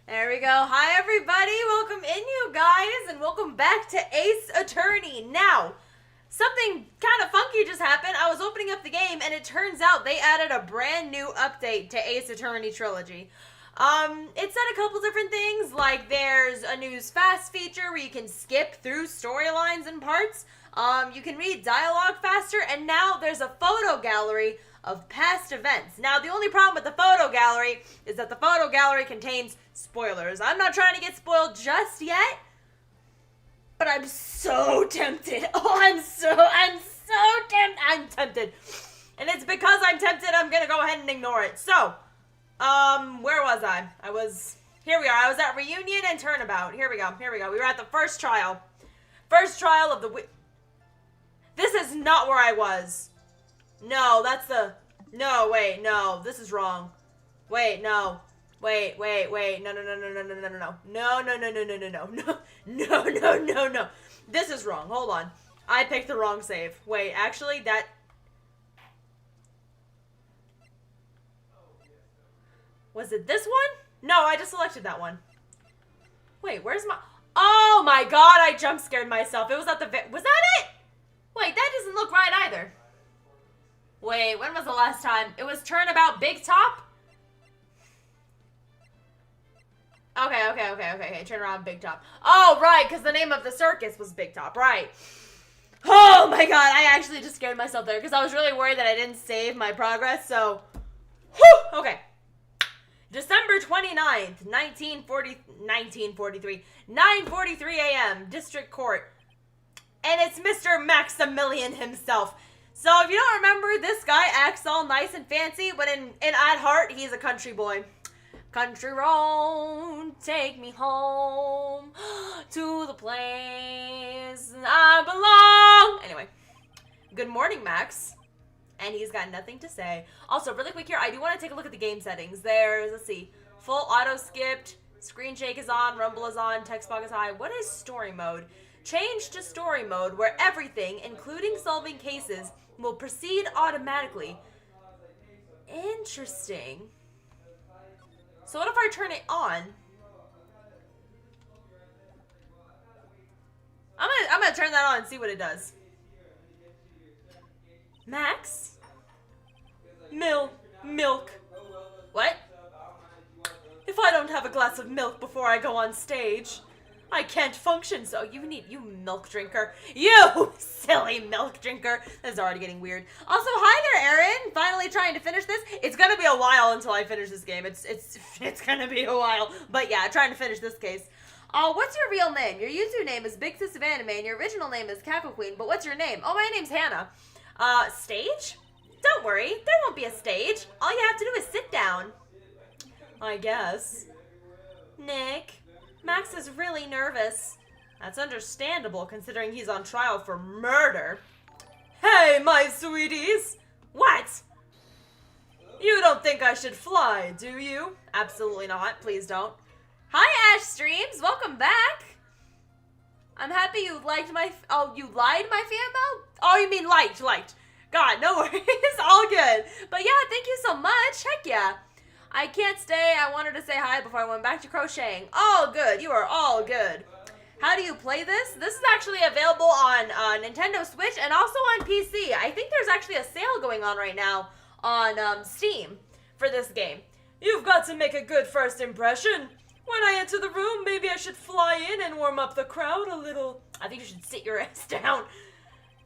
There we go. Hi, everybody. Welcome in, you guys, and welcome back to Ace Attorney. Now, something kind of funky just happened. I was opening up the game, and it turns out they added a brand new update to Ace Attorney Trilogy. It said a couple different things, like there's a news fast feature where you can skip through storylines and parts. You can read dialogue faster, and now there's a photo gallery of past events. Now, the only problem with the photo gallery is that the photo gallery contains spoilers. I'm not trying to get spoiled just yet, but I'm so tempted. Oh, I'm tempted. And it's because I'm tempted, I'm gonna go ahead and ignore it. So, where was I? Here we are. I was at Reunion and Turnabout. Here we go. We were at the first trial. First trial of the This is not where I was. No, no, wait, no, this is wrong. Wait, no. Wait, no. No. This is wrong. Hold on. I picked the wrong save. Wait, actually, was it this one? No, I just selected that one. Wait, where's my... Oh my god, I jump scared myself. It was at the... Was that it? Wait, that doesn't look right either. Wait, when was the last time? It was Turnabout Big Top? Okay. Turnaround Big Top. Oh, right, because the name of the circus was Big Top, right. Oh my god, I actually just scared myself there because I was really worried that I didn't save my progress, so... Whew, okay. December 29th, 1943, 9:43 a.m., District Court. And it's Mr. Maximilian himself. So if you don't remember, this guy acts all nice and fancy, but at heart, he's a country boy. Country road, take me home to the place I belong. Anyway, good morning, Max. And he's got nothing to say. Also, really quick here, I do want to take a look at the game settings. There's, let's see, full auto skipped, screen shake is on, rumble is on, text box is high. What is story mode? Change to story mode where everything, including solving cases, will proceed automatically. Interesting. So what if I turn it on? I'm gonna turn that on and see what it does. Max? Milk. What? If I don't have a glass of milk before I go on stage, I can't function, so you milk drinker. You silly milk drinker. This is already getting weird. Also, hi there, Aaron. Finally trying to finish this. It's gonna be a while until I finish this game. It's gonna be a while. But yeah, trying to finish this case. What's your real name? Your YouTube name is Big Sis of Anime, and your original name is Cackle Queen, but what's your name? Oh, my name's Hannah. Stage? Don't worry, there won't be a stage. All you have to do is sit down. I guess. Nick. Max is really nervous. That's understandable considering he's on trial for murder. Hey, my sweeties! What? You don't think I should fly, do you? Absolutely not. Please don't. Hi, Ash Streams. Welcome back. I'm happy you liked my... Oh, you lied my fan mail? Oh, you mean liked. God, no worries. All good. But yeah, thank you so much. Heck yeah. I can't stay. I wanted to say hi before I went back to crocheting. All good. You are all good. How do you play this? This is actually available on Nintendo Switch and also on PC. I think there's actually a sale going on right now on Steam for this game. You've got to make a good first impression. When I enter the room, maybe I should fly in and warm up the crowd a little. I think you should sit your ass down.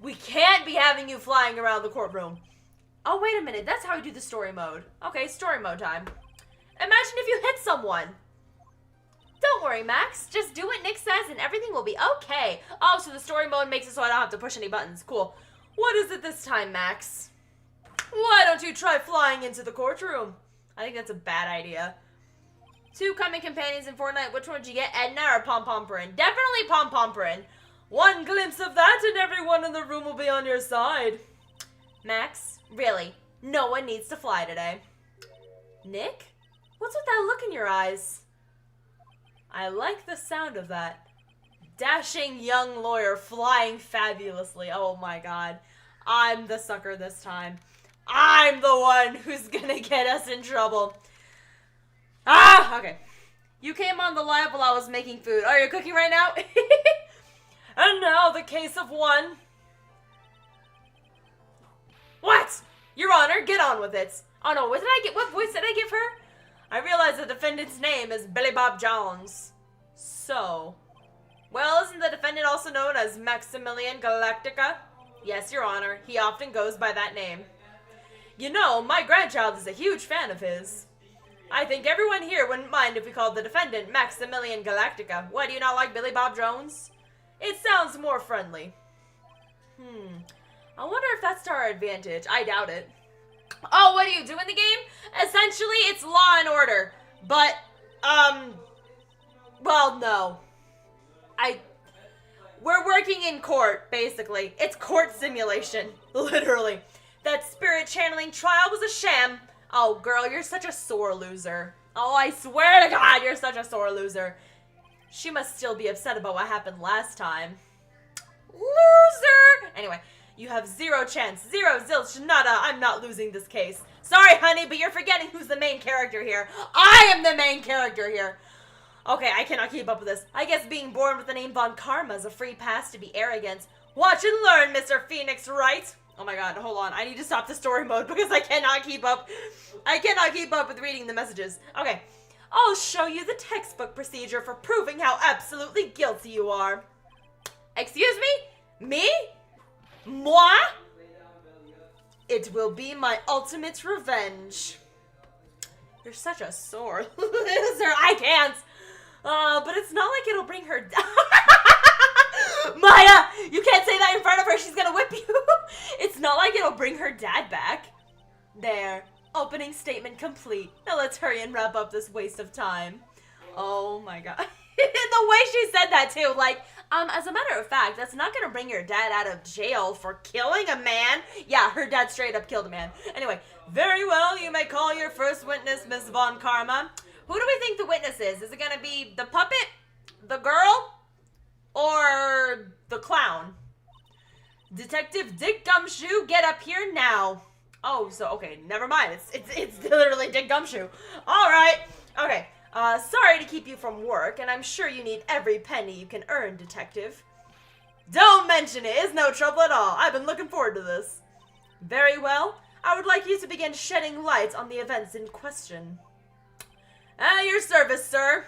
We can't be having you flying around the courtroom. Oh, wait a minute. That's how we do the story mode. Okay, story mode time. Imagine if you hit someone. Don't worry, Max. Just do what Nick says and everything will be okay. Oh, so the story mode makes it so I don't have to push any buttons. Cool. What is it this time, Max? Why don't you try flying into the courtroom? I think that's a bad idea. 2 coming companions in Fortnite. Which one would you get, Edna or Pom Pomperin? Definitely Pom Pomperin. One glimpse of that and everyone in the room will be on your side. Max, really, no one needs to fly today. Nick? What's with that look in your eyes? I like the sound of that. Dashing young lawyer flying fabulously. Oh my god. I'm the sucker this time. I'm the one who's gonna get us in trouble. Ah, okay. You came on the live while I was making food. Oh, you're cooking right now? And now the case of one. What? Your Honor, get on with it. Oh no, what voice did I give her? I realize the defendant's name is Billy Bob Jones. So, well, isn't the defendant also known as Maximilian Galactica? Yes, Your Honor, he often goes by that name. You know, my grandchild is a huge fan of his. I think everyone here wouldn't mind if we called the defendant Maximilian Galactica. What, do you not like Billy Bob Jones? It sounds more friendly. I wonder if that's to our advantage. I doubt it. Oh, what do you do in the game? Essentially, it's Law and Order. But, well, no. We're working in court, basically. It's court simulation. Literally. That spirit channeling trial was a sham. Oh, girl, you're such a sore loser. Oh, I swear to God, you're such a sore loser. She must still be upset about what happened last time. Loser! Anyway, you have zero chance. Zero zilch nada. I'm not losing this case. Sorry, honey, but you're forgetting who's the main character here. I am the main character here. Okay, I cannot keep up with this. I guess being born with the name Von Karma is a free pass to be arrogant. Watch and learn, Mr. Phoenix, right? Oh my God, hold on. I need to stop the story mode because I cannot keep up. I cannot keep up with reading the messages. Okay. I'll show you the textbook procedure for proving how absolutely guilty you are. Excuse me? Me? Moi? It will be my ultimate revenge. You're such a sore loser. I can't. But it's not like it'll bring her down. Maya, you can't say that in front of her. She's gonna whip you. It's not like it'll bring her dad back. There. Opening statement complete. Now let's hurry and wrap up this waste of time. Oh my God. The way she said that too, like, as a matter of fact, that's not gonna bring your dad out of jail for killing a man. Yeah, her dad straight up killed a man. Anyway, very well, you may call your first witness, Miss Von Karma. Who do we think the witness is? Is it gonna be the puppet, the girl, or the clown? Detective Dick Gumshoe, get up here now. Oh, so, okay, never mind. It's literally Dick Gumshoe. All right. Okay. Sorry to keep you from work, and I'm sure you need every penny you can earn, Detective. Don't mention it. It's no trouble at all. I've been looking forward to this. Very well. I would like you to begin shedding light on the events in question. At your service, sir.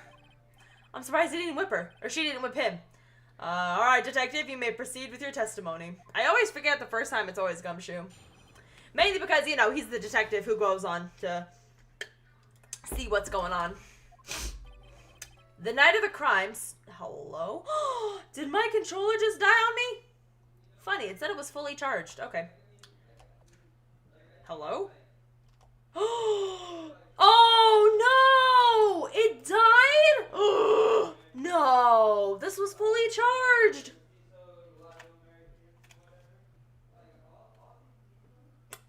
I'm surprised he didn't whip her, or she didn't whip him. All right, Detective, you may proceed with your testimony. I always forget the first time it's always Gumshoe. Mainly because, you know, he's the detective who goes on to see what's going on. The night of the crimes... Hello? Did my controller just die on me? Funny, it said it was fully charged. Okay. Hello? Oh, no! It died? No! This was fully charged!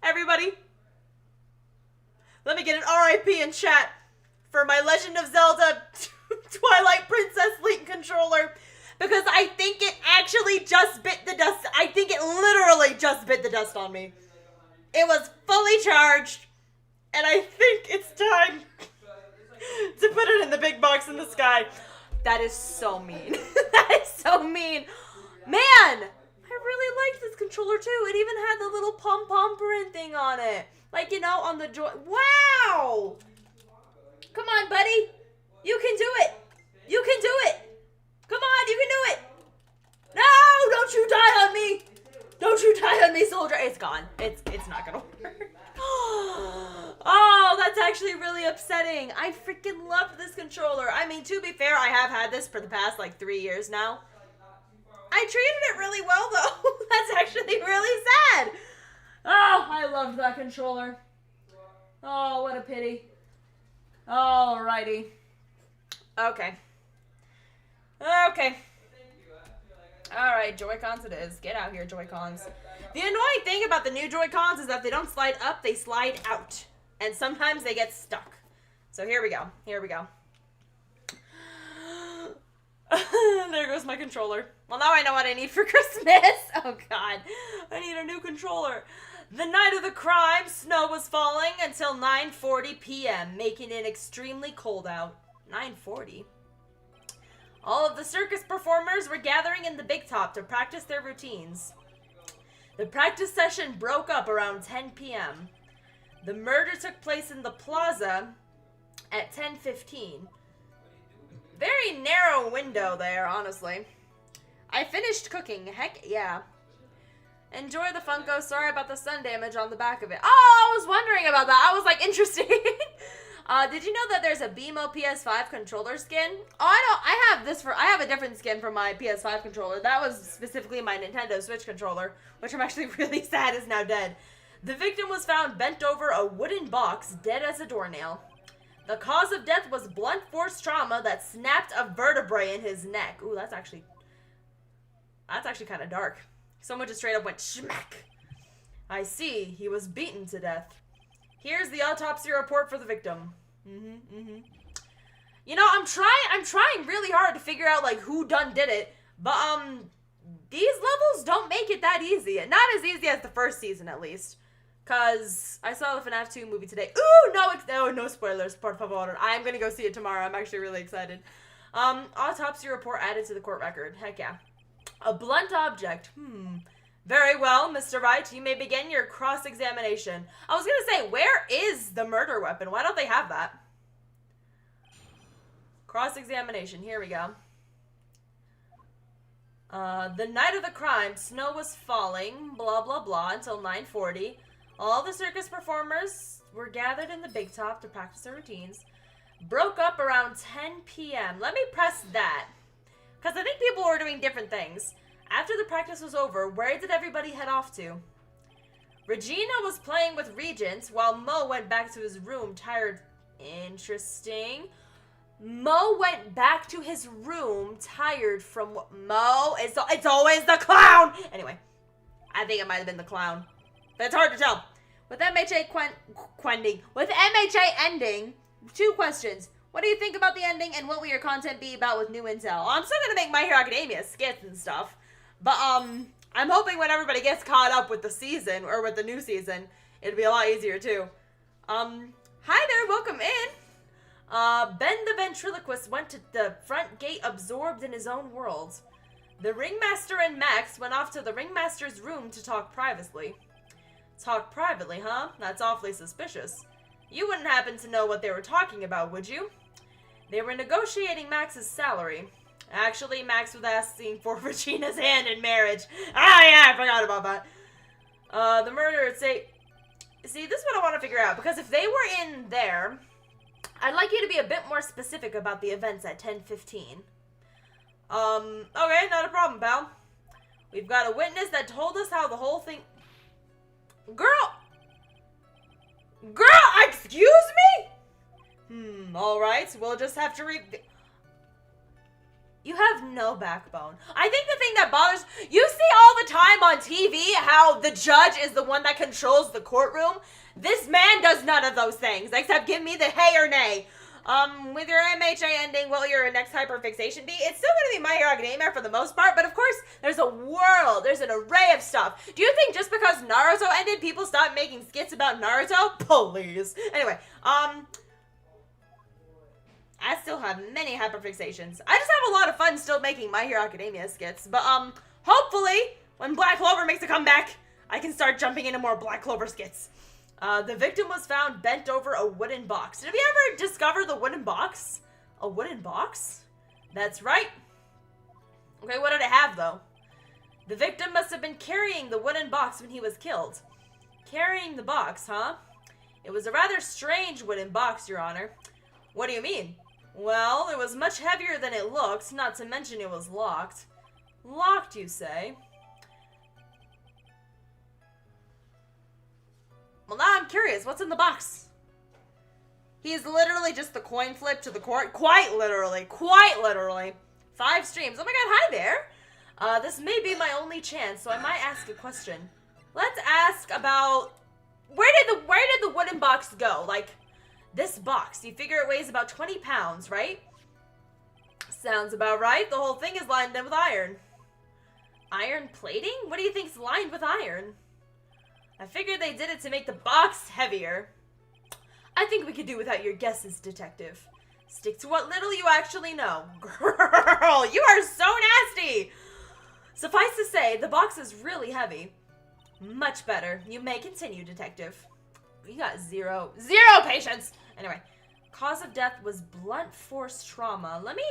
Everybody, let me get an RIP in chat for my Legend of Zelda Twilight Princess Link controller, because I think it actually just bit the dust. I think it literally just bit the dust on me. It was fully charged, and I think it's time to put it in the big box in the sky. That is so mean. That is so mean. Man! I really liked this controller too. It even had the little pom-pom print thing on it. Like, you know, on the joy. Wow! Come on, buddy. You can do it. You can do it. Come on, you can do it. No, don't you die on me. Don't you die on me, soldier. It's gone. It's not gonna work. Oh, that's actually really upsetting. I freaking loved this controller. I mean, to be fair, I have had this for the past, like, 3 years now. I treated it really well, though. That's actually really sad. Oh, I loved that controller. Oh, what a pity. Alrighty. Okay. Okay. Alright, Joy-Cons it is. Get out here, Joy-Cons. The annoying thing about the new Joy-Cons is that if they don't slide up, they slide out. And sometimes they get stuck. So here we go. Here we go. There goes my controller. Well, now I know what I need for Christmas. Oh, God. I need a new controller. The night of the crime, snow was falling until 9:40 p.m., making it extremely cold out. 9:40. All of the circus performers were gathering in the big top to practice their routines. The practice session broke up around 10 p.m. The murder took place in the plaza at 10:15. Very narrow window there, honestly. I finished cooking. Heck yeah. Enjoy the Funko. Sorry about the sun damage on the back of it. Oh, I was wondering about that. I was like, interesting. Did you know that there's a BMO PS5 controller skin? Oh, I have a different skin for my PS5 controller. That was specifically my Nintendo Switch controller, which I'm actually really sad is now dead. The victim was found bent over a wooden box, dead as a doornail. The cause of death was blunt force trauma that snapped a vertebrae in his neck. Ooh, that's actually kind of dark. Someone just straight up went schmack. I see. He was beaten to death. Here's the autopsy report for the victim. You know, I'm trying really hard to figure out, like, who done did it. But, these levels don't make it that easy. Not as easy as the first season, at least. Because I saw the FNAF 2 movie today. Ooh, no spoilers, por favor. I'm gonna go see it tomorrow. I'm actually really excited. Autopsy report added to the court record. Heck yeah. A blunt object. Very well, Mr. Wright. You may begin your cross-examination. I was gonna say, where is the murder weapon? Why don't they have that? Cross-examination. Here we go. The night of the crime, snow was falling, blah, blah, blah, until 9:40. All the circus performers were gathered in the big top to practice their routines. Broke up around 10 p.m. Let me press that. Because I think people were doing different things. After the practice was over, where did everybody head off to? Regina was playing with Regent while Mo went back to his room tired. Interesting. Mo went back to his room tired from what? Mo? It's always the clown! Anyway, I think it might have been the clown. But it's hard to tell. With MHA ending, 2 questions. What do you think about the ending, and what will your content be about with new intel? I'm still gonna make My Hero Academia skits and stuff. But, I'm hoping when everybody gets caught up with the season, or with the new season, it'll be a lot easier, too. Hi there, welcome in. Ben the ventriloquist went to the front gate absorbed in his own world. The ringmaster and Max went off to the ringmaster's room to talk privately. Talk privately, huh? That's awfully suspicious. You wouldn't happen to know what they were talking about, would you? They were negotiating Max's salary. Actually, Max was asking for Regina's hand in marriage. Ah, yeah, I forgot about that. The murderer say... See, this is what I want to figure out, because if they were in there, I'd like you to be a bit more specific about the events at 10:15. Okay, not a problem, pal. We've got a witness that told us how the whole thing... Girl, excuse me? Alright, we'll just have to You have no backbone. I think the thing that bothers... You see all the time on TV how the judge is the one that controls the courtroom? This man does none of those things, except give me the hey or nay. With your MHA ending, what will your next hyperfixation be? It's still going to be My Hero Academia for the most part, but of course, there's an array of stuff. Do you think just because Naruto ended, people stopped making skits about Naruto? Please. Anyway, I still have many hyperfixations. I just have a lot of fun still making My Hero Academia skits, but, hopefully, when Black Clover makes a comeback, I can start jumping into more Black Clover skits. The victim was found bent over a wooden box. Did we ever discover the wooden box? A wooden box? That's right. Okay, what did it have, though? The victim must have been carrying the wooden box when he was killed. Carrying the box, huh? It was a rather strange wooden box, Your Honor. What do you mean? Well, it was much heavier than it looked, not to mention it was locked. Locked, you say? Well, now I'm curious. What's in the box? He's literally just the coin flip to the court. Quite literally. 5 streams. Oh my god, hi there. This may be my only chance, so I might ask a question. Let's ask about... Where did the wooden box go? Like, this box. You figure it weighs about 20 pounds, right? Sounds about right. The whole thing is lined in with iron. Iron plating? What do you think's lined with iron? I figured they did it to make the box heavier. I think we could do without your guesses, detective. Stick to what little you actually know. Girl, you are so nasty! Suffice to say, the box is really heavy. Much better. You may continue, Detective. You got zero patience! Anyway, cause of death was blunt force trauma. Let me...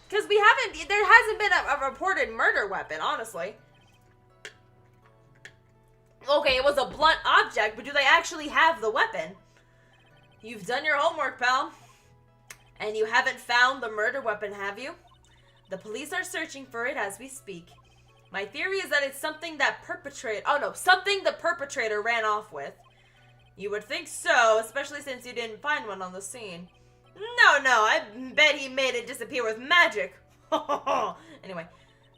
Because there hasn't been a reported murder weapon, honestly. Okay, it was a blunt object, but do they actually have the weapon? You've done your homework, pal. And you haven't found the murder weapon, have you? The police are searching for it as we speak. My theory is that it's something the perpetrator ran off with. You would think so, especially since you didn't find one on the scene. No, I bet he made it disappear with magic. Anyway,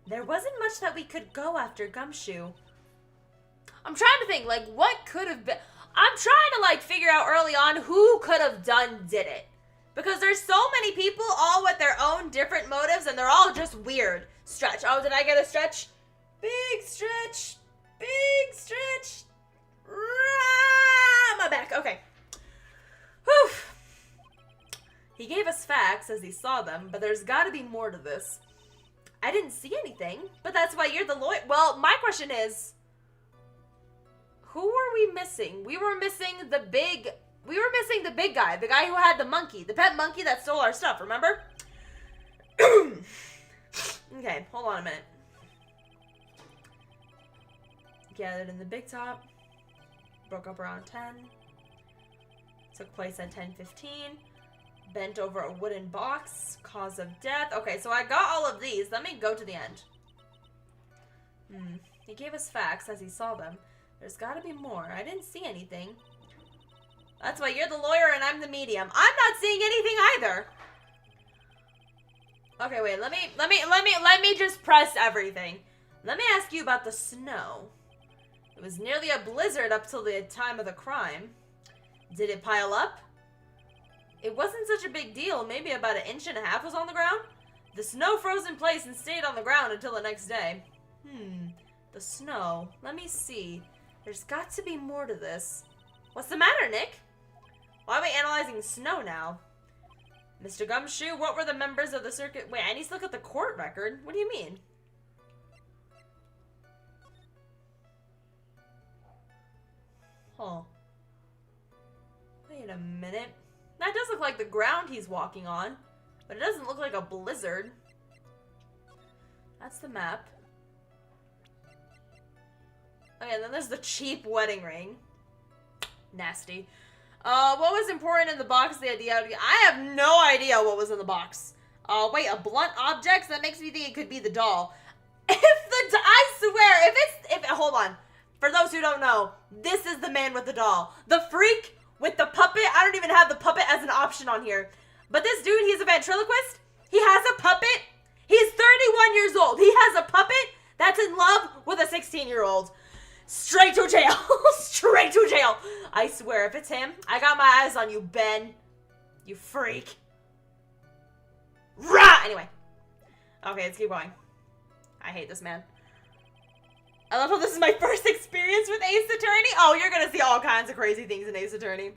there wasn't much that we could go after Gumshoe. I'm trying to think, like, what could have been... I'm trying to, like, figure out early on who could have did it. Because there's so many people, all with their own different motives, and they're all just weird. Stretch. Oh, did I get a stretch? Big stretch. Big stretch. My back. Okay. Whew. He gave us facts as he saw them, but there's got to be more to this. I didn't see anything, but that's why you're the lawyer. Well, my question is, who were we missing? We were missing the big guy, the guy who had the monkey, the pet monkey that stole our stuff, remember? Okay, hold on a minute. Gathered in the big top. Broke up around 10. Took place at 10:15. Bent over a wooden box. Cause of death. Okay, so I got all of these. Let me go to the end. He gave us facts as he saw them. There's gotta be more. I didn't see anything. That's why you're the lawyer and I'm the medium. I'm not seeing anything either. Okay, wait. Let me just press everything. Let me ask you about the snow. It was nearly a blizzard up till the time of the crime. Did it pile up? It wasn't such a big deal. Maybe about 1.5 inches was on the ground. The snow froze in place and stayed on the ground until the next day. The snow. Let me see. There's got to be more to this. What's the matter, Nick? Why are we analyzing snow now? Mr. Gumshoe, what were the members of the circuit? Wait, I need to look at the court record. What do you mean? Huh. Wait a minute. That does look like the ground he's walking on, but it doesn't look like a blizzard. That's the map. Okay, and then there's the cheap wedding ring. Nasty. What was important in the box? I have no idea what was in the box. Wait, a blunt object? That makes me think it could be the doll. I swear, hold on. For those who don't know, this is the man with the doll. The freak with the puppet. I don't even have the puppet as an option on here. But this dude, he's a ventriloquist. He has a puppet. He's 31 years old. He has a puppet that's in love with a 16-year-old. Straight to jail. Straight to jail. I swear, if it's him, I got my eyes on you, Ben. You freak. Rah! Anyway. Okay, let's keep going. I hate this man. I love how this is my first experience with Ace Attorney. Oh, you're gonna see all kinds of crazy things in Ace Attorney.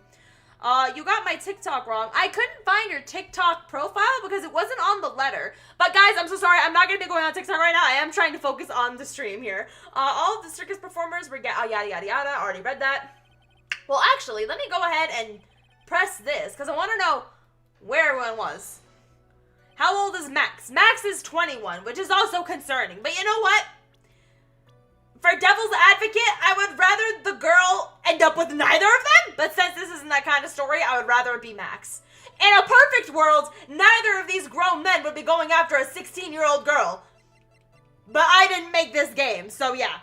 You got my TikTok wrong. I couldn't find your TikTok profile because it wasn't on the letter. But guys, I'm so sorry. I'm not going to be going on TikTok right now. I am trying to focus on the stream here. All of the circus performers were yada, yada, yada. Already read that. Well, actually, let me go ahead and press this because I want to know where everyone was. How old is Max? Max is 21, which is also concerning. But you know what? For devil's advocate, I would rather the girl end up with neither of them. But since this isn't that kind of story, I would rather it be Max. In a perfect world, neither of these grown men would be going after a 16-year-old girl. But I didn't make this game, so yeah.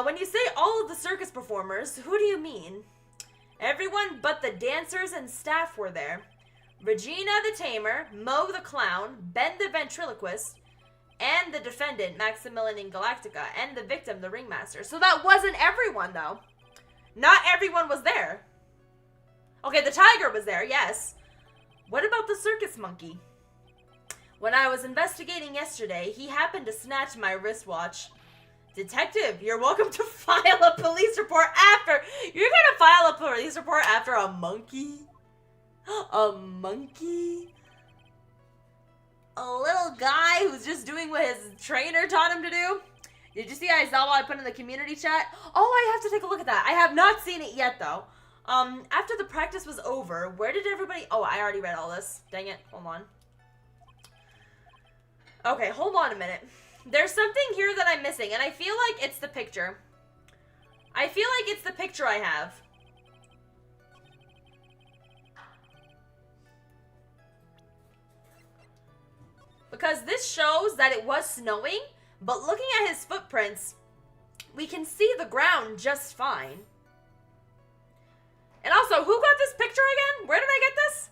When you say all of the circus performers, who do you mean? Everyone but the dancers and staff were there. Regina the Tamer, Mo the Clown, Ben the Ventriloquist, and the defendant, Maximilian Galactica, and the victim, the Ringmaster. So that wasn't everyone, though. Not everyone was there. Okay, the tiger was there, yes. What about the circus monkey? When I was investigating yesterday, he happened to snatch my wristwatch. Detective, you're welcome to file a police report after... You're gonna file a police report after a monkey? A monkey? a little guy who's just doing what his trainer taught him to do. Did you see I saw what I put in the community chat? Oh, I have to take a look at that. I have not seen it yet, though. After the practice was over, where did everybody... Oh, I already read all this. Dang it. Hold on. Okay, hold on a minute. There's something here that I'm missing, and I feel like it's the picture. I feel like it's the picture I have. Because this shows that it was snowing, but looking at his footprints, we can see the ground just fine. And also, who got this picture again? Where did I get this?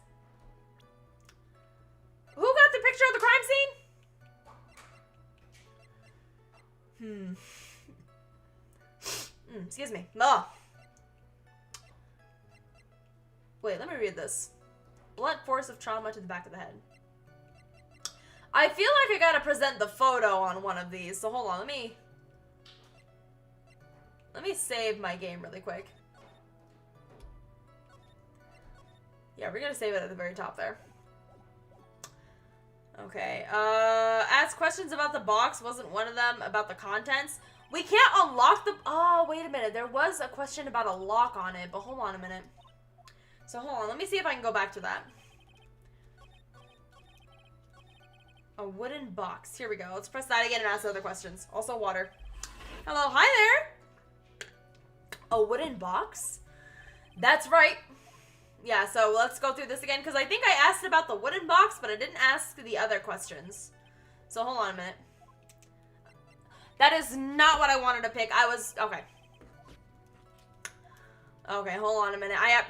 Who got the picture of the crime scene? Excuse me. Oh. Wait, let me read this. Blunt force of trauma to the back of the head. I feel like I gotta present the photo on one of these, so hold on, let me save my game really quick. Yeah, we're gonna save it at the very top there. Okay, ask questions about the box, wasn't one of them about the contents? We can't unlock the, oh, wait a minute, there was a question about a lock on it, but hold on a minute. So hold on, let me see if I can go back to that. A wooden box. Here we go. Let's press that again and ask other questions. Also water. Hello. Hi there. A wooden box? That's right. Yeah, so let's go through this again because I think I asked about the wooden box, but I didn't ask the other questions. So hold on a minute. That is not what I wanted to pick. Okay. Okay, hold on a minute. I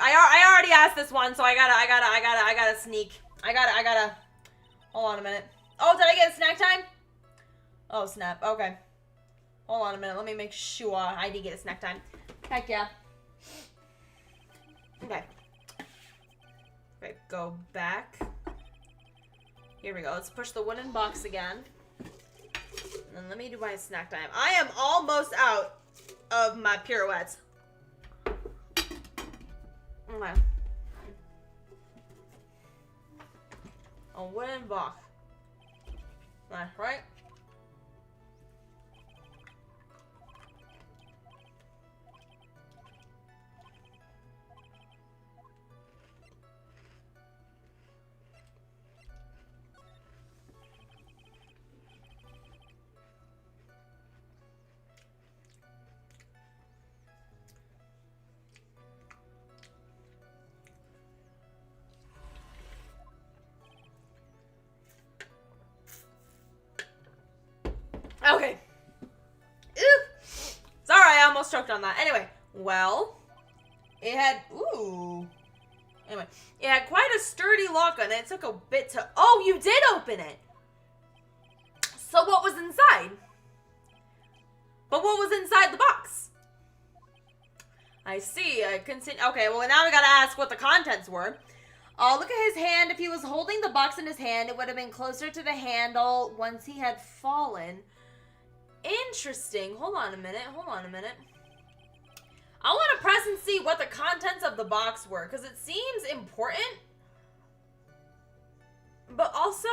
already asked this one, so I gotta sneak. I gotta. Hold on a minute. Oh, did I get a snack time? Oh, snap. Okay. Hold on a minute. Let me make sure I did get a snack time. Heck yeah. Okay. Okay, go back. Here we go. Let's push the wooden box again. And then let me do my snack time. I am almost out of my pirouettes. Okay. A wooden box. Right? Okay. Sorry, I almost choked on that. Anyway, well, it had, Anyway, it had quite a sturdy lock on it. It took a bit to, oh, you did open it. So what was inside? But what was inside the box? I see. Okay, well, now we gotta ask what the contents were. Look at his hand. If he was holding the box in his hand, it would have been closer to the handle once he had fallen. Interesting. Hold on a minute. I want to press and see what the contents of the box were, because it seems important. But also...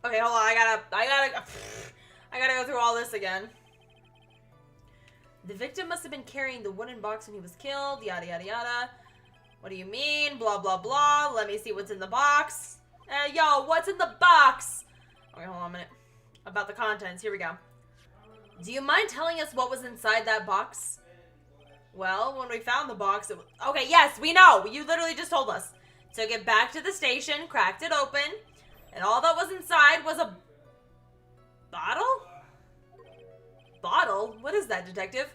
Okay, hold on. I gotta go through all this again. The victim must have been carrying the wooden box when he was killed. Yada, yada, yada. What do you mean? Blah, blah, blah. Let me see what's in the box. Yo, what's in the box? Okay, hold on a minute. About the contents. Here we go. Do you mind telling us what was inside that box? Well, when we found the box, it was... Okay, yes, we know. You literally just told us. Took it back to the station, cracked it open, and all that was inside was a... bottle? Bottle? What is that, detective?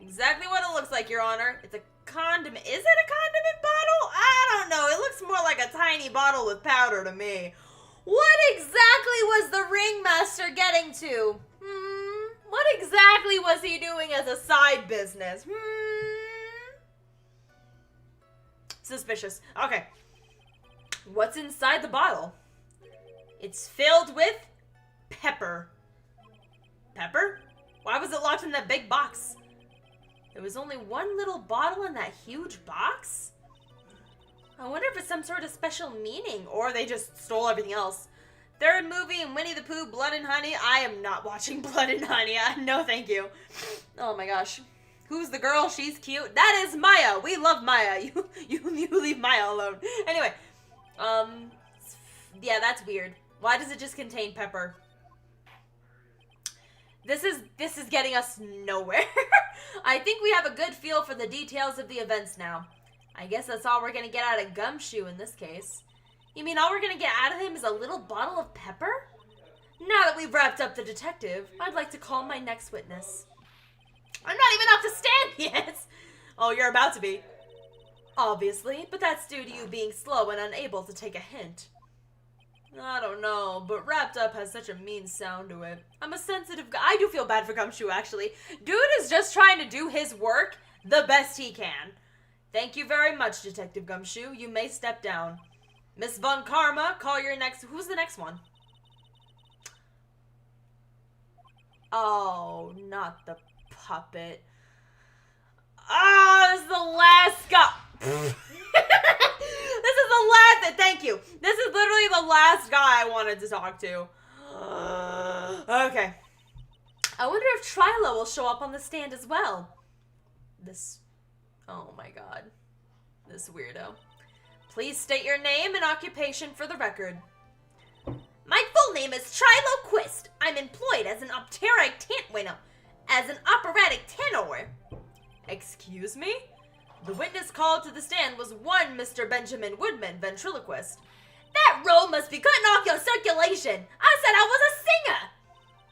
Exactly what it looks like, Your Honor. It's a condiment. Is it a condiment bottle? I don't know. It looks more like a tiny bottle with powder to me. What exactly was the ringmaster getting to? What exactly was he doing as a side business? Suspicious. Okay. What's inside the bottle? It's filled with pepper. Pepper? Why was it locked in that big box? There was only one little bottle in that huge box? I wonder if it's some sort of special meaning, or they just stole everything else. Third movie, Winnie the Pooh, Blood and Honey. I am not watching Blood and Honey. No, thank you. Oh my gosh. Who's the girl? She's cute. That is Maya. We love Maya. You leave Maya alone. Anyway, yeah, that's weird. Why does it just contain pepper? This is getting us nowhere. I think we have a good feel for the details of the events now. I guess that's all we're gonna get out of Gumshoe in this case. You mean all we're gonna get out of him is a little bottle of pepper? Now that we've wrapped up the detective, I'd like to call my next witness. I'm not even up to stand yet! Oh, you're about to be. Obviously, but that's due to you being slow and unable to take a hint. I don't know, but wrapped up has such a mean sound to it. I'm a sensitive guy. I do feel bad for Gumshoe, actually. Dude is just trying to do his work the best he can. Thank you very much, Detective Gumshoe. You may step down. Miss Von Karma, call your next... Who's the next one? Oh, not the puppet. Oh, this is the last guy. This is the last... Thank you. This is literally the last guy I wanted to talk to. Okay. I wonder if Trilo will show up on the stand as well. This... Oh my god. This weirdo. Please state your name and occupation for the record. My full name is Trilo Quist. I'm employed as an operatic tenor. Excuse me? The witness called to the stand was one Mr. Benjamin Woodman, ventriloquist. That role must be cutting off your circulation. I said I was a singer.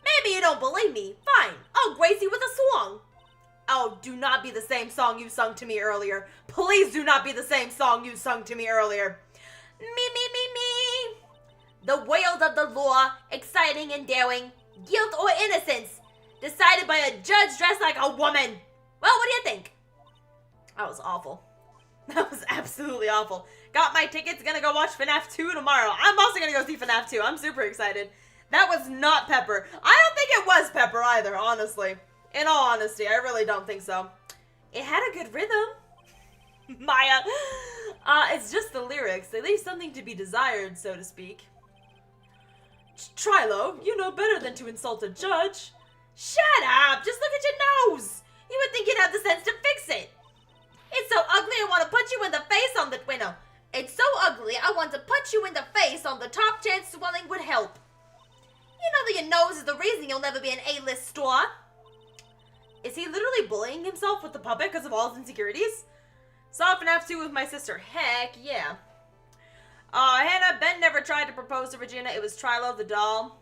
Maybe you don't believe me. Fine, I'll grace you with a song. Oh, do not be the same song you sung to me earlier. Please do not be the same song you sung to me earlier. Me, me, me, me. The world of the law, exciting and daring, guilt or innocence, decided by a judge dressed like a woman. Well, what do you think? That was awful. That was absolutely awful. Got my tickets, gonna go watch FNAF 2 tomorrow. I'm also gonna go see FNAF 2. I'm super excited. That was not Pepper. I don't think it was Pepper either, honestly. In all honesty, I really don't think so. It had a good rhythm. Maya. It's just the lyrics. They leave something to be desired, so to speak. Trilo, you know better than to insult a judge. Shut up! Just look at your nose! You would think you'd have the sense to fix it. It's so ugly I want to punch you in the face on the... Wait, no. It's so ugly I want to punch you in the face on the top chance swelling would help. You know that your nose is the reason you'll never be an A-list star. Is he literally bullying himself with the puppet because of all his insecurities? Saw FNAF 2 with my sister. Heck yeah. Hannah, Ben never tried to propose to Regina. It was Trilo the doll.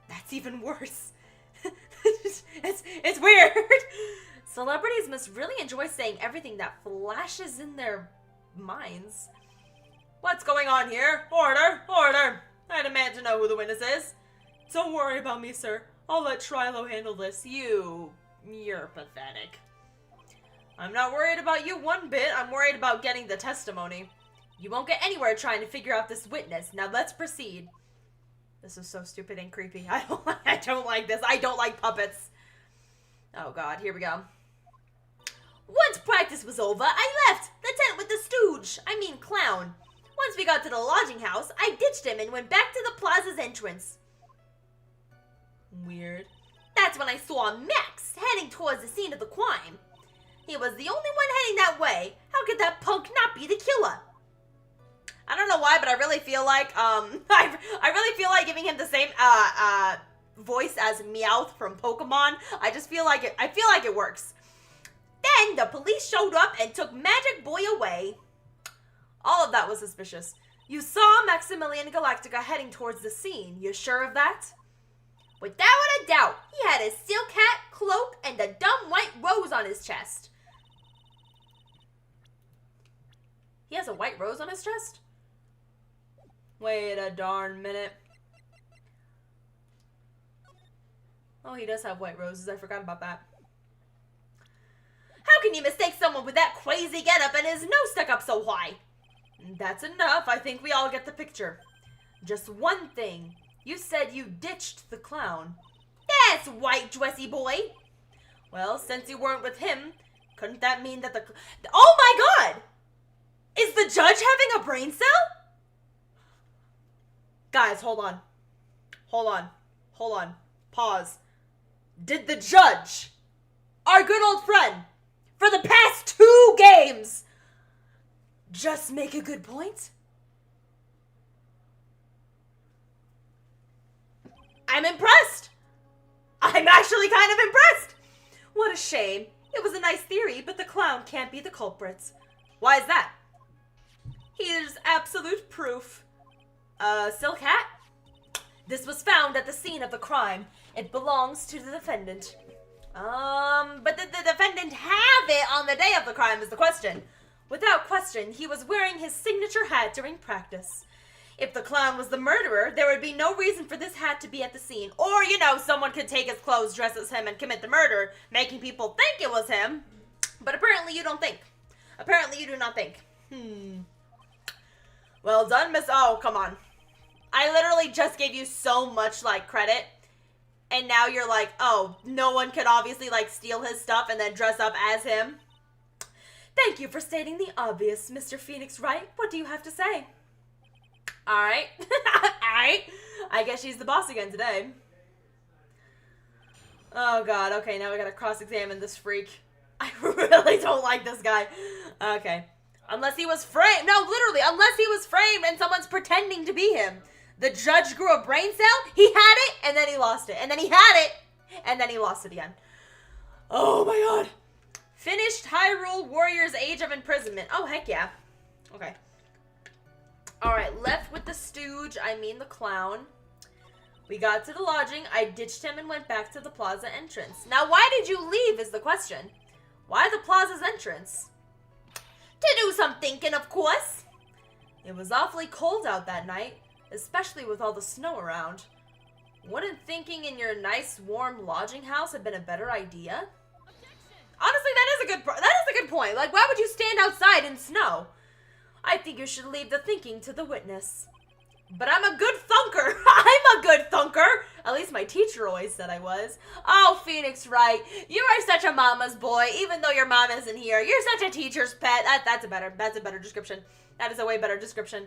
That's even worse. it's weird. Celebrities must really enjoy saying everything that flashes in their minds. What's going on here? Order, order. I demand to know who the witness is. Don't worry about me, sir. I'll let Trilo handle this. You're pathetic. I'm not worried about you one bit. I'm worried about getting the testimony. You won't get anywhere trying to figure out this witness. Now let's proceed. This is so stupid and creepy. I don't like this. I don't like puppets. Oh god, here we go. Once practice was over, I left the tent with the stooge. I mean clown. Once we got to the lodging house, I ditched him and went back to the plaza's entrance. Weird. That's when I saw Max heading towards the scene of the crime. He was the only one heading that way. How could that punk not be the killer? I don't know why, but I really feel like I really feel like giving him the same voice as Meowth from Pokemon. I just feel like it works. Then the police showed up and took Magic Boy away. All of that was suspicious. You saw Maximilian Galactica heading towards the scene. You sure of that? Without a doubt, he had his silk hat, cloak, and a dumb white rose on his chest. He has a white rose on his chest? Wait a darn minute. Oh, he does have white roses. I forgot about that. How can you mistake someone with that crazy getup and his nose stuck up so high? That's enough. I think we all get the picture. Just one thing. You said you ditched the clown. That's white, dressy boy. Well, since you weren't with him, Couldn't that mean that oh my god! Is the judge having a brain cell? Guys, hold on. Hold on. Hold on. Pause. Did the judge, our good old friend, for the past 2 games, just make a good point? I'm impressed. I'm actually kind of impressed. What a shame. It was a nice theory, but the clown can't be the culprits. Why is that? Here's absolute proof. Silk hat? This was found at the scene of the crime. It belongs to the defendant. But did the defendant have it on the day of the crime is the question. Without question, he was wearing his signature hat during practice. If the clown was the murderer, there would be no reason for this hat to be at the scene. Or, you know, someone could take his clothes, dress as him, and commit the murder, making people think it was him. But apparently you don't think. Apparently you do not think. Well done, Miss... Oh, come on. I literally just gave you so much, like, credit. And now you're like, oh, no one could obviously, like, steal his stuff and then dress up as him. Thank you for stating the obvious, Mr. Phoenix Wright. What do you have to say? Alright. Alright. I guess she's the boss again today. Oh, God. Okay, now we gotta cross-examine this freak. I really don't like this guy. Okay. Unless he was framed. No, literally, unless he was framed and someone's pretending to be him. The judge grew a brain cell, he had it, and then he lost it. And then he had it, and then he lost it again. Oh my god. Finished Hyrule Warriors Age of Imprisonment. Oh, heck yeah. Okay. Alright, left with the stooge, I mean the clown. We got to the lodging, I ditched him and went back to the plaza entrance. Now, why did you leave is the question. Why the plaza's entrance? To do some thinking, of course. It was awfully cold out that night, especially with all the snow around. Wouldn't thinking in your nice, warm lodging house have been a better idea? Honestly, that is a good point. Like, why would you stand outside in snow? I think you should leave the thinking to the witness. But I'm a good thunker. I'm a good thunker. At least my teacher always said I was. Oh, Phoenix Wright, you are such a mama's boy. Even though your mom isn't here, you're such a teacher's pet. That's a better description. That is a way better description.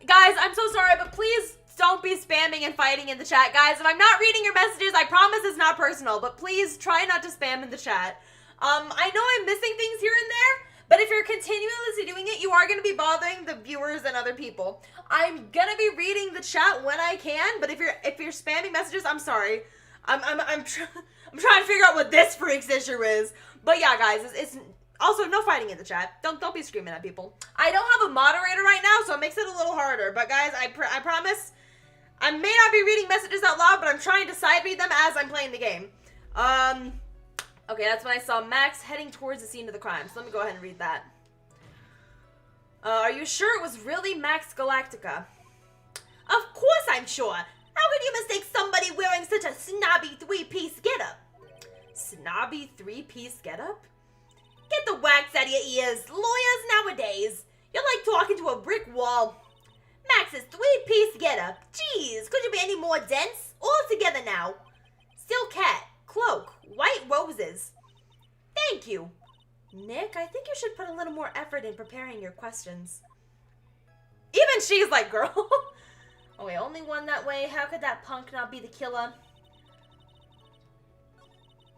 Guys, I'm so sorry, but please don't be spamming and fighting in the chat. Guys, if I'm not reading your messages, I promise it's not personal, but please try not to spam in the chat. I know I'm missing things here and there, but if you're continuously doing it, you are going to be bothering the viewers and other people. I'm going to be reading the chat when I can, but if you're spamming messages, I'm sorry. I'm trying to figure out what this freak's issue is. But yeah, guys, it's also no fighting in the chat. Don't be screaming at people. I don't have a moderator right now, so it makes it a little harder. But guys, I promise I may not be reading messages out loud, but I'm trying to side read them as I'm playing the game. Okay, that's when I saw Max heading towards the scene of the crime. So let me go ahead and read that. Are you sure it was really Max Galactica? Of course I'm sure. How could you mistake somebody wearing such a snobby 3-piece getup? Snobby 3-piece getup? Get the wax out of your ears. Lawyers nowadays. You're like talking to a brick wall. Max's 3-piece getup. Jeez, could you be any more dense? All together now. Silk hat, cloak, white roses. Thank you. Nick, I think you should put a little more effort in preparing your questions. Even she's like, girl. Oh wait, only one that way. How could that punk not be the killer?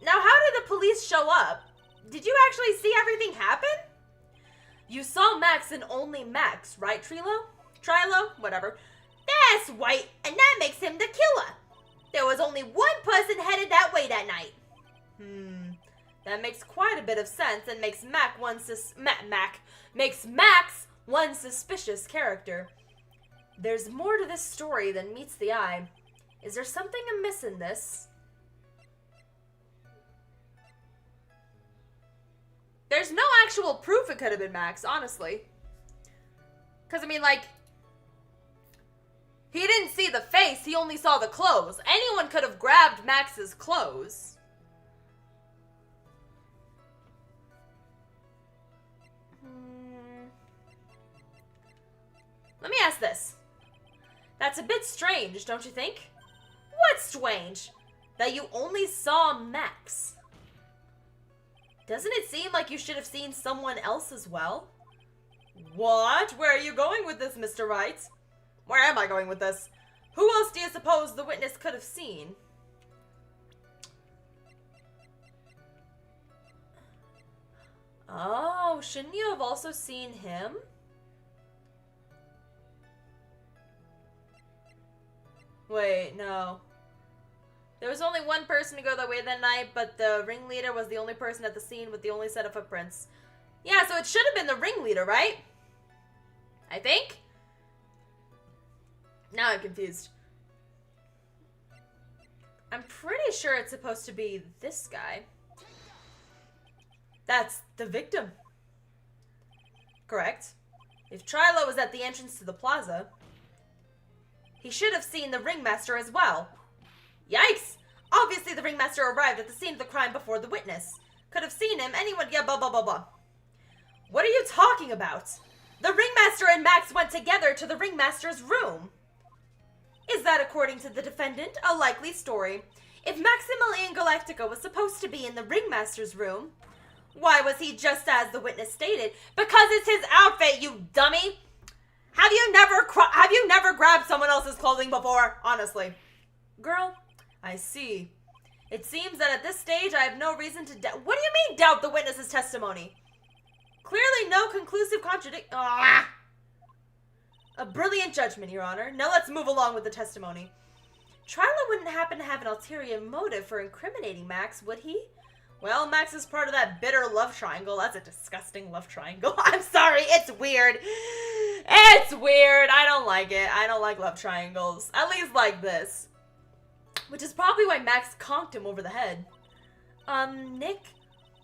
Now, how did the police show up? Did you actually see everything happen? You saw Max and only Max, right, Trilo? Trilo? Whatever. That's right, and that makes him the killer. There was only one person headed that way that night. That makes quite a bit of sense and makes Max one suspicious character. There's more to this story than meets the eye. Is there something amiss in this? There's no actual proof it could have been Max, honestly. Because, I mean, like, he didn't see the face, he only saw the clothes. Anyone could have grabbed Max's clothes. Let me ask this. That's a bit strange, don't you think? What's strange? That you only saw Max. Doesn't it seem like you should have seen someone else as well? What? Where are you going with this, Mr. Wright? Where am I going with this? Who else do you suppose the witness could have seen? Oh, shouldn't you have also seen him? Wait, no. There was only one person to go that way that night, but the ringleader was the only person at the scene with the only set of footprints. Yeah, so it should have been the ringleader, right? I think? Now I'm confused. I'm pretty sure it's supposed to be this guy. That's the victim. Correct. If Trilo was at the entrance to the plaza, he should have seen the ringmaster as well. Yikes! Obviously the ringmaster arrived at the scene of the crime before the witness. Could have seen him, anyone, yeah, blah, blah, blah, blah. What are you talking about? The ringmaster and Max went together to the ringmaster's room. Is that, according to the defendant, a likely story? If Maximilian Galactica was supposed to be in the ringmaster's room, why was he just as the witness stated? Because it's his outfit, you dummy! Have you never grabbed someone else's clothing before? Honestly. Girl, I see. It seems that at this stage I have no reason to doubt. What do you mean doubt the witness's testimony? Clearly no conclusive contradiction. A brilliant judgment, Your Honor. Now let's move along with the testimony. Trilo wouldn't happen to have an ulterior motive for incriminating Max, would he? Well, Max is part of that bitter love triangle. That's a disgusting love triangle. I'm sorry, it's weird. It's weird. I don't like it. I don't like love triangles. At least like this. Which is probably why Max conked him over the head. Nick,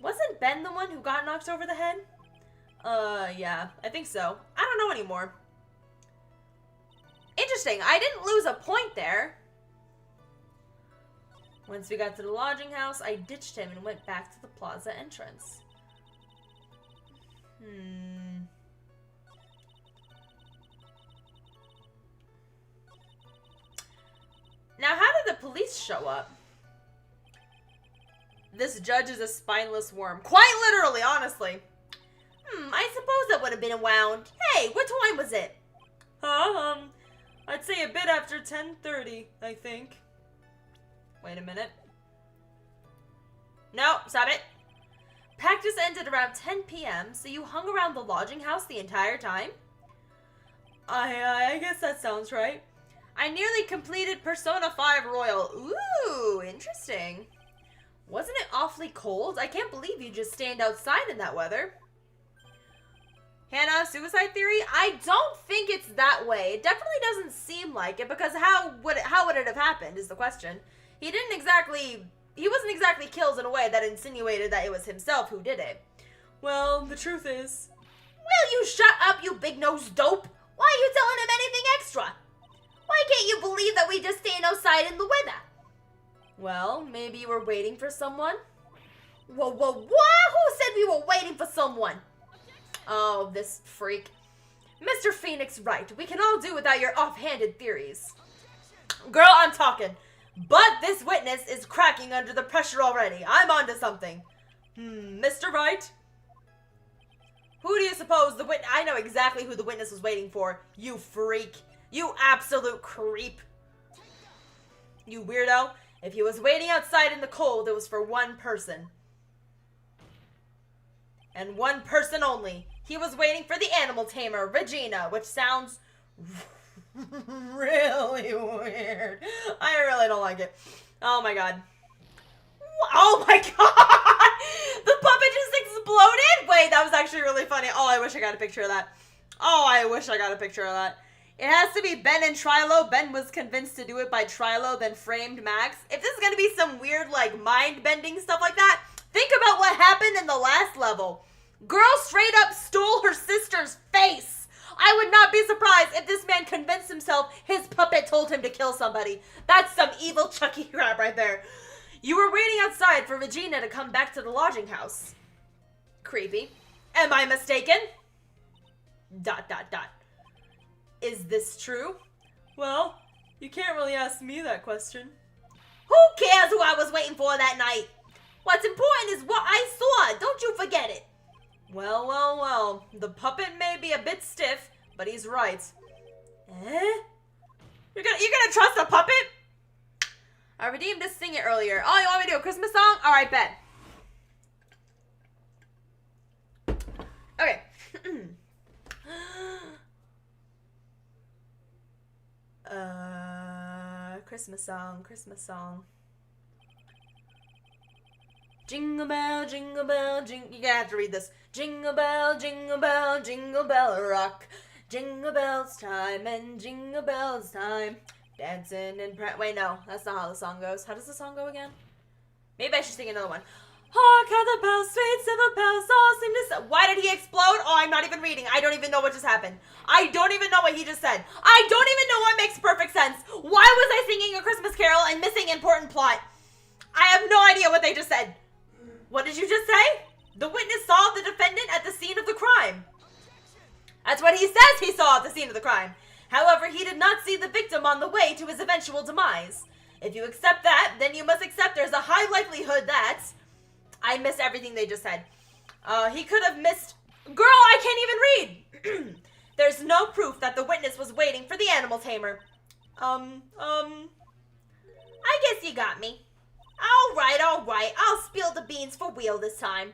wasn't Ben the one who got knocked over the head? Yeah, I think so. I don't know anymore. Interesting. I didn't lose a point there. Once we got to the lodging house, I ditched him and went back to the plaza entrance. Now, how did the police show up? This judge is a spineless worm. Quite literally, honestly. I suppose that would have been around. Hey, what time was it? I'd say a bit after 10:30, I think. Wait a minute. No, stop it. Practice ended around 10 p.m., so you hung around the lodging house the entire time? I guess that sounds right. I nearly completed Persona 5 Royal. Ooh, interesting. Wasn't it awfully cold? I can't believe you just stand outside in that weather. Hannah, suicide theory? I don't think it's that way. It definitely doesn't seem like it, because how would it have happened is the question. He wasn't exactly killed in a way that insinuated that it was himself who did it. Well, the truth is... Will you shut up, you big-nosed dope? Why are you telling him anything extra? Why can't you believe that we just stand outside in the weather? Well, maybe you were waiting for someone? Whoa, what? Who said we were waiting for someone? Oh, this freak. Mr. Phoenix, right. We can all do without your offhanded theories. Girl, I'm talking. But this witness is cracking under the pressure already. I'm onto something. Mr. Wright? Who do you suppose the witness... I know exactly who the witness was waiting for. You freak. You absolute creep. You weirdo. If he was waiting outside in the cold, it was for one person. And one person only. He was waiting for the animal tamer, Regina, which sounds really weird. I really don't like it. Oh my god. Oh my god! The puppet just exploded? Wait, that was actually really funny. Oh, I wish I got a picture of that. Oh, I wish I got a picture of that. It has to be Ben and Trilo. Ben was convinced to do it by Trilo, then framed Max. If this is going to be some weird, like, mind-bending stuff like that, think about what happened in the last level. Girl straight up stole her sister's face. I would not be surprised if this man convinced himself his puppet told him to kill somebody. That's some evil Chucky crap right there. You were waiting outside for Regina to come back to the lodging house. Creepy. Am I mistaken? ... Is this true? Well, you can't really ask me that question. Who cares who I was waiting for that night? What's important is what I saw. Don't you forget it. Well, well, well. The puppet may be a bit stiff, but he's right. Eh? You're gonna trust a puppet? I redeemed this sing it earlier. Oh, you want me to do a Christmas song? Alright, bet. Okay. Christmas song, Christmas song. Jingle bell, jingle bell, jingle. You're gonna have to read this. Jingle bell, jingle bell, jingle bell rock. Jingle bells time and jingle bells time. Dancing and wait, no, that's not how the song goes. How does the song go again? Maybe I should sing another one. Hark how the bells, sweet silver bells, all seem to. Why did he explode? Oh, I'm not even reading. I don't even know what just happened. I don't even know what he just said. I don't even know what makes perfect sense. Why was I singing A Christmas Carol and missing important plot? I have no idea what they just said. What did you just say? The witness saw the defendant at the scene of the crime. That's what he says he saw at the scene of the crime. However, he did not see the victim on the way to his eventual demise. If you accept that, then you must accept there's a high likelihood that... I missed everything they just said. He could have missed... Girl, I can't even read! There's no proof that the witness was waiting for the animal tamer. I guess you got me. Alright, I'll spill the beans for Wheel this time.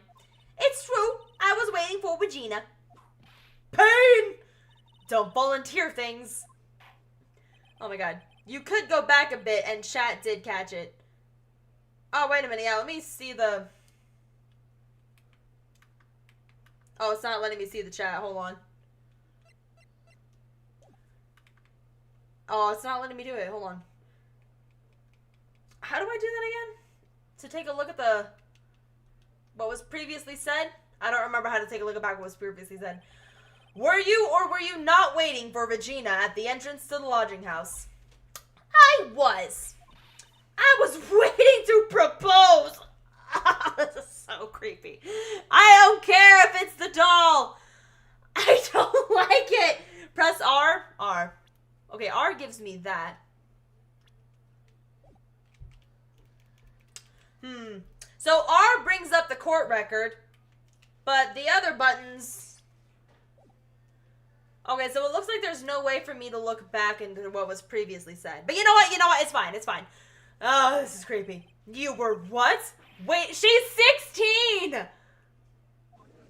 It's true, I was waiting for Regina. Pain! Don't volunteer things. Oh my god. You could go back a bit and chat did catch it. Oh, wait a minute. Yeah, let me see the... Oh, it's not letting me see the chat. Hold on. Oh, it's not letting me do it. Hold on. How do I do that again? To take a look at the... What was previously said? I don't remember how to take a look at back what was previously said. Were you or were you not waiting for Regina at the entrance to the lodging house? I was. I was waiting to propose. This is so creepy. I don't care if it's the doll. I don't like it. Press R. R. Okay, R gives me that. So R brings up the court record, but the other buttons... Okay, so it looks like there's no way for me to look back into what was previously said. But you know what? You know what? It's fine. It's fine. Oh, this is creepy. You were what? Wait, she's 16!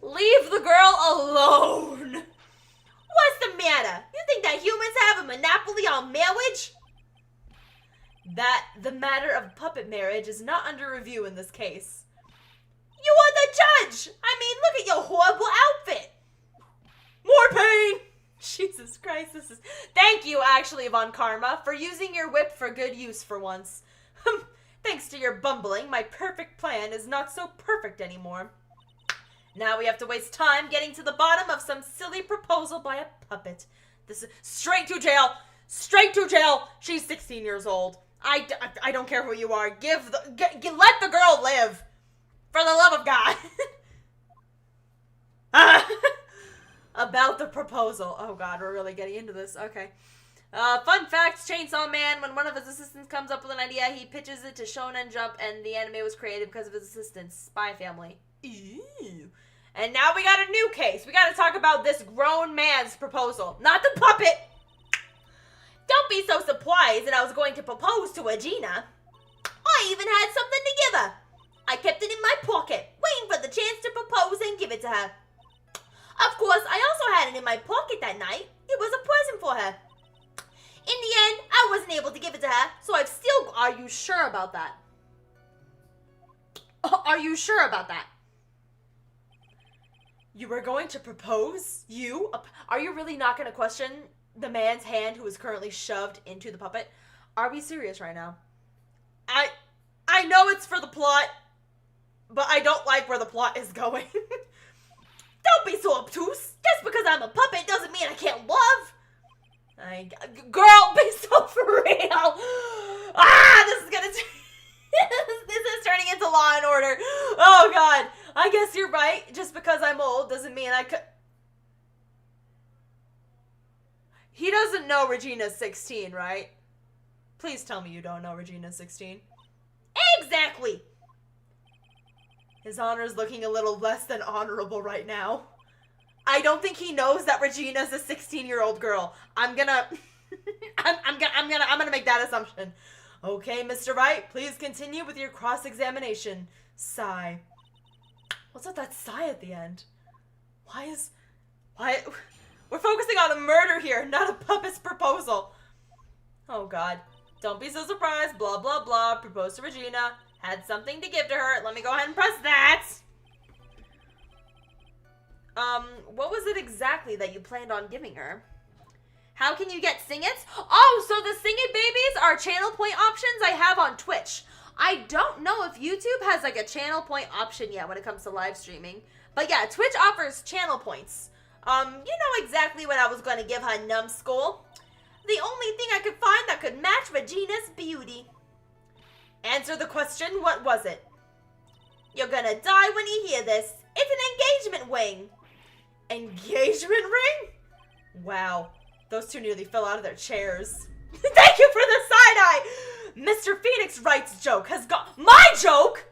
Leave the girl alone! What's the matter? You think that humans have a monopoly on marriage? That the matter of puppet marriage is not under review in this case. You are the judge! I mean, look at your horrible outfit! More pain! Jesus Christ, this is... Thank you, actually, Von Karma, for using your whip for good use for once. Thanks to your bumbling, my perfect plan is not so perfect anymore. Now we have to waste time getting to the bottom of some silly proposal by a puppet. This is... Straight to jail! Straight to jail! She's 16 years old. I don't care who you are. Let the girl live. For the love of God. About the proposal. Oh God, we're really getting into this. Okay. Fun fact, Chainsaw Man, when one of his assistants comes up with an idea, he pitches it to Shonen Jump, and the anime was created because of his assistant's Spy Family. Ew. And now we got a new case. We got to talk about this grown man's proposal, not the puppet. Don't be so surprised that I was going to propose to Regina. I even had something to give her. I kept it in my pocket, waiting for the chance to propose and give it to her. Of course, I also had it in my pocket that night. It was a present for her. In the end, I wasn't able to give it to her, so I've still... Are you sure about that? Are you sure about that? You were going to propose? You? Are you really not going to question the man's hand who is currently shoved into the puppet? Are we serious right now? I know it's for the plot, but I don't like where the plot is going. Don't be so obtuse. Just because I'm a puppet doesn't mean I can't love. Girl, be so for real. This is gonna... this is turning into Law and Order. Oh, God. I guess you're right. Just because I'm old doesn't mean I could... He doesn't know Regina's 16, right? Please tell me you don't know Regina's 16. Exactly. His honor's looking a little less than honorable right now. I don't think he knows that Regina's a 16-year-old girl. I'm gonna make that assumption. Okay, Mr. Wright, please continue with your cross-examination. Sigh. What's with that sigh at the end? Why? We're focusing on a murder here, not a puppet's proposal. Oh, God. Don't be so surprised. Blah, blah, blah. Proposed to Regina. Had something to give to her. Let me go ahead and press that. What was it exactly that you planned on giving her? How can you get Sing-Its? Oh, so the Sing-It babies are channel point options I have on Twitch. I don't know if YouTube has like a channel point option yet when it comes to live streaming. But yeah, Twitch offers channel points. You know exactly what I was going to give her, numbskull. The only thing I could find that could match Regina's beauty. Answer the question, what was it? You're gonna die when you hear this. It's an engagement ring. Engagement ring? Wow, those two nearly fell out of their chairs. Thank you for the side-eye! Mr. Phoenix Wright's joke has gone. My joke?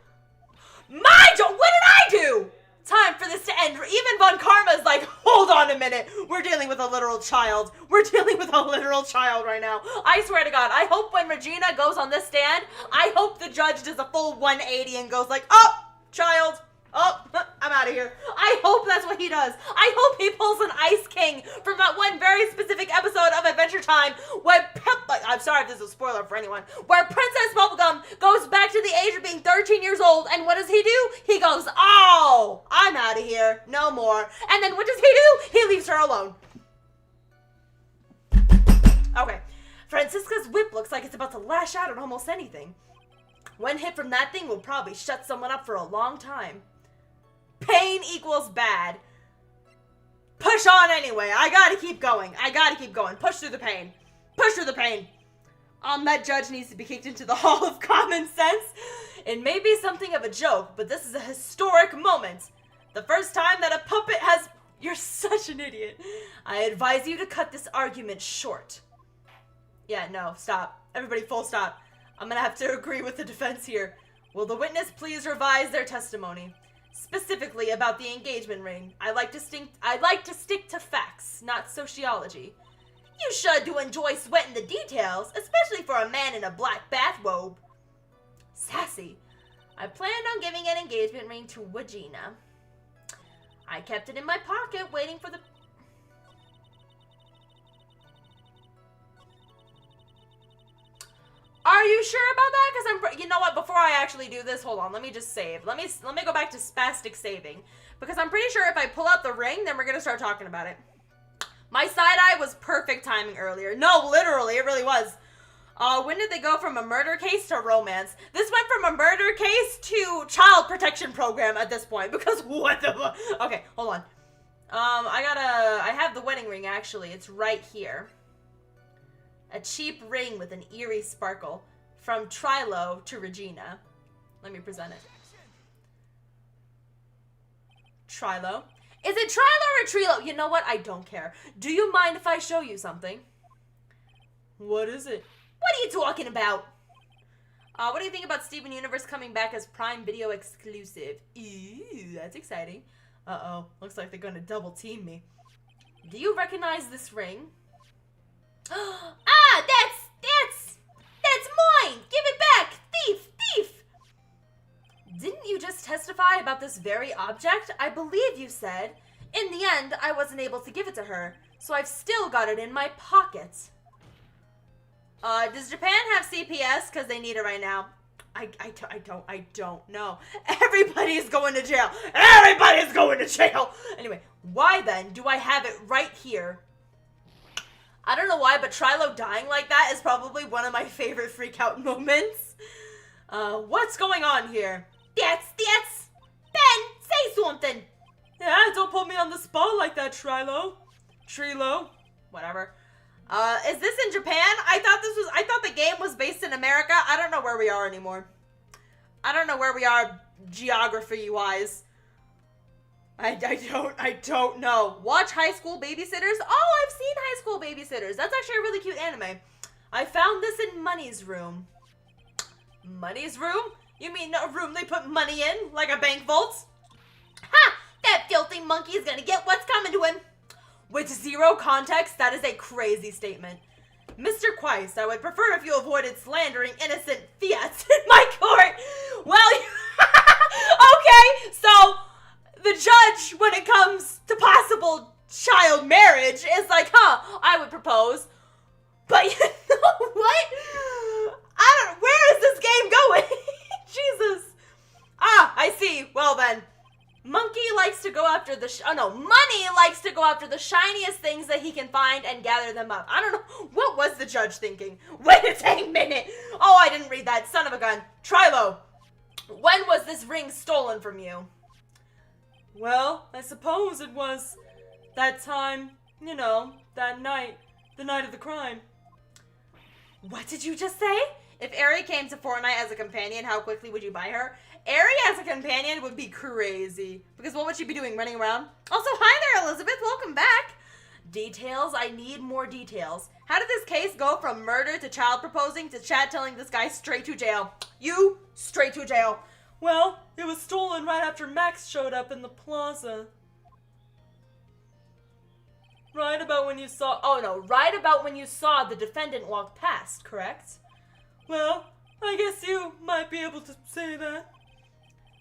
My joke? What did I do? Time for this to end. Even Von Karma's like, hold on a minute. We're dealing with a literal child. We're dealing with a literal child right now. I swear to God, I hope when Regina goes on this stand, I hope the judge does a full 180 and goes like, oh, child. Oh, I'm out of here. I hope that's what he does. I hope he pulls an Ice King from that one very specific episode of Adventure Time where I'm sorry if this is a spoiler for anyone, where Princess Bubblegum goes back to the age of being 13 years old, and what does he do? He goes, oh, I'm out of here. No more. And then what does he do? He leaves her alone. Okay. Francisca's whip looks like it's about to lash out at almost anything. One hit from that thing will probably shut someone up for a long time. Pain equals bad. Push on anyway. I gotta keep going. I gotta keep going. Push through the pain. Push through the pain. That judge needs to be kicked into the Hall of Common Sense. It may be something of a joke, but this is a historic moment. The first time that a puppet has... You're such an idiot. I advise you to cut this argument short. Yeah, no, stop. Everybody full stop. I'm gonna have to agree with the defense here. Will the witness please revise their testimony? Specifically about the engagement ring. I like to stick to facts, not sociology. You should to enjoy sweating the details, especially for a man in a black bathrobe. Sassy. I planned on giving an engagement ring to Regina. I kept it in my pocket, waiting for the... Are you sure about that? Because you know what? Before I actually do this, hold on. Let me just save. Let me go back to spastic saving, because I'm pretty sure if I pull out the ring, then we're gonna start talking about it. My side eye was perfect timing earlier. No, literally, it really was. When did they go from a murder case to romance? This went from a murder case to child protection program at this point. Because what the? Okay, hold on. I have the wedding ring actually. It's right here. A cheap ring with an eerie sparkle. From Trilo to Regina. Let me present it. Trilo. Is it Trilo or Trilo? You know what? I don't care. Do you mind if I show you something? What is it? What are you talking about? What do you think about Steven Universe coming back as Prime Video exclusive? Ew, that's exciting. Uh-oh. Looks like they're gonna double team me. Do you recognize this ring? Ah, that's mine! Give it back! Thief! Thief! Didn't you just testify about this very object? I believe you said. In the end, I wasn't able to give it to her, so I've still got it in my pocket. Does Japan have CPS? Because they need it right now. I don't know. Everybody's going to jail. Everybody's going to jail! Anyway, why then do I have it right here? I don't know why, but Trilo dying like that is probably one of my favorite freak-out moments. What's going on here? That's... Ben, say something! Yeah, don't put me on the spot like that, Trilo. Whatever. Is this in Japan? I thought the game was based in America. I don't know where we are anymore. I don't know where we are geography-wise. I don't know. Watch High School Babysitters? Oh, I've seen High School Babysitters. That's actually a really cute anime. I found this in Money's room. Money's room? You mean a room they put money in, like a bank vault? Ha! That filthy monkey is gonna get what's coming to him. With zero context, that is a crazy statement. Mr. Quist, I would prefer if you avoided slandering innocent fiats in my court. Well, okay, so the judge, when it comes to possible child marriage, is like, I would propose. But you know what? Where is this game going? Jesus. I see. Well then. Monkey likes to go after Money likes to go after the shiniest things that he can find and gather them up. I don't know. What was the judge thinking? Wait a dang minute. Oh, I didn't read that. Son of a gun. Trilo, when was this ring stolen from you? Well, I suppose it was that time, that night. The night of the crime. What did you just say? If Ari came to Fortnite as a companion, how quickly would you buy her? Ari as a companion would be crazy. Because what would she be doing? Running around? Also, hi there, Elizabeth. Welcome back. Details? I need more details. How did this case go from murder to child proposing to chat telling this guy straight to jail? You, straight to jail. Well, it was stolen right after Max showed up in the plaza. Right about when you saw the defendant walk past, correct? Well, I guess you might be able to say that.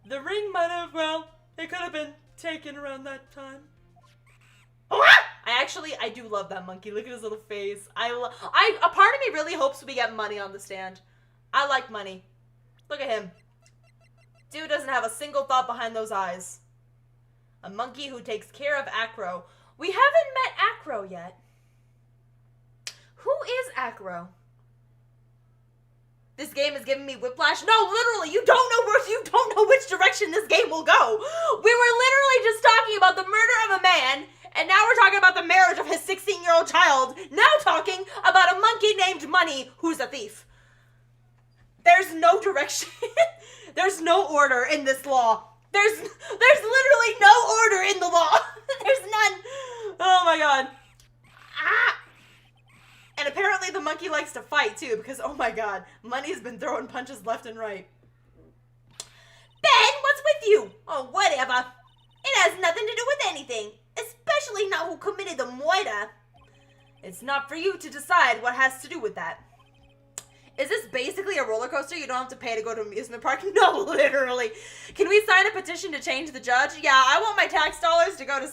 The ring might have, it could have been taken around that time. I do love that monkey. Look at his little face. A part of me really hopes we get money on the stand. I like money. Look at him. Dude doesn't have a single thought behind those eyes. A monkey who takes care of Acro. We haven't met Acro yet. Who is Acro? This game is giving me whiplash. No, literally, you don't know which direction this game will go. We were literally just talking about the murder of a man, and now we're talking about the marriage of his 16-year-old child. Now talking about a monkey named Money who's a thief. There's no direction. There's no order in this law. There's literally no order in the law. There's none. Oh my god. And apparently the monkey likes to fight too, because oh my god, Money's been throwing punches left and right. Ben, what's with you? Oh, whatever. It has nothing to do with anything, especially not who committed the murder. It's not for you to decide what has to do with that. Is this basically a roller coaster you don't have to pay to go to an amusement park? No, literally. Can we sign a petition to change the judge? Yeah, I want my tax dollars to go to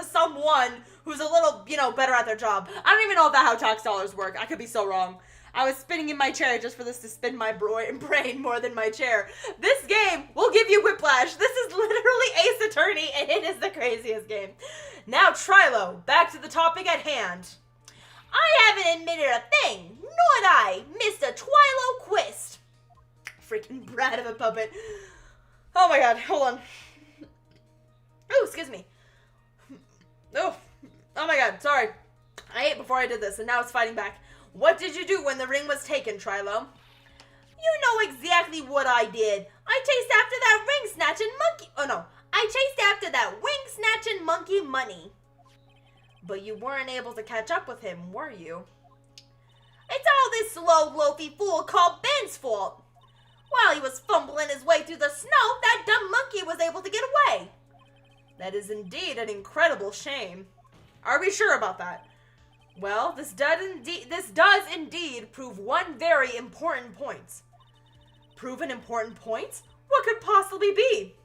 someone who's a little, better at their job. I don't even know how tax dollars work. I could be so wrong. I was spinning in my chair just for this to spin my brain more than my chair. This game will give you whiplash. This is literally Ace Attorney, and it is the craziest game. Now, Trilo, back to the topic at hand. I haven't admitted a thing, nor I, Mr. Trilo Quist. Freaking brat of a puppet. Oh my god, hold on. Oh, excuse me. Oh my god, sorry. I ate before I did this, and now it's fighting back. What did you do when the ring was taken, Trilo? You know exactly what I did. I chased after that ring-snatching monkey. Oh no, I chased after that ring-snatching monkey Money. But you weren't able to catch up with him, were you? It's all this slow, loafy fool called Ben's fault. While he was fumbling his way through the snow, that dumb monkey was able to get away. That is indeed an incredible shame. Are we sure about that? Well, this does indeed prove one very important point. Prove an important point? What could possibly be?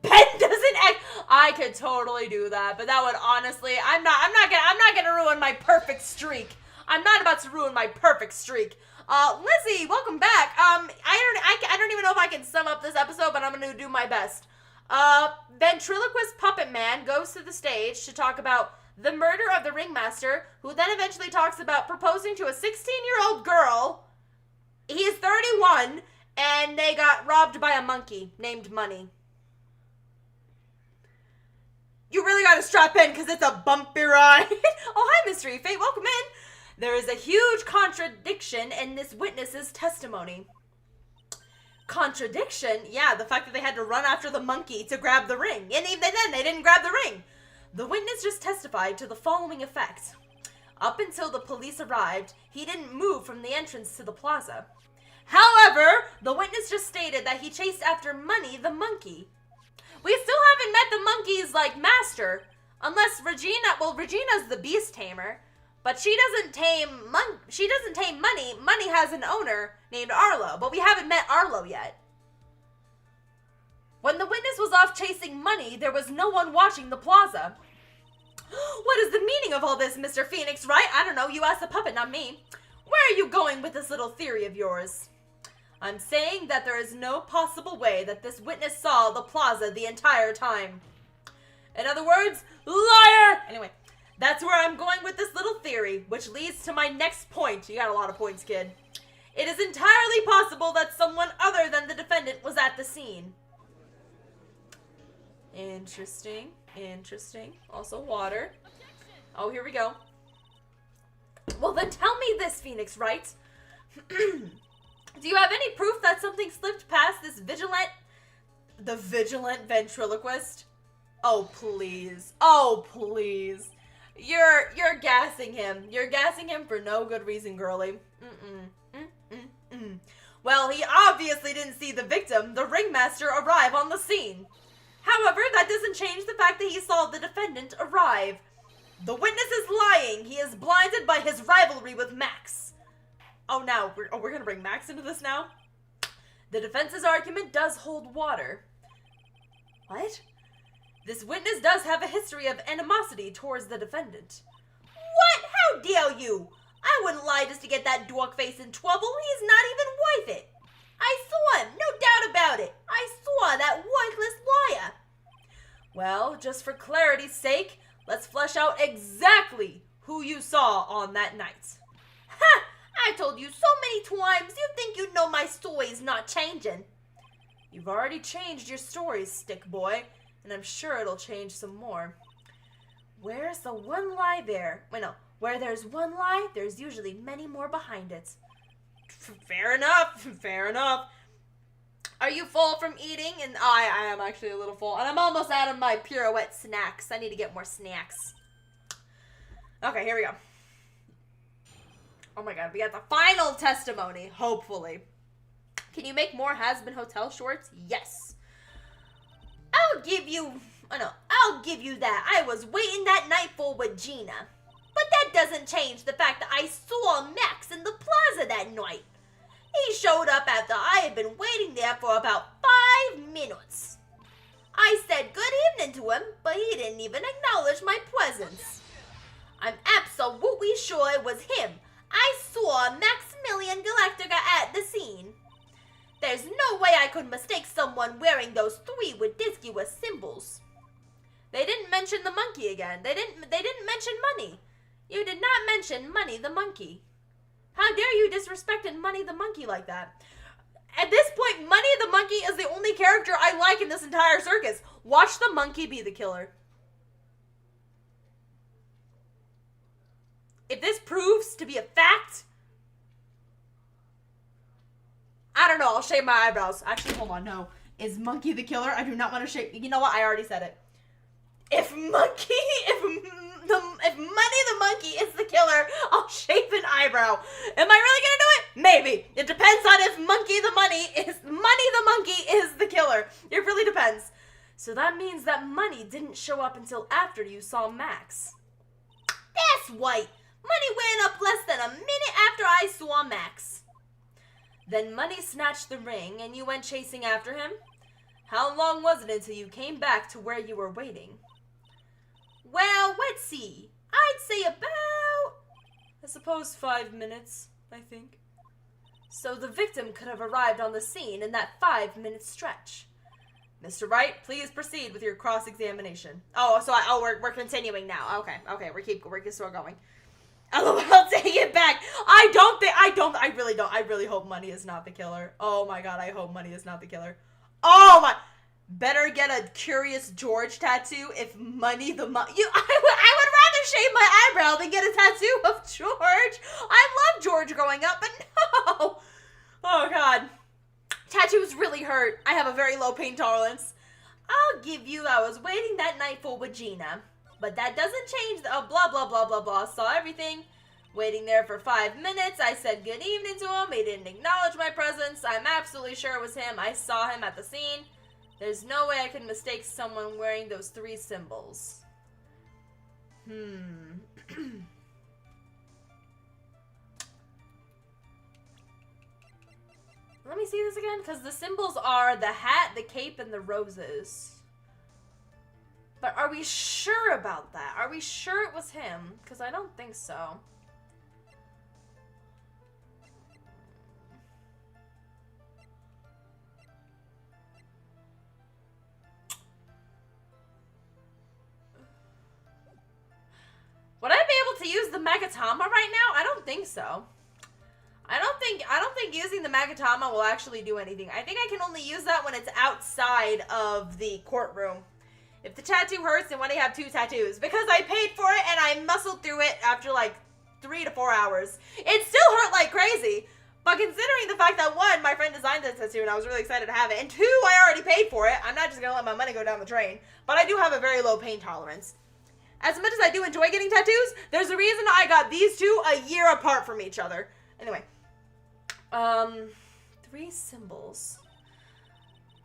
Ben doesn't act. I could totally do that, but that would honestly, I'm not gonna ruin my perfect streak. I'm not about to ruin my perfect streak. Lizzie, welcome back. I don't even know if I can sum up this episode, but I'm gonna do my best. Ventriloquist Puppet Man goes to the stage to talk about the murder of the ringmaster, who then eventually talks about proposing to a 16-year-old girl. He is 31, and they got robbed by a monkey named Money. You really gotta strap in because it's a bumpy ride. Oh, hi, Mystery Fate. Welcome in. There is a huge contradiction in this witness's testimony. Contradiction? Yeah, the fact that they had to run after the monkey to grab the ring. And even then, they didn't grab the ring. The witness just testified to the following effect. Up until the police arrived, he didn't move from the entrance to the plaza. However, the witness just stated that he chased after Money the monkey. We still haven't met the monkey's, master. Unless Regina's the beast tamer. But she doesn't tame Money. Money has an owner named Arlo. But we haven't met Arlo yet. When the witness was off chasing Money, there was no one watching the plaza. What is the meaning of all this, Mr. Phoenix, right? I don't know. You asked the puppet, not me. Where are you going with this little theory of yours? I'm saying that there is no possible way that this witness saw the plaza the entire time. In other words, liar! Anyway, that's where I'm going with this little theory, which leads to my next point. You got a lot of points, kid. It is entirely possible that someone other than the defendant was at the scene. Interesting. Also water. Oh, here we go. Well, then tell me this, Phoenix, right? Do you have any proof that something slipped past this vigilant ventriloquist? Oh, please. Oh, please. You're gassing him. You're gassing him for no good reason, girly. Well, he obviously didn't see the victim, the ringmaster, arrive on the scene. However, that doesn't change the fact that he saw the defendant arrive. The witness is lying. He is blinded by his rivalry with Max. Oh, now, we're gonna bring Max into this now? The defense's argument does hold water. What? This witness does have a history of animosity towards the defendant. What? How dare you? I wouldn't lie just to get that dork face in trouble. He's not even worth it. I saw him, no doubt about it. I saw that worthless liar. Well, just for clarity's sake, let's flesh out exactly who you saw on that night. Ha! I told you so many times, you think you know my story's not changing. You've already changed your story, stick boy, and I'm sure it'll change some more. Where's the one lie there? Wait, no. Where there's one lie, there's usually many more behind it. Fair enough. Are you full from eating? And I am actually a little full. And I'm almost out of my pirouette snacks. I need to get more snacks. Okay, here we go. Oh my god, we got the final testimony, hopefully. Can you make more has-been hotel shorts? Yes. I'll give you that. I was waiting that night for Regina. But that doesn't change the fact that I saw Max in the plaza that night. He showed up after I had been waiting there for about 5 minutes. I said good evening to him, but he didn't even acknowledge my presence. I'm absolutely sure it was him. I saw Maximilian Galactica at the scene. There's no way I could mistake someone wearing those 3 ridiculous symbols. They didn't mention the monkey again. They didn't mention Money. You did not mention Money the monkey. How dare you disrespecting Money the monkey like that? At this point, Money the monkey is the only character I like in this entire circus. Watch the monkey be the killer. If this proves to be a fact, I don't know, I'll shave my eyebrows. Actually, hold on, no. Is Monkey the killer? I do not want to shave. You know what? I already said it. If Money the monkey is the killer, I'll shave an eyebrow. Am I really gonna do it? Maybe. It depends on if Money the monkey is the killer. It really depends. So that means that Money didn't show up until after you saw Max. That's right. Money went up less than a minute after I saw Max. Then Money snatched the ring and you went chasing after him? How long was it until you came back to where you were waiting? Well, let's see. I'd say about, I suppose 5 minutes, I think. So the victim could have arrived on the scene in that 5-minute stretch. Mr. Wright, please proceed with your cross-examination. Oh, so we're continuing now. Okay, we're still going. LOL, take it back. I really hope Money is not the killer. Oh my god, I hope Money is not the killer. Oh my, better get a Curious George tattoo if Money the monkey. I would rather shave my eyebrow than get a tattoo of George. I loved George growing up, but no. Oh god. Tattoos really hurt. I have a very low pain tolerance. I'll give you, I was waiting that night for Regina. But that doesn't change the blah, blah, blah, blah, blah. Saw everything. Waiting there for 5 minutes, I said good evening to him. He didn't acknowledge my presence. I'm absolutely sure it was him. I saw him at the scene. There's no way I could mistake someone wearing those 3 symbols. Let me see this again, because the symbols are the hat, the cape, and the roses. But are we sure about that? Are we sure it was him? Because I don't think so. Would I be able to use the Magatama right now? I don't think so. I don't think using the Magatama will actually do anything. I think I can only use that when it's outside of the courtroom. If the tattoo hurts, then why do you have 2 tattoos? Because I paid for it and I muscled through it after like 3 to 4 hours. It still hurt like crazy. But considering the fact that 1, my friend designed the tattoo and I was really excited to have it, and 2, I already paid for it, I'm not just gonna let my money go down the drain. But I do have a very low pain tolerance. As much as I do enjoy getting tattoos, there's a reason I got these 2 a year apart from each other. Anyway. 3 symbols.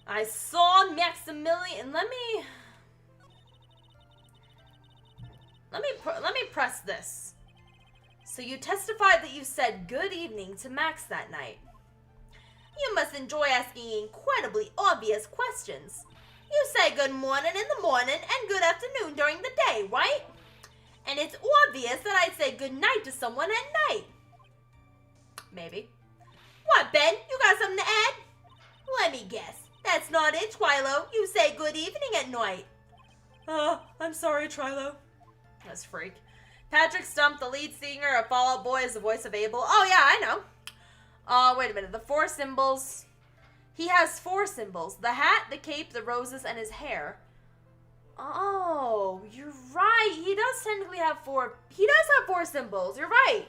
I saw Maximilian. Let me press this. So you testified that you said good evening to Max that night. You must enjoy asking incredibly obvious questions. You say good morning in the morning and good afternoon during the day, right? And it's obvious that I'd say good night to someone at night. Maybe. What, Ben? You got something to add? Let me guess. That's not it, Trilo. You say good evening at night. I'm sorry, Trilo. That's freak. Patrick Stump, the lead singer of Fall Out Boy, is the voice of Abel. Oh, yeah, I know. Wait a minute. The 4 symbols. He has 4 symbols. The hat, the cape, the roses, and his hair. Oh, you're right. He does technically have 4. He does have 4 symbols. You're right.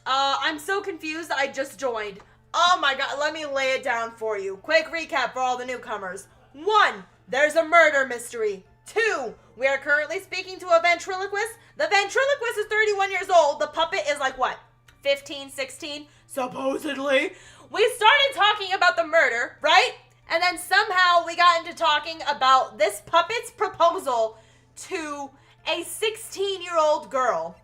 I'm so confused. I just joined. Oh my god, let me lay it down for you. Quick recap for all the newcomers. 1, there's a murder mystery. 2, we are currently speaking to a ventriloquist. The ventriloquist is 31 years old. The puppet is like what? 15, 16? Supposedly. We started talking about the murder, right? And then somehow we got into talking about this puppet's proposal to a 16-year-old girl.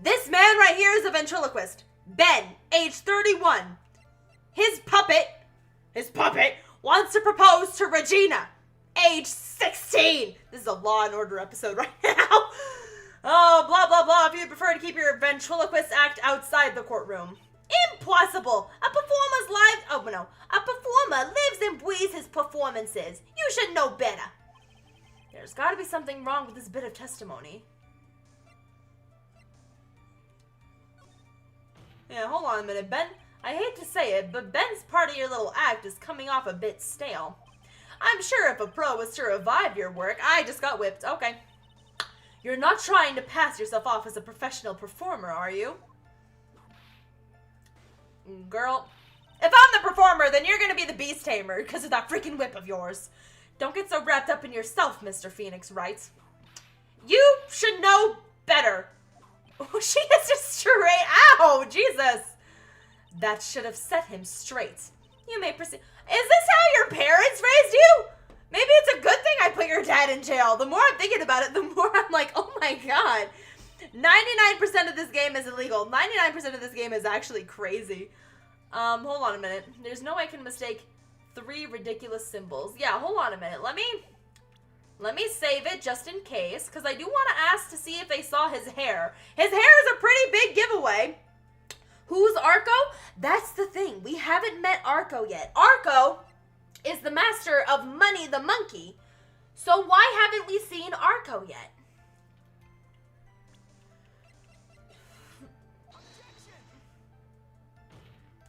This man right here is a ventriloquist. Ben, age 31. His puppet wants to propose to Regina, age 16. This is a Law and Order episode right now. Oh, blah, blah, blah. If you'd prefer to keep your ventriloquist act outside the courtroom. Impossible. A performer lives and breathes his performances. You should know better. There's got to be something wrong with this bit of testimony. Yeah, hold on a minute, Ben. I hate to say it, but Ben's part of your little act is coming off a bit stale. I'm sure if a pro was to revive your work, I just got whipped. Okay. You're not trying to pass yourself off as a professional performer, are you? Girl, if I'm the performer, then you're gonna be the beast tamer because of that freaking whip of yours. Don't get so wrapped up in yourself, Mr. Phoenix Wright. You should know better. She is just straight. Ow, Jesus. That should have set him straight. You may proceed. Is this how your parents raised you? Maybe it's a good thing I put your dad in jail. The more I'm thinking about it, the more I'm like, oh my god. 99% of this game is illegal. 99% of this game is actually crazy. Hold on a minute. There's no way I can mistake 3 ridiculous symbols. Yeah, hold on a minute. Let me save it just in case, because I do want to ask to see if they saw his hair. His hair is a pretty big giveaway. Who's Arco? That's the thing. We haven't met Arco yet. Arco is the master of Money the Monkey. So why haven't we seen Arco yet?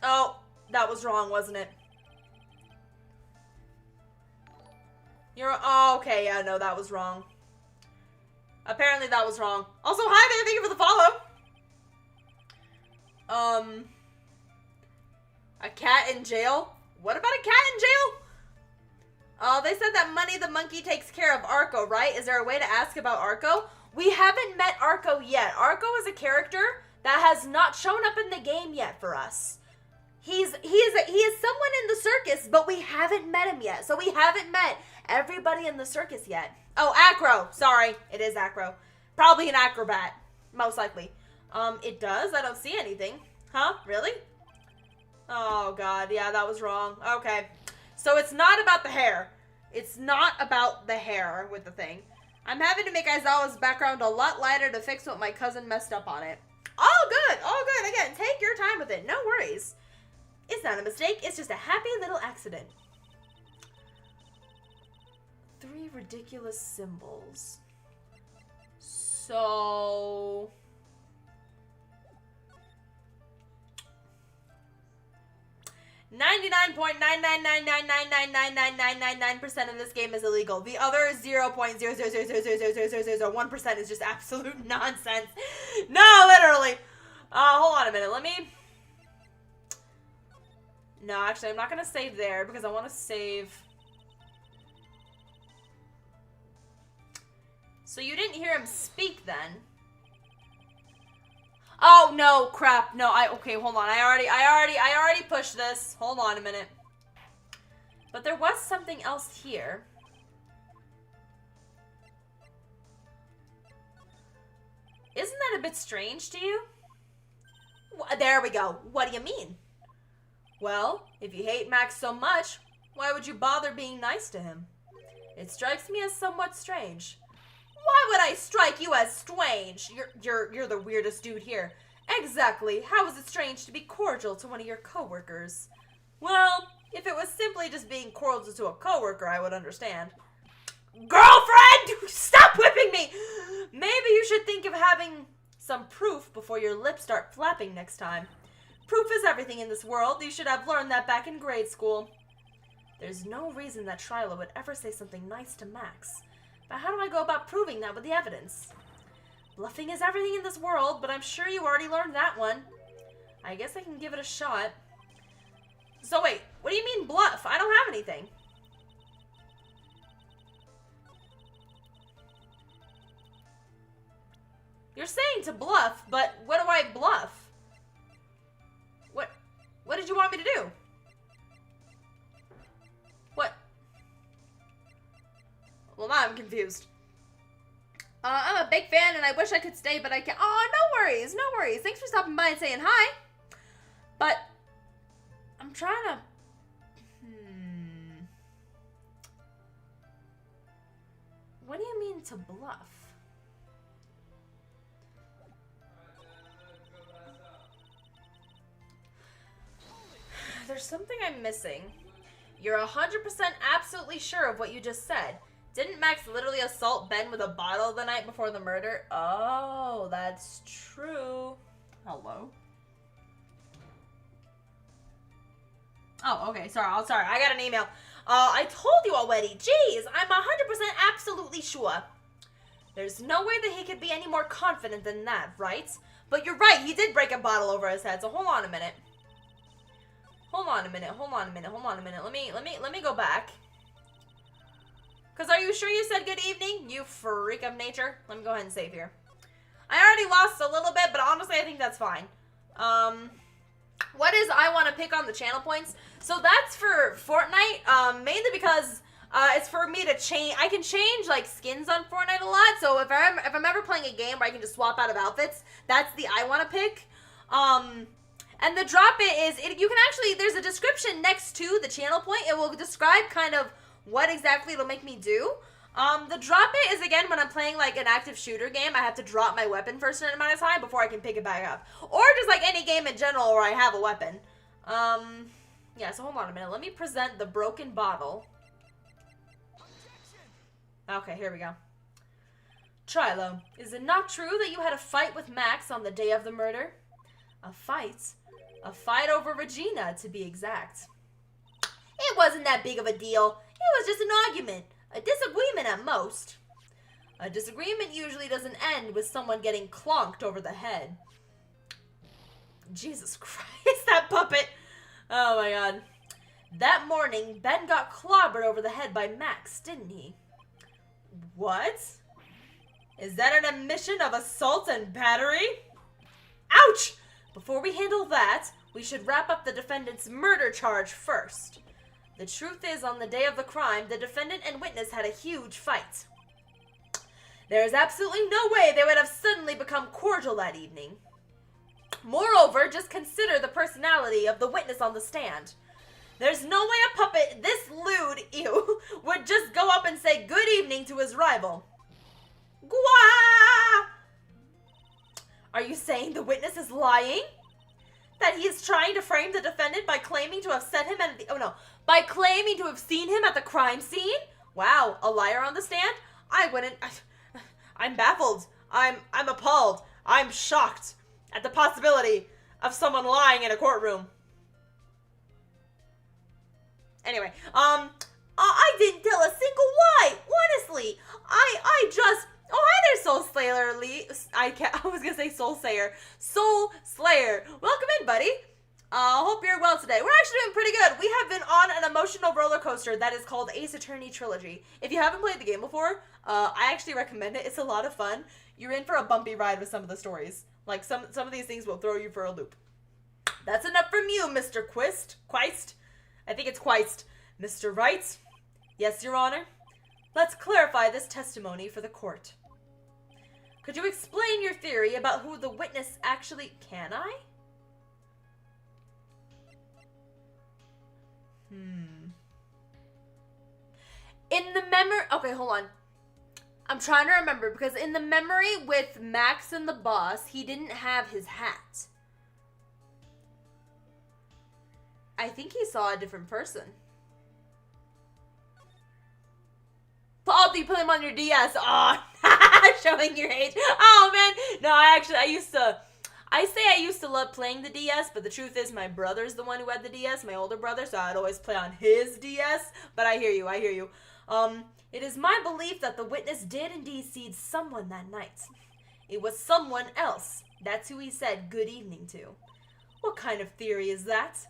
Oh, that was wrong, wasn't it? Oh, okay, yeah, no, that was wrong. Apparently that was wrong. Also, hi there, thank you for the follow. A cat in jail? What about a cat in jail? Oh, they said that Money the Monkey takes care of Arco, right? Is there a way to ask about Arco? We haven't met Arco yet. Arco is a character that has not shown up in the game yet for us. He is someone in the circus, but we haven't met him yet. So we haven't met everybody in the circus yet. Oh, Acro. Sorry, it is Acro. Probably an acrobat, most likely. It does. I don't see anything. Huh? Really? Oh God, yeah, that was wrong. Okay, so it's not about the hair. It's not about the hair with the thing. I'm having to make Aizawa's background a lot lighter to fix what my cousin messed up on it. All good, all good. Again, take your time with it. No worries. It's not a mistake. It's just a happy little accident. 3 ridiculous symbols. So... 99.999999999% of this game is illegal. The other 0.000000001% is just absolute nonsense. No, literally. Hold on a minute. Let me... No, actually, I'm not going to save there because I want to save... So you didn't hear him speak then? Oh, no, crap. No, okay, hold on. I already pushed this. Hold on a minute. But there was something else here. Isn't that a bit strange to you? There we go. What do you mean? Well, if you hate Max so much, why would you bother being nice to him? It strikes me as somewhat strange. Why would I strike you as strange? You're the weirdest dude here. Exactly. How is it strange to be cordial to one of your coworkers? Well, if it was simply just being cordial to a coworker, I would understand. Girlfriend! Stop whipping me! Maybe you should think of having some proof before your lips start flapping next time. Proof is everything in this world. You should have learned that back in grade school. There's no reason that Trilo would ever say something nice to Max. But how do I go about proving that with the evidence? Bluffing is everything in this world, but I'm sure you already learned that one. I guess I can give it a shot. So wait, what do you mean bluff? I don't have anything. You're saying to bluff, but what do I bluff? What did you want me to do? What? Well, now I'm confused. I'm a big fan and I wish I could stay, but I can't. Oh, no worries, no worries. Thanks for stopping by and saying hi. But I'm trying to... What do you mean to bluff? There's something I'm missing. You're 100% absolutely sure of what you just said. Didn't Max literally assault Ben with a bottle the night before the murder? Oh, that's true. Hello? Oh, okay. Sorry. I got an email. I told you already. Jeez, I'm 100% absolutely sure. There's no way that he could be any more confident than that, right? But you're right. He did break a bottle over his head. So hold on a minute. Hold on a minute. Let me go back. Because are you sure you said good evening, you freak of nature? Let me go ahead and save here. I already lost a little bit, but honestly, I think that's fine. What is I want to pick on the channel points? So that's for Fortnite, mainly because it's for me to change. I can change like skins on Fortnite a lot. So if I'm ever playing a game where I can just swap out of outfits, that's the I want to pick. And the drop it is, you can actually, there's a description next to the channel point. It will describe kind of what exactly it'll make me do. The drop it is, again, when I'm playing like an active shooter game, I have to drop my weapon for a certain amount of time before I can pick it back up. Or just like any game in general where I have a weapon. Yeah, so hold on a minute. Let me present the broken bottle. Okay, here we go. Trilo, is it not true that you had a fight with Max on the day of the murder? A fight? A fight over Regina, to be exact. It wasn't that big of a deal. It was just an argument. A disagreement at most. A disagreement usually doesn't end with someone getting clonked over the head. Jesus Christ, that puppet. Oh my god. That morning, Ben got clobbered over the head by Max, didn't he? What? Is that an admission of assault and battery? Ouch! Before we handle that, we should wrap up the defendant's murder charge first. The truth is, on the day of the crime, the defendant and witness had a huge fight. There is absolutely no way they would have suddenly become cordial that evening. Moreover, just consider the personality of the witness on the stand. There's no way a puppet this lewd, would just go up and say good evening to his rival. Gwa! Are you saying the witness is lying? That he is trying to frame the defendant by claiming to have set him at the... by claiming to have seen him at the crime scene? Wow, a liar on the stand? I wouldn't... I'm baffled. I'm appalled. I'm shocked at the possibility of someone lying in a courtroom. Anyway, I didn't tell a single lie. Honestly, I just... Oh, hi there, Soul Slayer Lee. I was gonna say Soul Slayer. Soul Slayer. Welcome in, buddy. Hope you're well today. We're actually doing pretty good. We have been on an emotional roller coaster that is called Ace Attorney Trilogy. If you haven't played the game before, I actually recommend it. It's a lot of fun. You're in for a bumpy ride with some of the stories. Like, some of these things will throw you for a loop. That's enough from you, Mr. Quist. I think it's Quist. Mr. Wright? Yes, Your Honor? Let's clarify this testimony for the court. Could you explain your theory about who the witness actually... Can I? In the memory... Okay, hold on. I'm trying to remember, because in the memory with Max and the boss, he didn't have his hat. I think he saw a different person. Paul, do you put him on your DS? Oh, showing your age. Oh, man. No, I used to love playing the DS, but the truth is my brother's the one who had the DS, my older brother, so I'd always play on his DS. But I hear you. It is my belief that the witness did indeed see someone that night. It was someone else. That's who he said good evening to. What kind of theory is that?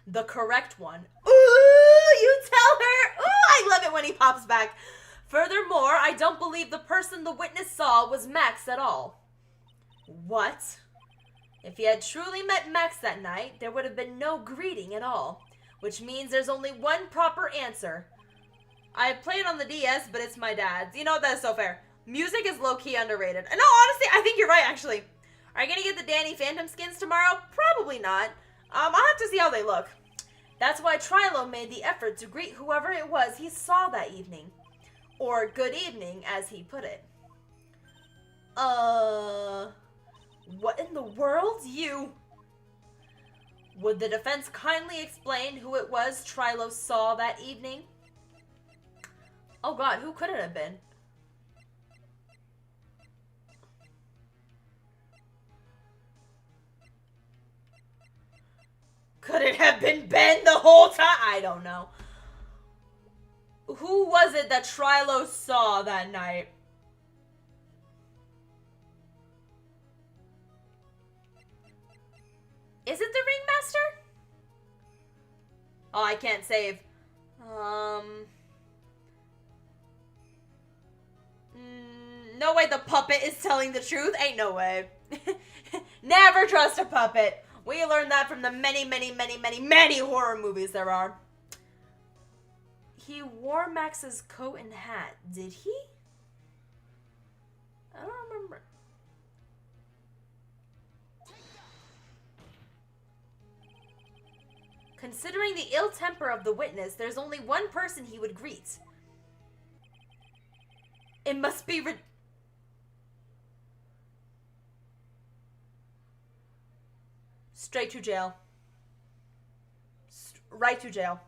The correct one. Ooh, you tell her. Ooh, I love it when he pops back. Furthermore, I don't believe the person the witness saw was Max at all. What? If he had truly met Max that night, there would have been no greeting at all, which means there's only one proper answer. I played on the DS, but it's my dad's. You know, that's so fair. Music is low-key underrated. No, honestly, I think you're right, actually. Are you going to get the Danny Phantom skins tomorrow? Probably not. I'll have to see how they look. That's why Trilo made the effort to greet whoever it was he saw that evening. Or good evening, as he put it. What in the world? Would the defense kindly explain who it was Trilo saw that evening? Oh god, who could it have been? Could it have been Ben the whole time? I don't know. Who was it that Trilo saw that night? Is it the Ringmaster? Oh, I can't save. No way the puppet is telling the truth. Ain't no way. Never trust a puppet. We learned that from the many horror movies there are. He wore Max's coat and hat, did he? I don't remember. Considering the ill temper of the witness, there's only one person he would greet. It must be straight to jail. Right to jail.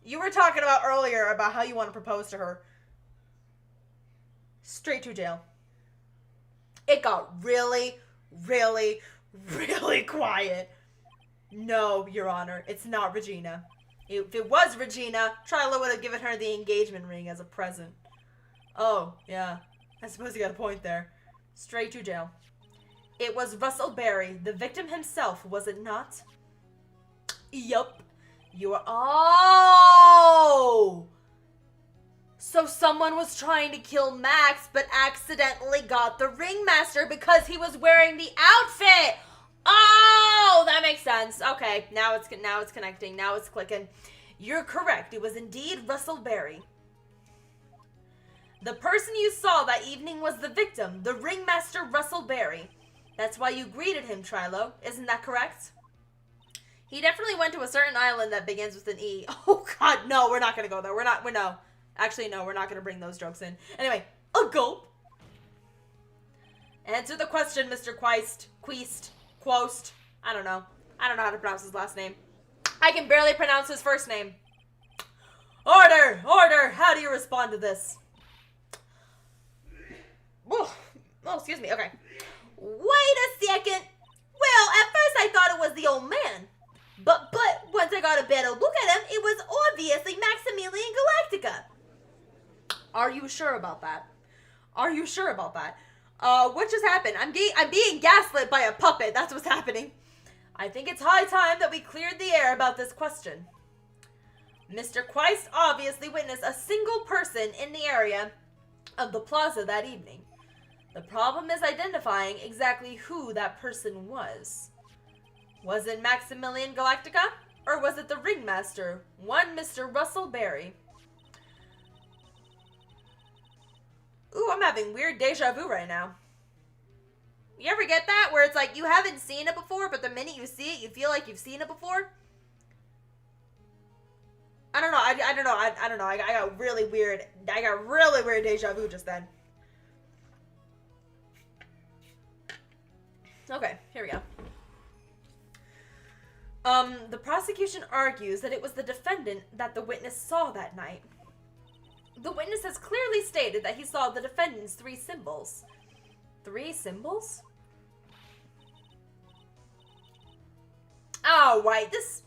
You were talking about earlier about how you want to propose to her. Straight to jail. It got really quiet. No, Your Honor, it's not Regina. If it was Regina, Trilo would have given her the engagement ring as a present. Oh, yeah. I suppose you got a point there. Straight to jail. It was Russell Berry, the victim himself, was it not? Yup. You are... Oh! So someone was trying to kill Max, but accidentally got the ringmaster because he was wearing the outfit. Oh, that makes sense. Okay, now it's connecting. Now it's clicking. You're correct. It was indeed Russell Berry. The person you saw that evening was the victim, the ringmaster Russell Berry. That's why you greeted him, Trilo. Isn't that correct? He definitely went to a certain island that begins with an E. Oh, God, no, we're not going to go there. No. Actually, no, we're not going to bring those jokes in. Anyway, a gulp. Answer the question, Mr. Quost. I don't know how to pronounce his last name. I can barely pronounce his first name. Order! How do you respond to this? Oh, excuse me. Okay. Wait a second. Well, at first I thought it was the old man. But once I got a better look at him, it was obviously Maximilian Galactica. Are you sure about that? What just happened? I'm being gaslit by a puppet. That's what's happening. I think it's high time that we cleared the air about this question. Mr. Quist obviously witnessed a single person in the area of the plaza that evening. The problem is identifying exactly who that person was. Was it Maximilian Galactica? Or was it the ringmaster, one Mr. Russell Berry? Ooh, I'm having weird deja vu right now. You ever get that? Where it's like you haven't seen it before, but the minute you see it, you feel like you've seen it before? I don't know. I don't know. I got really weird deja vu just then. Okay, here we go. The prosecution argues that it was the defendant that the witness saw that night. The witness has clearly stated that he saw the defendant's 3 symbols. 3 symbols? Oh, right, this...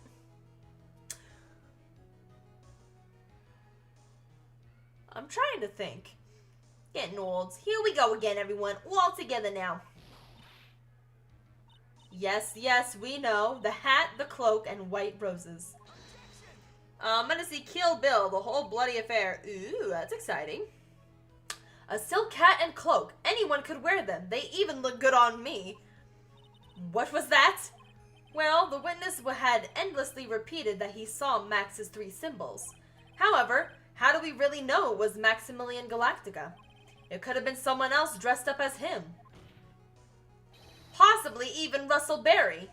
I'm trying to think. Getting old. Here we go again, everyone. All together now. Yes, we know. The hat, the cloak, and white roses. I'm gonna see Kill Bill, the whole bloody affair. Ooh, that's exciting. A silk hat and cloak. Anyone could wear them. They even look good on me. What was that? Well, the witness had endlessly repeated that he saw Max's 3 symbols. However, how do we really know it was Maximilian Galactica? It could have been someone else dressed up as him. Possibly even Russell Berry.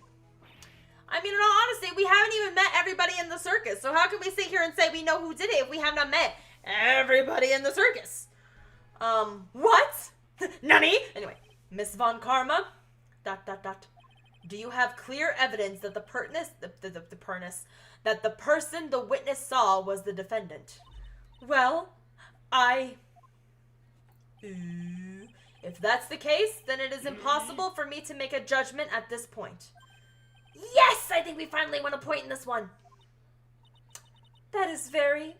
I mean, in all honesty, we haven't even met everybody in the circus. So how can we sit here and say we know who did it if we have not met everybody in the circus? What? Nani? Anyway, Miss Von Karma, ... Do you have clear evidence that the person the witness saw was the defendant? Well, if that's the case, then it is impossible for me to make a judgment at this point. Yes! I think we finally won a point in this one. That is very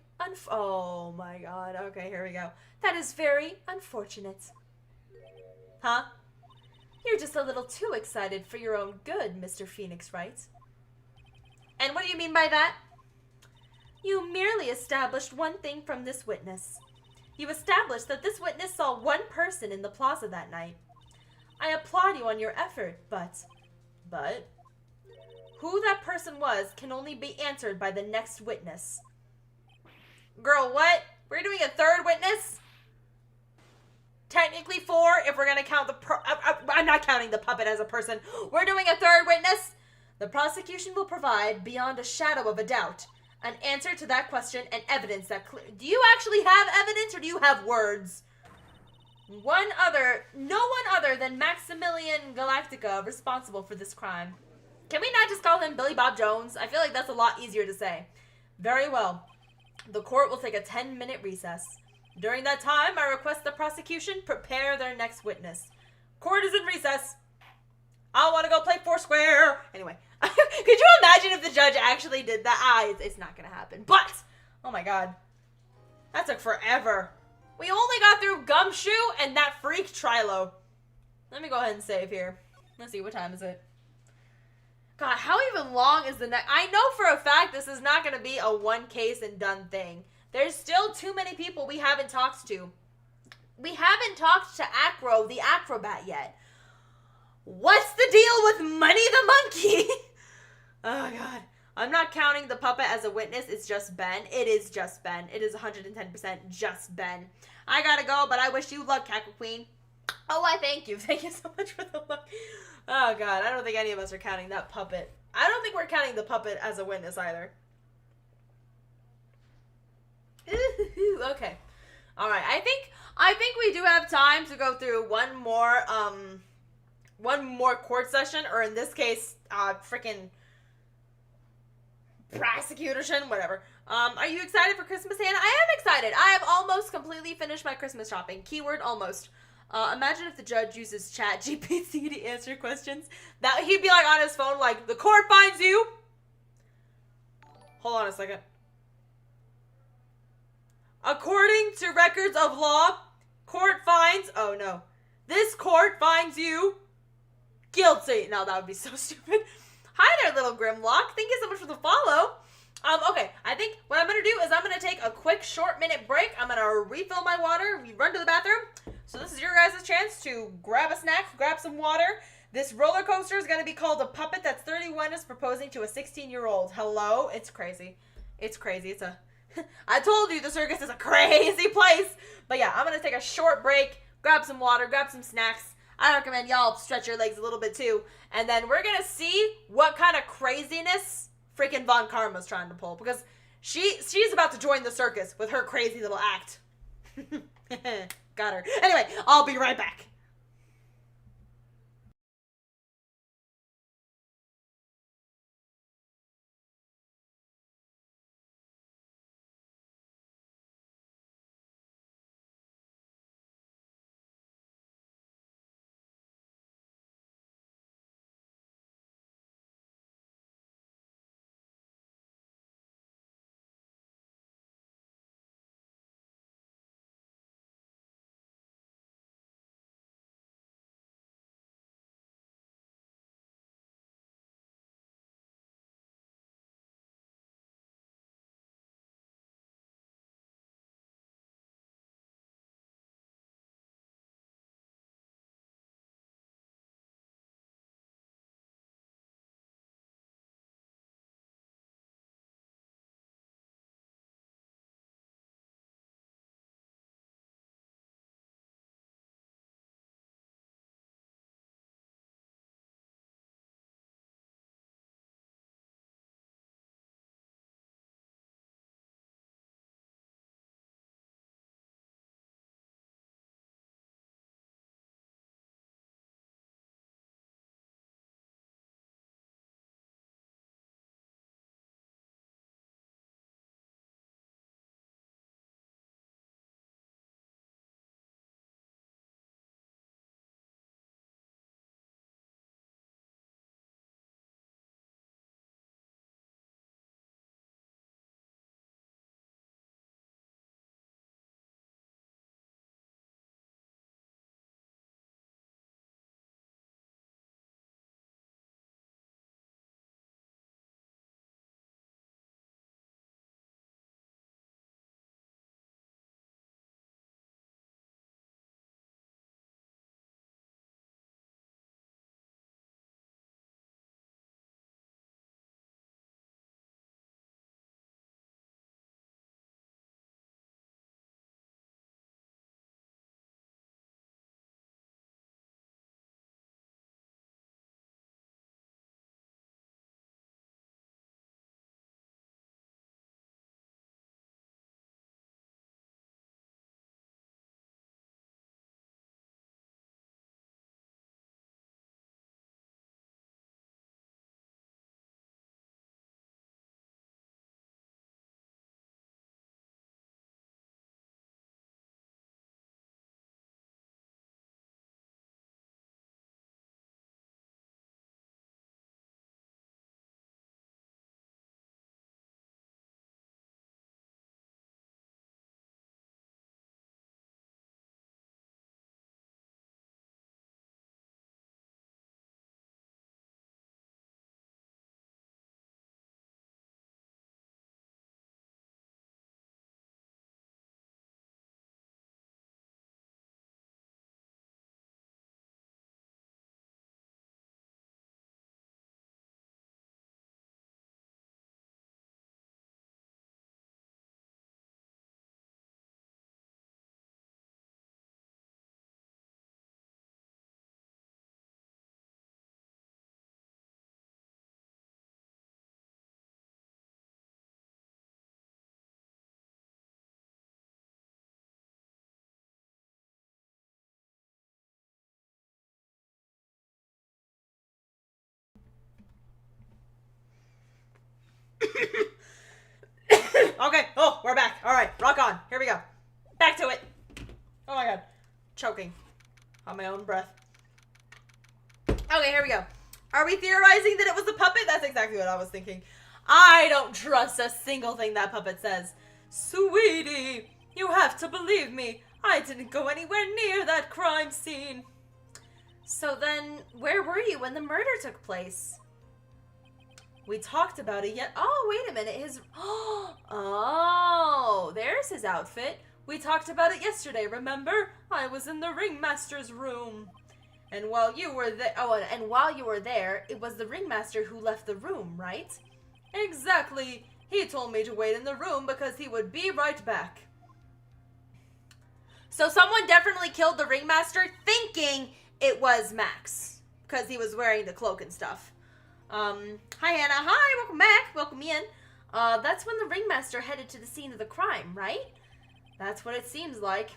oh my god. Okay, here we go. That is very unfortunate. Huh? You're just a little too excited for your own good, Mr. Phoenix, right? And what do you mean by that? You merely established one thing from this witness. You established that this witness saw one person in the plaza that night. I applaud you on your effort, but who that person was can only be answered by the next witness. Girl, what? We're doing a 3rd witness? Technically 4 if we're going to count I'm not counting the puppet as a person. We're doing a 3rd witness? The prosecution will provide, beyond a shadow of a doubt, an answer to that question and evidence that do you actually have evidence or do you have words? No one other than Maximilian Galactica responsible for this crime. Can we not just call him Billy Bob Jones? I feel like that's a lot easier to say. Very well. The court will take a 10-minute recess. During that time, I request the prosecution prepare their next witness. Court is in recess. I want to go play Foursquare. Anyway, could you imagine if the judge actually did that? It's not going to happen. But, oh my god. That took forever. We only got through Gumshoe and that freak Trilo. Let me go ahead and save here. Let's see, what time is it? God, how even long is the next? I know for a fact this is not going to be a one case and done thing. There's still too many people we haven't talked to. We haven't talked to Acro, the acrobat, yet. What's the deal with Money the Monkey? Oh, God. I'm not counting the puppet as a witness. It's just Ben. It is just Ben. It is 110% just Ben. I gotta go, but I wish you luck, Cackle Queen. Oh, I thank you. Thank you so much for the luck. Oh, God. I don't think any of us are counting that puppet. I don't think we're counting the puppet as a witness either. Okay. All right. I think we do have time to go through one more court session, or in this case, freaking prosecutorship, whatever. Are you excited for Christmas, Hannah? I am excited. I have almost completely finished my Christmas shopping. Keyword almost. Imagine if the judge uses Chat GPT to answer questions. That he'd be like on his phone, like, the court finds you. Hold on a second. According to records of law, court finds, oh no, this court finds you guilty. No, that would be so stupid. Hi there, little Grimlock. Thank you so much for the follow. Okay, I think what I'm going to do is I'm going to take a quick short minute break. I'm going to refill my water, run to the bathroom. So this is your guys' chance to grab a snack, grab some water. This roller coaster is going to be called A Puppet That's 31 is Proposing to a 16-year-old. Hello? It's crazy. It's crazy. It's a... I told you the circus is a crazy place. But yeah, I'm going to take a short break, grab some water, grab some snacks. I recommend y'all stretch your legs a little bit too. And then we're going to see what kind of craziness freaking Von Karma's trying to pull. Because she's about to join the circus with her crazy little act. Got her. Anyway, I'll be right back. Okay, oh, we're back. Alright, rock on. Here we go. Back to it. Oh my god. Choking on my own breath. Okay, here we go. Are we theorizing that it was the puppet? That's exactly what I was thinking. I don't trust a single thing that puppet says. Sweetie, you have to believe me. I didn't go anywhere near that crime scene. So then, where were you when the murder took place? We talked about it yet. Oh, wait a minute. Oh, there's his outfit. We talked about it yesterday, remember? I was in the ringmaster's room. And while you were there, it was the ringmaster who left the room, right? Exactly. He told me to wait in the room because he would be right back. So someone definitely killed the ringmaster thinking it was Max because he was wearing the cloak and stuff. Hi Hannah. Hi, welcome back. Welcome in. That's when the ringmaster headed to the scene of the crime, right? That's what it seems like.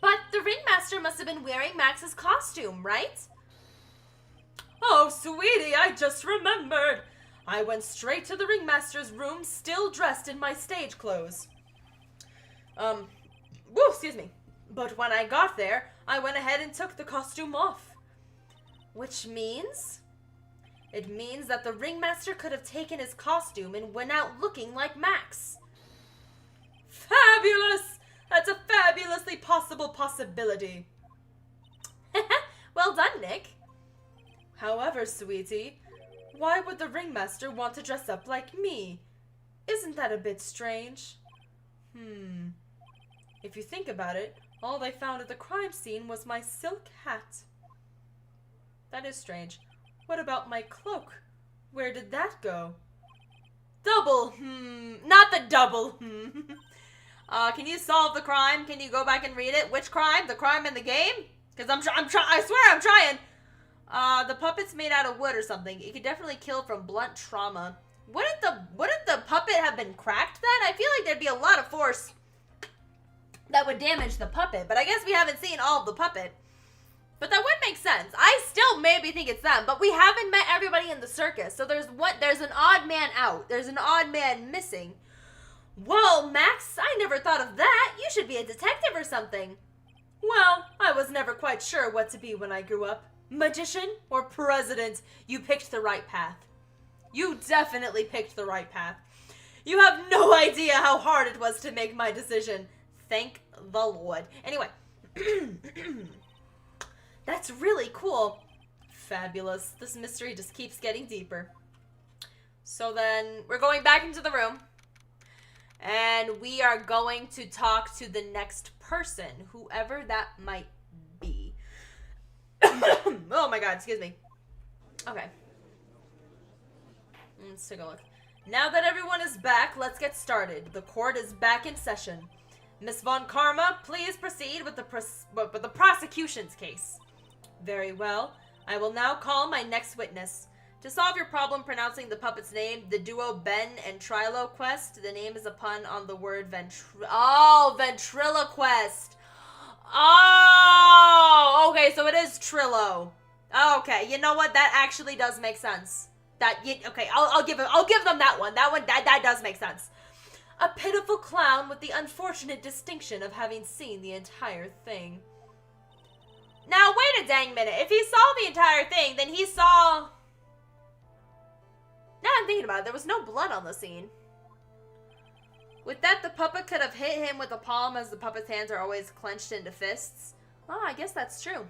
But the ringmaster must have been wearing Max's costume, right? Oh, sweetie, I just remembered. I went straight to the ringmaster's room, still dressed in my stage clothes. Excuse me. But when I got there, I went ahead and took the costume off. Which means? It means that the ringmaster could have taken his costume and went out looking like Max. Fabulous! That's a fabulously possible possibility. Well done, Nick. However, sweetie, why would the ringmaster want to dress up like me? Isn't that a bit strange? If you think about it, all they found at the crime scene was my silk hat. That is strange. What about my cloak? Where did that go? Double, not the double, Can you solve the crime? Can you go back and read it? Which crime? The crime in the game? Because I swear I'm trying. The puppet's made out of wood or something. It could definitely kill from blunt trauma. Wouldn't the puppet have been cracked then? I feel like there'd be a lot of force that would damage the puppet. But I guess we haven't seen all of the puppet. But that would make sense. I still maybe think it's them, but we haven't met everybody in the circus. So there's an odd man out. There's an odd man missing. Whoa, Max, I never thought of that. You should be a detective or something. Well, I was never quite sure what to be when I grew up. Magician or president? You picked the right path. You definitely picked the right path. You have no idea how hard it was to make my decision. Thank the Lord. Anyway. That's really cool. Fabulous. This mystery just keeps getting deeper. So then, we're going back into the room. And we are going to talk to the next person, whoever that might be. Oh my god, excuse me. Okay. Let's take a look. Now that everyone is back, let's get started. The court is back in session. Miss Von Karma, please proceed with the prosecution's case. Very well. I will now call my next witness. To solve your problem pronouncing the puppet's name, the duo Ben and Trilo quest. The name is a pun on the word ventriloquist. Oh, okay, so it is Trilo. Okay, you know what? That actually does make sense. Okay, I'll give them that one. That does make sense. A pitiful clown with the unfortunate distinction of having seen the entire thing. Now, wait a dang minute. If he saw the entire thing, then he saw... Now I'm thinking about it, there was no blood on the scene. With that, the puppet could have hit him with a palm as the puppet's hands are always clenched into fists. Oh, I guess that's true.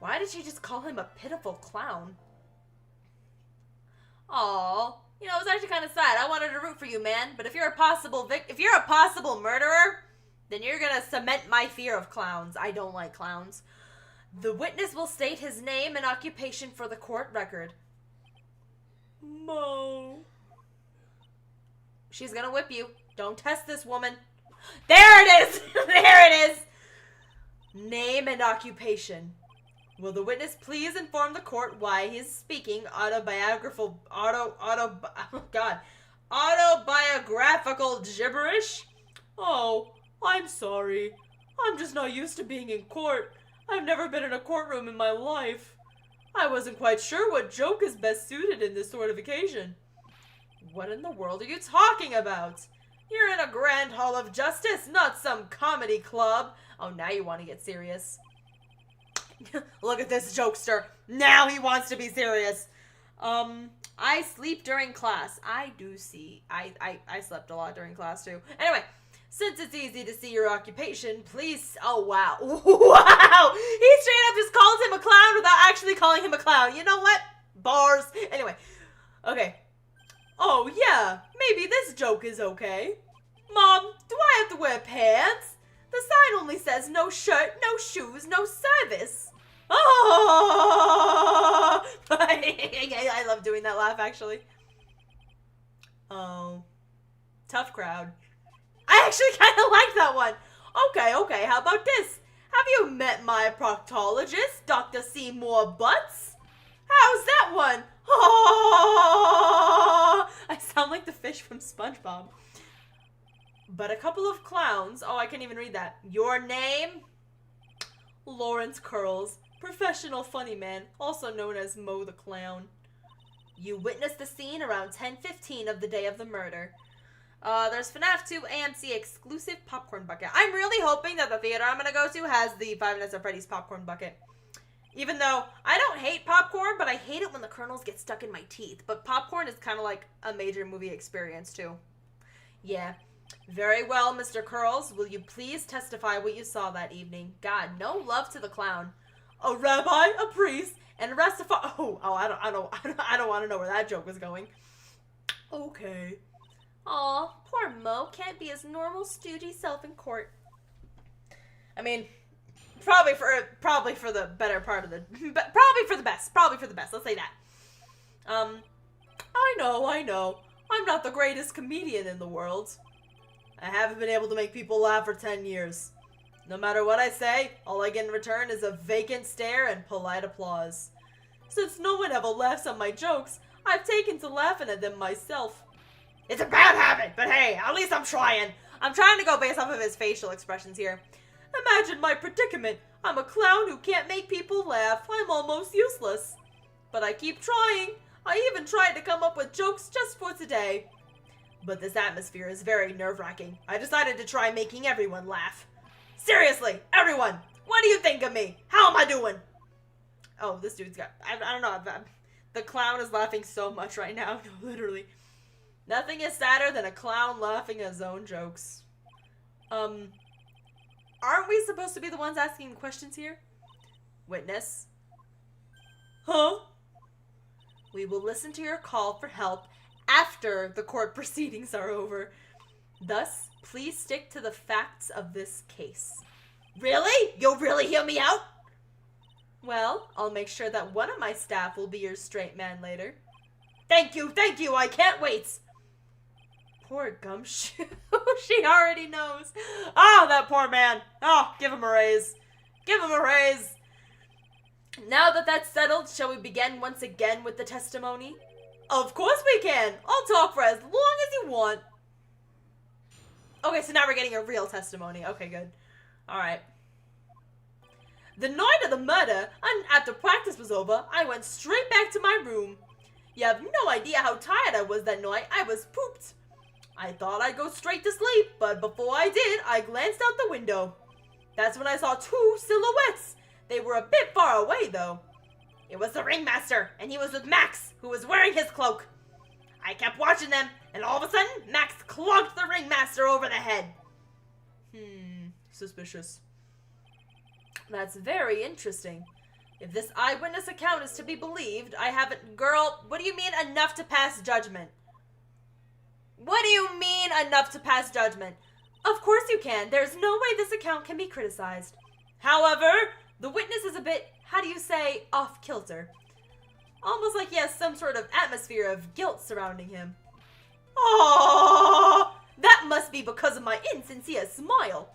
Why did she just call him a pitiful clown? Aww. You know, it was actually kind of sad. I wanted to root for you, man. But if you're a possible murderer, then you're gonna cement my fear of clowns. I don't like clowns. The witness will state his name and occupation for the court record. Mo. She's gonna whip you. Don't test this woman. There it is! There it is! Name and occupation. Will the witness please inform the court why he is speaking autobiographical gibberish? Oh, I'm sorry. I'm just not used to being in court. I've never been in a courtroom in my life. I wasn't quite sure what joke is best suited in this sort of occasion. What in the world are you talking about? You're in a grand hall of justice, not some comedy club. Oh, now you want to get serious. Look at this jokester. Now he wants to be serious. I sleep during class. I do see. I slept a lot during class too. Anyway, since it's easy to see your occupation, please. Oh, wow. Wow. He straight up just called him a clown without actually calling him a clown. You know what? Bars. Anyway. Okay. Oh, yeah. Maybe this joke is okay. Mom, do I have to wear pants? The sign only says no shirt, no shoes, no service. Oh! I love doing that laugh, actually. Oh. Tough crowd. I actually kind of like that one. Okay, how about this? Have you met my proctologist, Dr. Seymour Butts? How's that one? Oh! I sound like the fish from SpongeBob. But a couple of clowns. Oh, I can't even read that. Your name? Lawrence Curls. Professional funny man, also known as Mo the Clown. You witnessed the scene around 10:15 of the day of the murder. There's FNAF 2 AMC exclusive popcorn bucket. I'm really hoping that the theater I'm gonna go to has the Five Nights at Freddy's popcorn bucket. Even though I don't hate popcorn, but I hate it when the kernels get stuck in my teeth. But popcorn is kind of like a major movie experience too. Yeah. Very well, Mr. Curls. Will you please testify what you saw that evening? God, no love to the clown. A rabbi, a priest, and a Rastafari. I don't want to know where that joke was going. Okay. Aw, poor Mo can't be his normal stoogy self in court. I mean, probably for the better part of the, probably for the best. Let's say that. I know. I'm not the greatest comedian in the world. I haven't been able to make people laugh for 10 years. No matter what I say, all I get in return is a vacant stare and polite applause. Since no one ever laughs at my jokes, I've taken to laughing at them myself. It's a bad habit, but hey, at least I'm trying. I'm trying to go based off of his facial expressions here. Imagine my predicament. I'm a clown who can't make people laugh. I'm almost useless. But I keep trying. I even tried to come up with jokes just for today. But this atmosphere is very nerve-wracking. I decided to try making everyone laugh. Seriously, everyone, what do you think of me? How am I doing? Oh, this dude's got, I don't know, the clown is laughing so much right now, literally. Nothing is sadder than a clown laughing at his own jokes. Aren't we supposed to be the ones asking questions here? Witness. Huh? We will listen to your call for help after the court proceedings are over. Thus, please stick to the facts of this case. Really? You'll really hear me out? Well, I'll make sure that one of my staff will be your straight man later. Thank you, I can't wait. Poor Gumshoe. She already knows. Oh, that poor man. Oh, give him a raise. Now that that's settled, shall we begin once again with the testimony? Of course we can. I'll talk for as long as you want. Okay, so now we're getting a real testimony. Okay, good. Alright. The night of the murder, and after practice was over, I went straight back to my room. You have no idea how tired I was that night. I was pooped. I thought I'd go straight to sleep, but before I did, I glanced out the window. That's when I saw two silhouettes. They were a bit far away, though. It was the ringmaster, and he was with Max, who was wearing his cloak. I kept watching them, and all of a sudden, Max clunked the ringmaster over the head. Suspicious. That's very interesting. If this eyewitness account is to be believed, I haven't... Girl, what do you mean enough to pass judgment? What do you mean enough to pass judgment? Of course you can. There's no way this account can be criticized. However, the witness is a bit, how do you say, off-kilter. Almost like he has some sort of atmosphere of guilt surrounding him. Oh, that must be because of my insincere smile.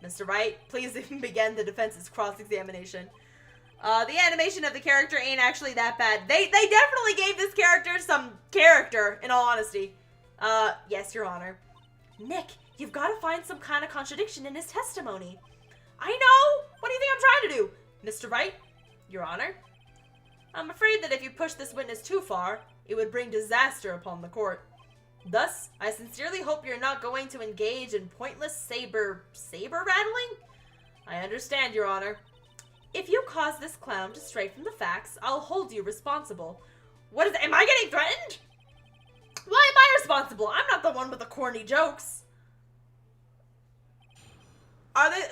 Mr. Wright, please begin the defense's cross-examination. The animation of the character ain't actually that bad. They definitely gave this character some character, in all honesty. Yes, Your Honor. Nick, you've got to find some kind of contradiction in his testimony. I know! What do you think I'm trying to do? Mr. Wright, Your Honor. I'm afraid that if you push this witness too far, it would bring disaster upon the court. Thus, I sincerely hope you're not going to engage in pointless saber rattling? I understand, Your Honor. If you cause this clown to stray from the facts, I'll hold you responsible. What is it? Am I getting threatened? Why am I responsible? I'm not the one with the corny jokes. Are they,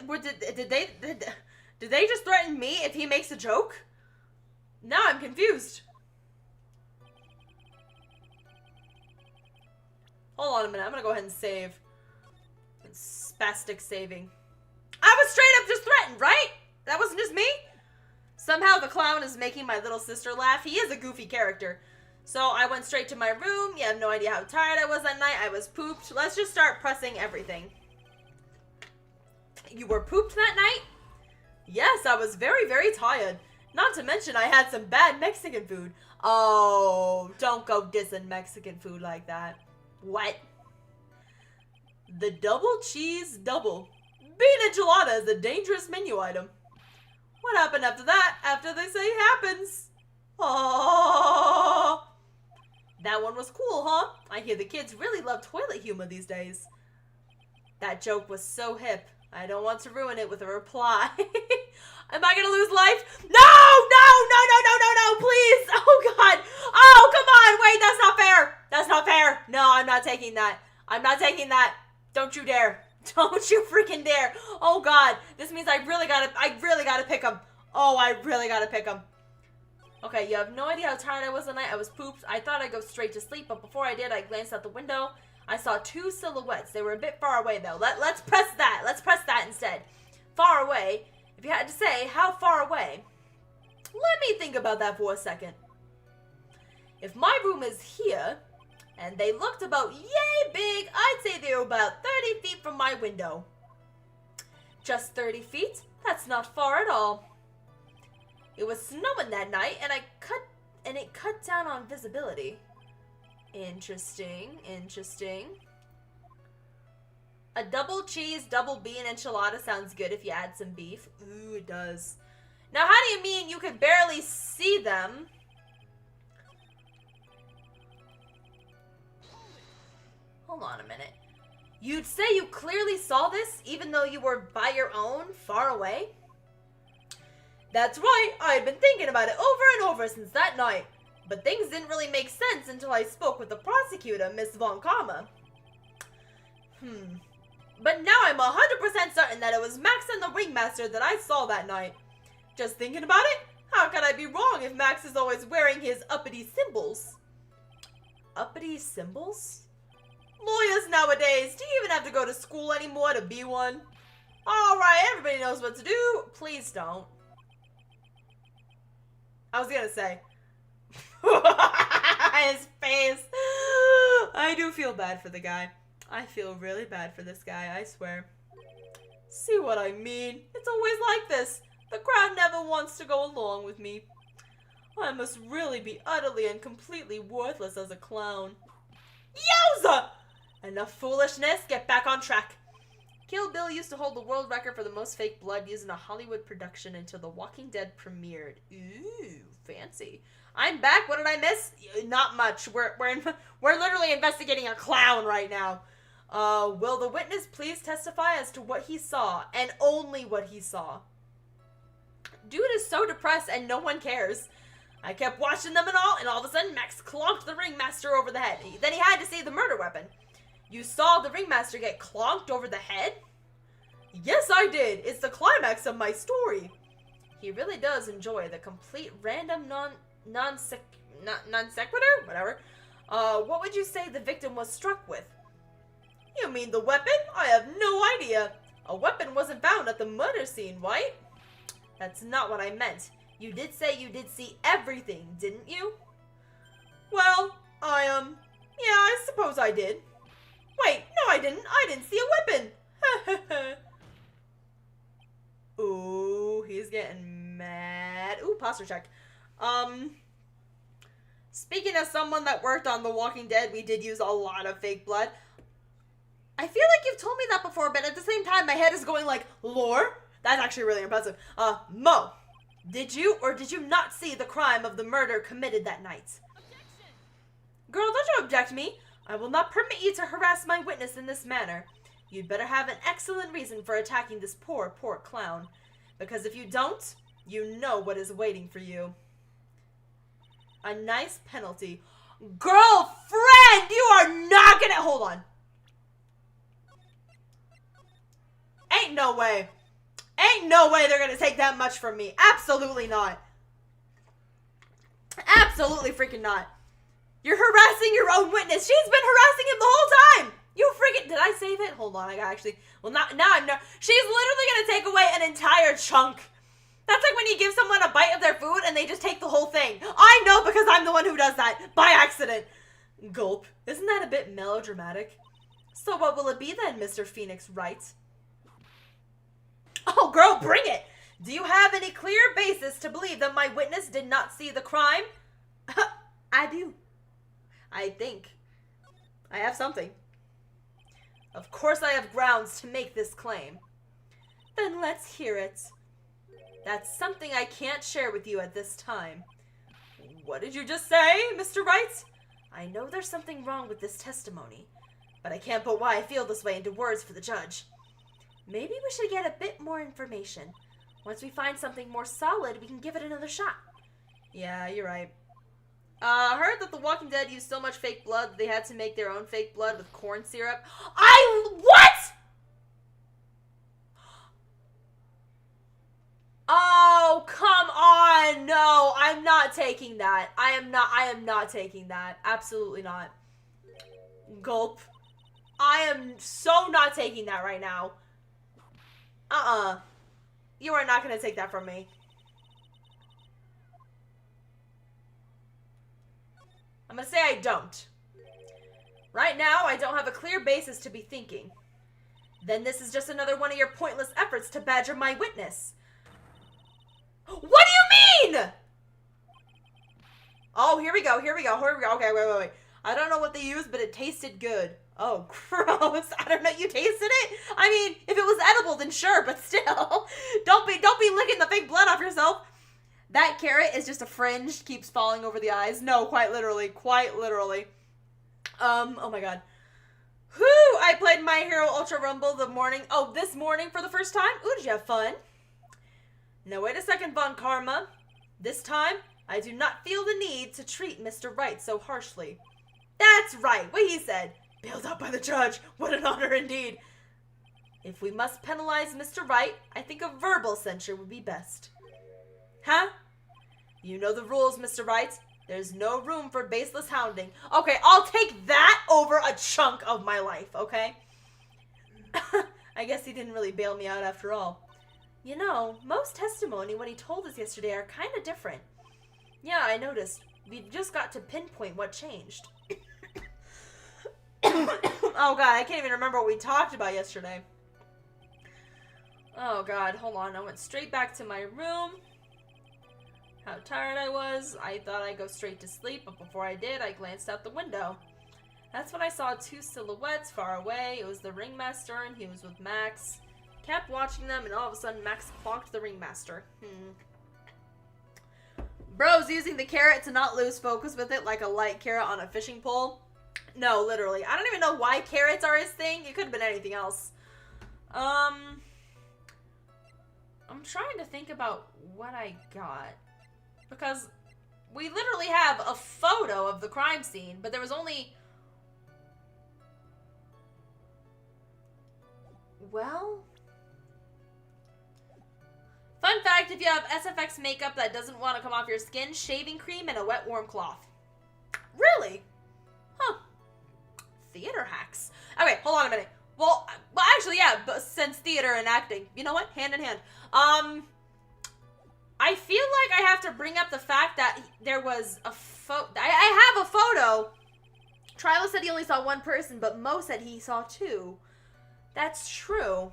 did they just threaten me if he makes a joke? Now I'm confused. Hold on a minute, I'm gonna go ahead and save. It's spastic saving. I was straight up just threatened, right? That wasn't just me? Somehow the clown is making my little sister laugh. He is a goofy character. So I went straight to my room. You have no idea how tired I was that night. I was pooped. Let's just start pressing everything. You were pooped that night? Yes, I was very, very tired. Not to mention I had some bad Mexican food. Oh, don't go dissing Mexican food like that. What? The double cheese double. Bean enchilada is a dangerous menu item. What happened after that? After they say happens. Oh, that one was cool, huh? I hear the kids really love toilet humor these days. That joke was so hip. I don't want to ruin it with a reply. Am I gonna lose life? No, please. Oh God. Oh, come on. Wait, that's not fair. That's not fair. No, I'm not taking that. I'm not taking that. Don't you dare. Don't you freaking dare. Oh God. This means I really gotta pick him. Oh, I really gotta pick him. Okay, you have no idea how tired I was the night I was pooped. I thought I'd go straight to sleep, but before I did, I glanced out the window. I saw two silhouettes. They were a bit far away, though. Let's press that. Let's press that instead. Far away. If you had to say, how far away? Let me think about that for a second. If my room is here, and they looked about yay big, I'd say they were about 30 feet from my window. Just 30 feet? That's not far at all. It was snowing that night, and it cut down on visibility. Interesting. A double cheese, double bean enchilada sounds good if you add some beef. Ooh, it does. Now, how do you mean you could barely see them? Hold on a minute. You'd say you clearly saw this, even though you were by your own, far away? That's right, I've been thinking about it over and over since that night. But things didn't really make sense until I spoke with the prosecutor, Miss Von Karma. But now I'm 100% certain that it was Max and the Ringmaster that I saw that night. Just thinking about it, how could I be wrong if Max is always wearing his uppity symbols? Uppity symbols? Lawyers nowadays, do you even have to go to school anymore to be one? Alright, everybody knows what to do. Please don't. I was gonna say. His face. I do feel bad for the guy. I feel really bad for this guy, I swear. See what I mean? It's always like this. The crowd never wants to go along with me. I must really be utterly and completely worthless as a clown. Yowza! Enough foolishness, get back on track. Kill Bill used to hold the world record for the most fake blood used in a Hollywood production until The Walking Dead premiered. Ooh, fancy. I'm back. What did I miss? Not much. We're literally investigating a clown right now. Will the witness please testify as to what he saw, and only what he saw? Dude is so depressed and no one cares. I kept watching them and all of a sudden Max clonked the Ringmaster over the head. Then he had to see the murder weapon. You saw the Ringmaster get clonked over the head? Yes, I did. It's the climax of my story. He really does enjoy the complete random non sequitur? Whatever. What would you say the victim was struck with? You mean the weapon? I have no idea. A weapon wasn't found at the murder scene, right? That's not what I meant. You did say you did see everything, didn't you? Well, yeah, I suppose I did. Wait, no I didn't. I didn't see a weapon. Ooh, he's getting mad. Ooh, posture check. Speaking of someone that worked on The Walking Dead, we did use a lot of fake blood. I feel like you've told me that before, but at the same time, my head is going like, lore? That's actually really impressive. Mo, did you or did you not see the crime of the murder committed that night? Objection! Girl, don't you object me. I will not permit you to harass my witness in this manner. You'd better have an excellent reason for attacking this poor clown. Because if you don't, you know what is waiting for you. A nice penalty. Girlfriend, you are not gonna... Hold on. Ain't no way. Ain't no way they're gonna take that much from me. Absolutely not. Absolutely freaking not. You're harassing your own witness. She's been harassing him the whole time. You freaking... Did I save it? Hold on, I got actually... Well, now I'm not... She's literally gonna take away an entire chunk. That's like when you give someone a bite of their food and they just take the whole thing. I know because I'm the one who does that. By accident. Gulp. Isn't that a bit melodramatic? So what will it be then, Mr. Phoenix Wright? Oh, girl, bring it! Do you have any clear basis to believe that my witness did not see the crime? I do. I think. I have something. Of course I have grounds to make this claim. Then let's hear it. That's something I can't share with you at this time. What did you just say, Mr. Wright? I know there's something wrong with this testimony, but I can't put why I feel this way into words for the judge. Maybe we should get a bit more information. Once we find something more solid, we can give it another shot. Yeah, you're right. I heard that the Walking Dead used so much fake blood that they had to make their own fake blood with corn syrup. What?! Oh, come on! No, I'm not taking that. I am not taking that. Absolutely not. Gulp. I am so not taking that right now. You are not going to take that from me. I'm going to say I don't. Right now, I don't have a clear basis to be thinking. Then this is just another one of your pointless efforts to badger my witness. What do you mean? Oh, here we go. Okay, wait. I don't know what they used, but it tasted good. Oh, gross. I don't know. You tasted it? I mean, if it was edible, then sure, but still. Don't be licking the fake blood off yourself. That carrot is just a fringe, keeps falling over the eyes. No, quite literally. Oh my god. Whew, I played My Hero Ultra Rumble this morning for the first time. Ooh, did you have fun? Now wait a second, Von Karma. This time, I do not feel the need to treat Mr. Wright so harshly. That's right, what he said. Bailed out by the judge. What an honor indeed. If we must penalize Mr. Wright, I think a verbal censure would be best. Huh? You know the rules, Mr. Wright. There's no room for baseless hounding. Okay, I'll take that over a chunk of my life, okay? I guess he didn't really bail me out after all. You know, most testimony when he told us yesterday are kind of different. Yeah, I noticed. We've just got to pinpoint what changed. Oh god, I can't even remember what we talked about yesterday. Oh god, hold on. I went straight back to my room. How tired I was. I thought I'd go straight to sleep, but before I did, I glanced out the window. That's when I saw two silhouettes far away. It was the ringmaster and he was with Max. Kept watching them and all of a sudden Max clonked the ringmaster. Bro's using the carrot to not lose focus with it like a light carrot on a fishing pole. No, literally. I don't even know why carrots are his thing. It could have been anything else. I'm trying to think about what I got. Because we literally have a photo of the crime scene, but there was only... Well... Fun fact, if you have SFX makeup that doesn't want to come off your skin, shaving cream and a wet warm cloth. Really? Huh. Theater hacks. Okay, hold on a minute. Well, actually, yeah, but since theater and acting, you know what? Hand in hand. I feel like I have to bring up the fact that there was a photo. I have a photo. Trilo said he only saw one person, but Mo said he saw two. That's true.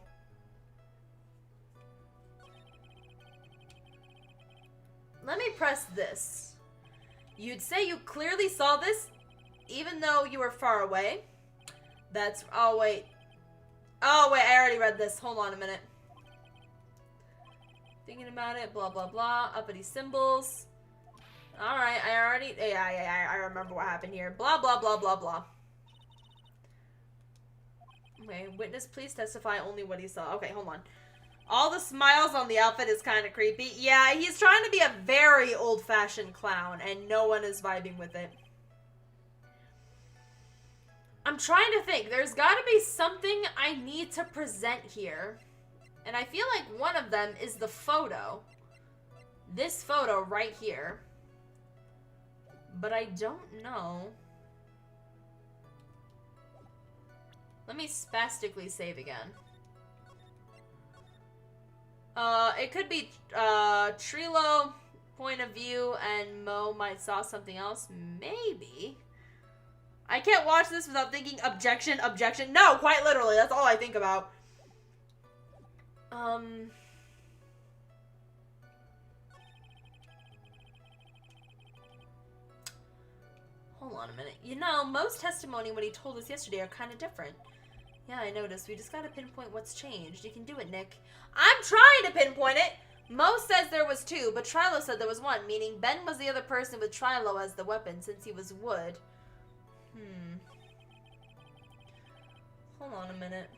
Let me press this. You'd say you clearly saw this, even though you were far away. That's... Oh, wait. Oh, wait, I already read this. Hold on a minute. Thinking about it, blah, blah, blah. Uppity symbols. Alright, I already... Yeah, I remember what happened here. Blah, blah, blah, blah, blah. Okay, witness, please testify only what he saw. Okay, hold on. All the smiles on the outfit is kind of creepy. Yeah, he's trying to be a very old-fashioned clown, and no one is vibing with it. I'm trying to think. There's got to be something I need to present here. And I feel like one of them is the photo. This photo right here. But I don't know. Let me spastically save again. It could be Trilo point of view and Mo might saw something else. Maybe. I can't watch this without thinking objection, objection. No, quite literally. That's all I think about. Hold on a minute. You know, Mo's testimony when he told us yesterday are kind of different. Yeah, I noticed. We just gotta pinpoint what's changed. You can do it, Nick. I'm trying to pinpoint it! Mo says there was 2, but Trilo said there was 1, meaning Ben was the other person with Trilo as the weapon since he was wood. Hold on a minute.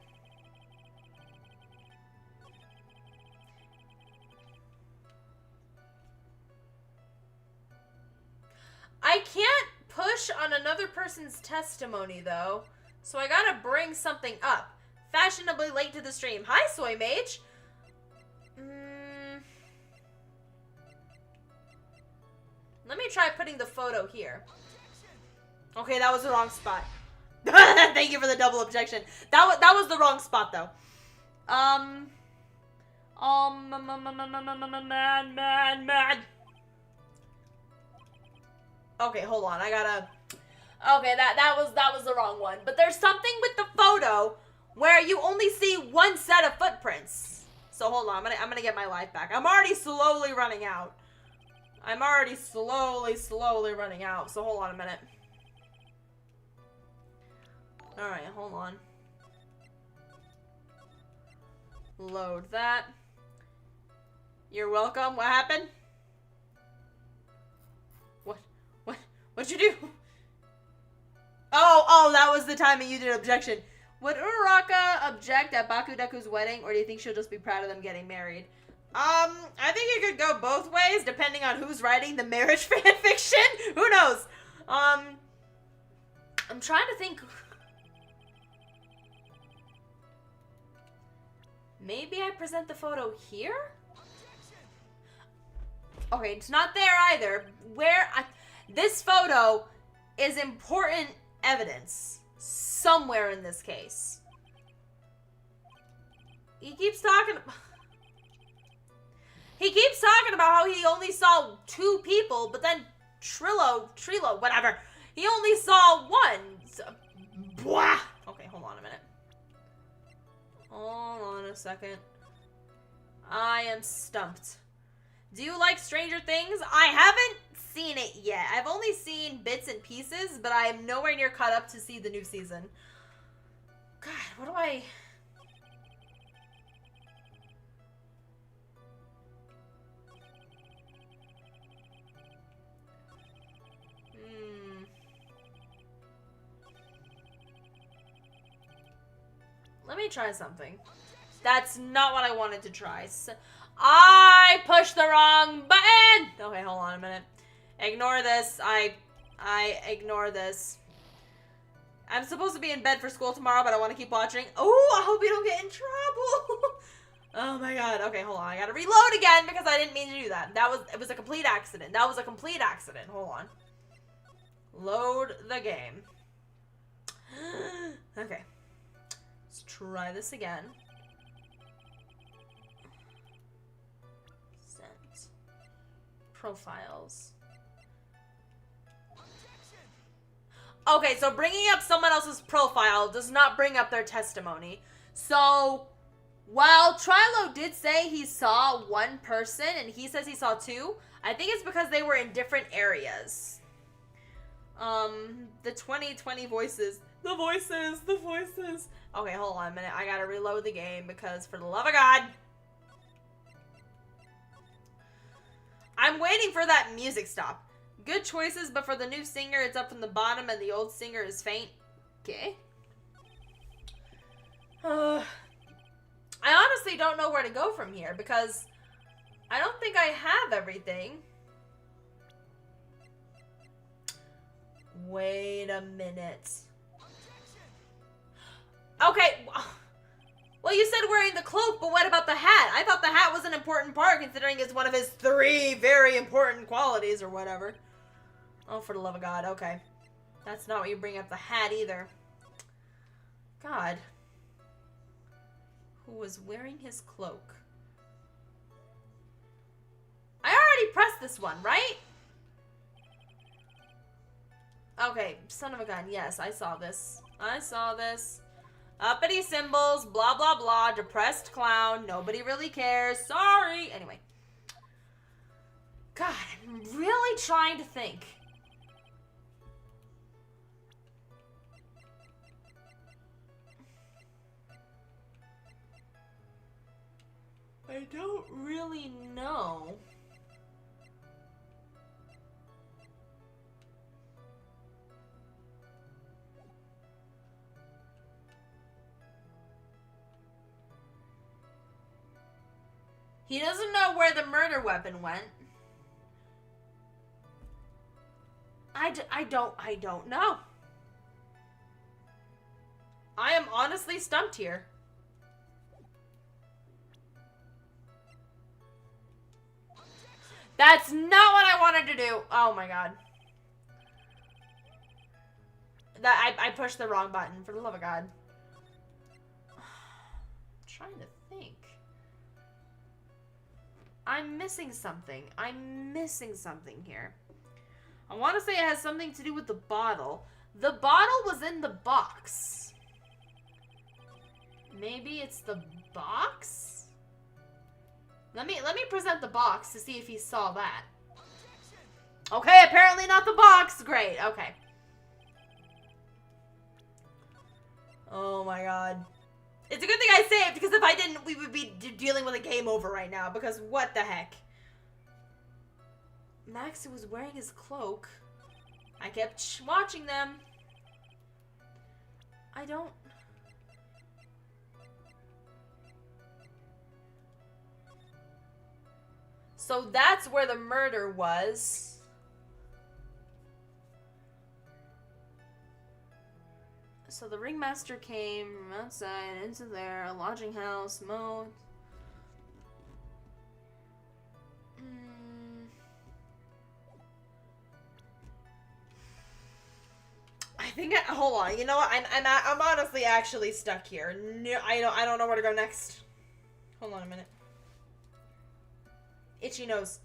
I can't push on another person's testimony, though. So I gotta bring something up. Fashionably late to the stream. Hi, Soy Mage. Let me try putting the photo here. Okay, that was the wrong spot. Thank you for the double objection. That was the wrong spot, though. Man. Okay, hold on. I gotta. Okay, that was the wrong one. But there's something with the photo where you only see one set of footprints. So hold on. I'm gonna get my life back. I'm already slowly running out. I'm already slowly running out. So hold on a minute. Alright, hold on. Load that. You're welcome. What happened? What'd you do? Oh, that was the time you did objection. Would Uraraka object at Bakudeku's wedding, or do you think she'll just be proud of them getting married? I think it could go both ways, depending on who's writing the marriage fanfiction. Who knows? I'm trying to think. Maybe I present the photo here? Okay, it's not there either. This photo is important evidence somewhere in this case. He keeps talking about how he only saw 2 people, but then Trilo, whatever. He only saw 1. So, blah. Okay, hold on a minute. Hold on a second. I am stumped. Do you like Stranger Things? I haven't seen it yet. I've only seen bits and pieces, but I am nowhere near caught up to see the new season. God, what do I... Let me try something. That's not what I wanted to try. So, I pushed the wrong button! Okay, hold on a minute. Ignore this. I ignore this. I'm supposed to be in bed for school tomorrow, but I want to keep watching. Oh, I hope you don't get in trouble. Oh my god. Okay, hold on. I gotta reload again because I didn't mean to do that. It was a complete accident. That was a complete accident. Hold on. Load the game. Okay. Let's try this again. Sent. Profiles. Okay, so bringing up someone else's profile does not bring up their testimony. So, while Trilo did say he saw 1 person and he says he saw 2, I think it's because they were in different areas. The 2020 voices. The voices. Okay, hold on a minute. I gotta reload the game because for the love of God. I'm waiting for that music stop. Good choices, but for the new singer, it's up from the bottom and the old singer is faint. Okay. I honestly don't know where to go from here because I don't think I have everything. Wait a minute. Okay. Well, you said wearing the cloak, but what about the hat? I thought the hat was an important part considering it's one of his 3 very important qualities or whatever. Oh, for the love of God. Okay. That's not what you bring up the hat either. God. Who was wearing his cloak? I already pressed this one, right? Okay, son of a gun. Yes, I saw this. I saw this. Uppity symbols, blah, blah, blah. Depressed clown. Nobody really cares. Sorry. Anyway. God, I'm really trying to think. I don't really know. He doesn't know where the murder weapon went. I don't know. I am honestly stumped here. That's not what I wanted to do. Oh my God. I pushed the wrong button, for the love of God. I'm trying to think. I'm missing something. I'm missing something here. I want to say it has something to do with the bottle. The bottle was in the box. Maybe it's the box? Let me present the box to see if he saw that. Okay, apparently not the box. Great, okay. Oh my God. It's a good thing I saved, because if I didn't, we would be dealing with a game over right now, because what the heck? Max was wearing his cloak. I kept watching them. I don't... So that's where the murder was. So the ringmaster came from outside into there, a lodging house, mode. I think hold on. You know what? I'm honestly actually stuck here. No, I don't know where to go next. Hold on a minute. Itchy nose.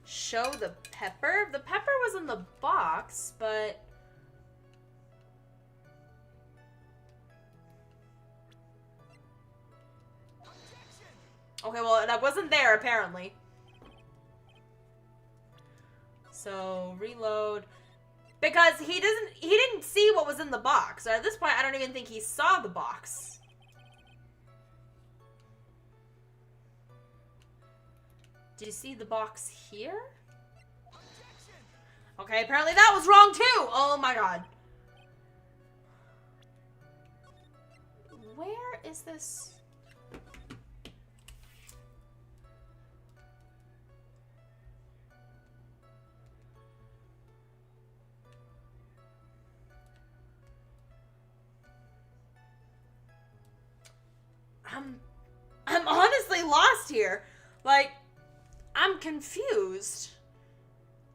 Show the pepper. The pepper was in the box, but okay, well, that wasn't there apparently. So reload, because he didn't see what was in the box. Or at this point, I don't even think he saw the box. Did you see the box here? Okay, apparently that was wrong too. Oh my God. Where is this? I'm honestly lost here. Like, I'm confused.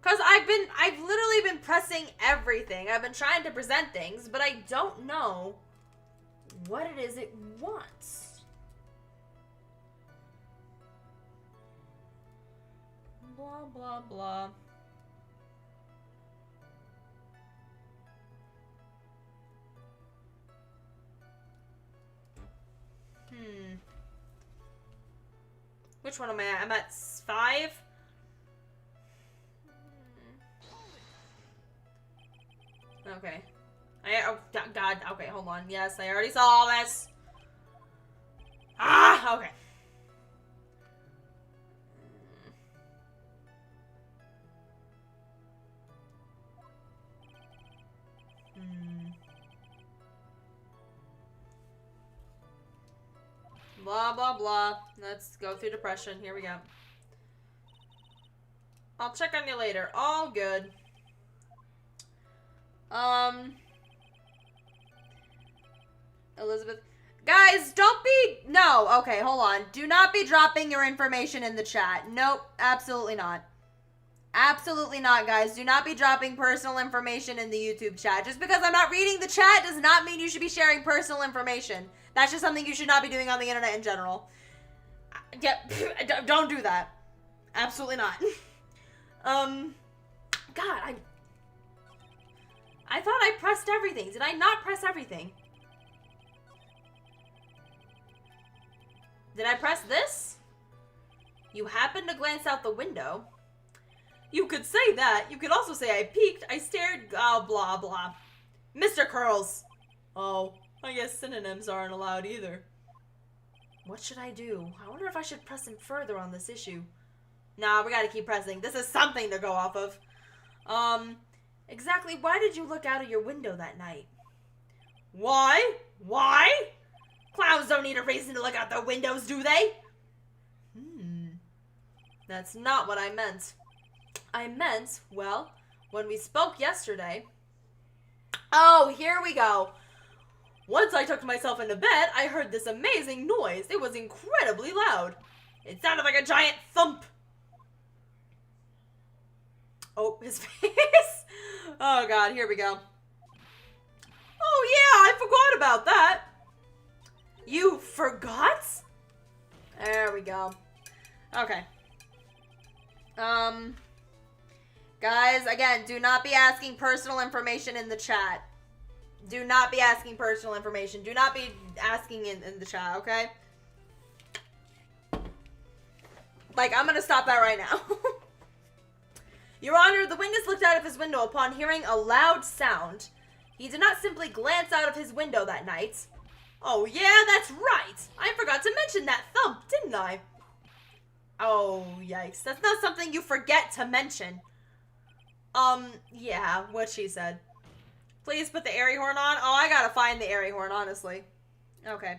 Cause I've literally been pressing everything. I've been trying to present things, but I don't know what it is it wants. Blah, blah, blah. Which one am I at? I'm at 5? Okay. Oh, God. Okay, hold on. Yes, I already saw this. Ah, okay. Blah, blah, blah. Let's go through depression. Here we go. I'll check on you later. All good. Elizabeth. Guys, don't be... No, okay, hold on. Do not be dropping your information in the chat. Nope, absolutely not. Absolutely not, guys. Do not be dropping personal information in the YouTube chat. Just because I'm not reading the chat does not mean you should be sharing personal information. That's just something you should not be doing on the internet in general. Yeah, don't do that. Absolutely not. God, I thought I pressed everything. Did I not press everything? Did I press this? You happened to glance out the window. You could say that. You could also say I peeked, I stared, blah, blah. Mr. Curls. Oh, I guess synonyms aren't allowed either. What should I do? I wonder if I should press him further on this issue. Nah, we gotta keep pressing. This is something to go off of. Exactly why did you look out of your window that night? Why? Why? Clowns don't need a reason to look out their windows, do they? That's not what I meant. I meant, well, when we spoke yesterday... Oh, here we go. Once I tucked myself into bed, I heard this amazing noise. It was incredibly loud. It sounded like a giant thump. Oh, his face. Oh, God, here we go. Oh, yeah, I forgot about that. You forgot? There we go. Okay. Guys, again, do not be asking personal information in the chat. Do not be asking personal information. Do not be asking in the chat, okay? Like, I'm gonna stop that right now. Your Honor, the witness looked out of his window upon hearing a loud sound. He did not simply glance out of his window that night. Oh, yeah, that's right. I forgot to mention that thump, didn't I? Oh, yikes. That's not something you forget to mention. Yeah, what she said. Please put the airy horn on. Oh, I gotta find the airy horn, honestly. Okay.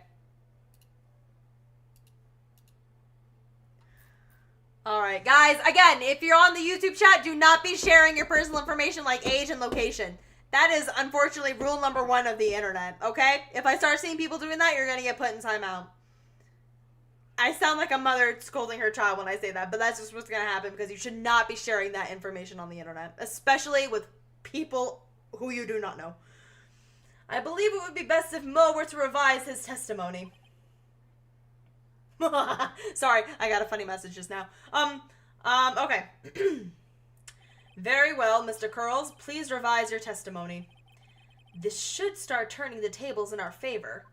Alright, guys, again, if you're on the YouTube chat, do not be sharing your personal information like age and location. That is, unfortunately, rule number 1 of the internet, okay? If I start seeing people doing that, you're gonna get put in timeout. I sound like a mother scolding her child when I say that, but that's just what's gonna happen because you should not be sharing that information on the internet, especially with people who you do not know. I believe it would be best if Mo were to revise his testimony. Sorry, I got a funny message just now. Okay. Very well, Mr. Curls. Please revise your testimony. This should start turning the tables in our favor.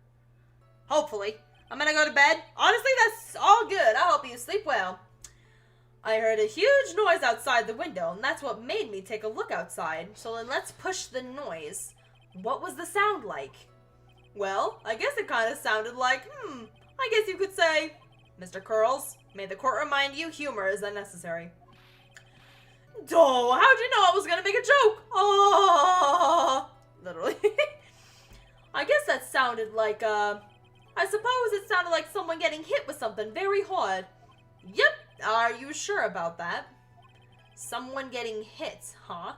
Hopefully. I'm gonna go to bed. Honestly, that's all good. I hope you sleep well. I heard a huge noise outside the window, and that's what made me take a look outside. So then let's push the noise. What was the sound like? Well, I guess it kind of sounded like, I guess you could say, Mr. Curls, may the court remind you humor is unnecessary. Oh, how'd you know I was gonna make a joke? Oh, literally. I guess that sounded like, I suppose it sounded like someone getting hit with something very hard. Yep, are you sure about that? Someone getting hit, huh?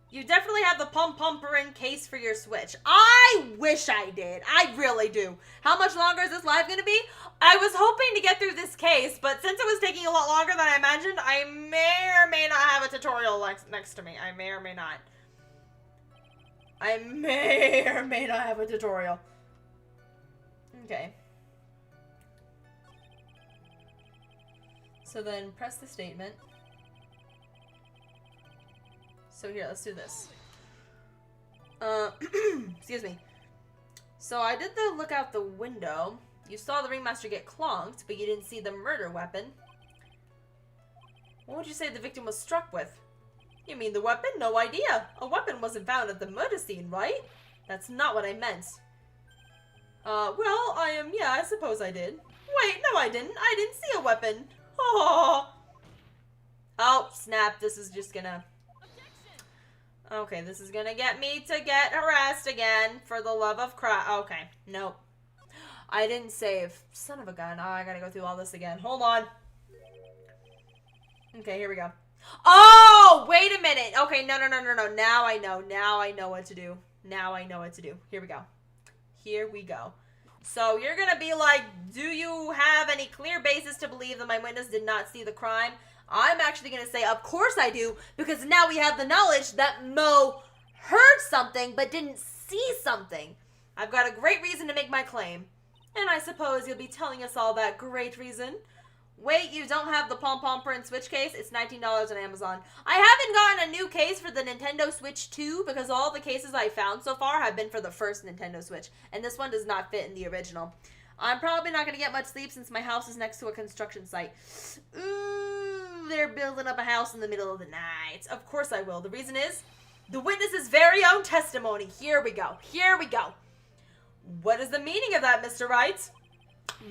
You definitely have the pumper in case for your switch. I wish I did. I really do. How much longer is this live going to be? I was hoping to get through this case, but since it was taking a lot longer than I imagined, I may or may not have a tutorial next to me. I may or may not. I may or may not have a tutorial. Okay. So then press the statement. So here, let's do this. Excuse me. So I did the look out the window. You saw the ringmaster get clonked, but you didn't see the murder weapon. What would you say the victim was struck with? You mean the weapon? No idea. A weapon wasn't found at the murder scene, right? That's not what I meant. Well, yeah, I suppose I did. Wait, no I didn't. I didn't see a weapon. Oh. Oh, snap. This is just gonna... Okay, this is gonna get me to get harassed again, for the love of crap. Okay, nope. I didn't save. Son of a gun. Oh, I gotta go through all this again. Hold on. Okay, here we go. Oh, wait a minute. Okay, no. Now I know. Now I know what to do. Here we go. So you're gonna be like, do you have any clear basis to believe that my witness did not see the crime? I'm actually gonna say, of course I do, because now we have the knowledge that Mo heard something but didn't see something. I've got a great reason to make my claim. And I suppose you'll be telling us all that great reason. Wait, you don't have the pom-pom print Switch case? It's $19 on Amazon. I haven't gotten a new case for the Nintendo Switch 2 because all the cases I found so far have been for the first Nintendo Switch. And this one does not fit in the original. I'm probably not going to get much sleep since my house is next to a construction site. Ooh, they're building up a house in the middle of the night. Of course I will. The reason is the witness's very own testimony. Here we go. What is the meaning of that, Mr. Wright?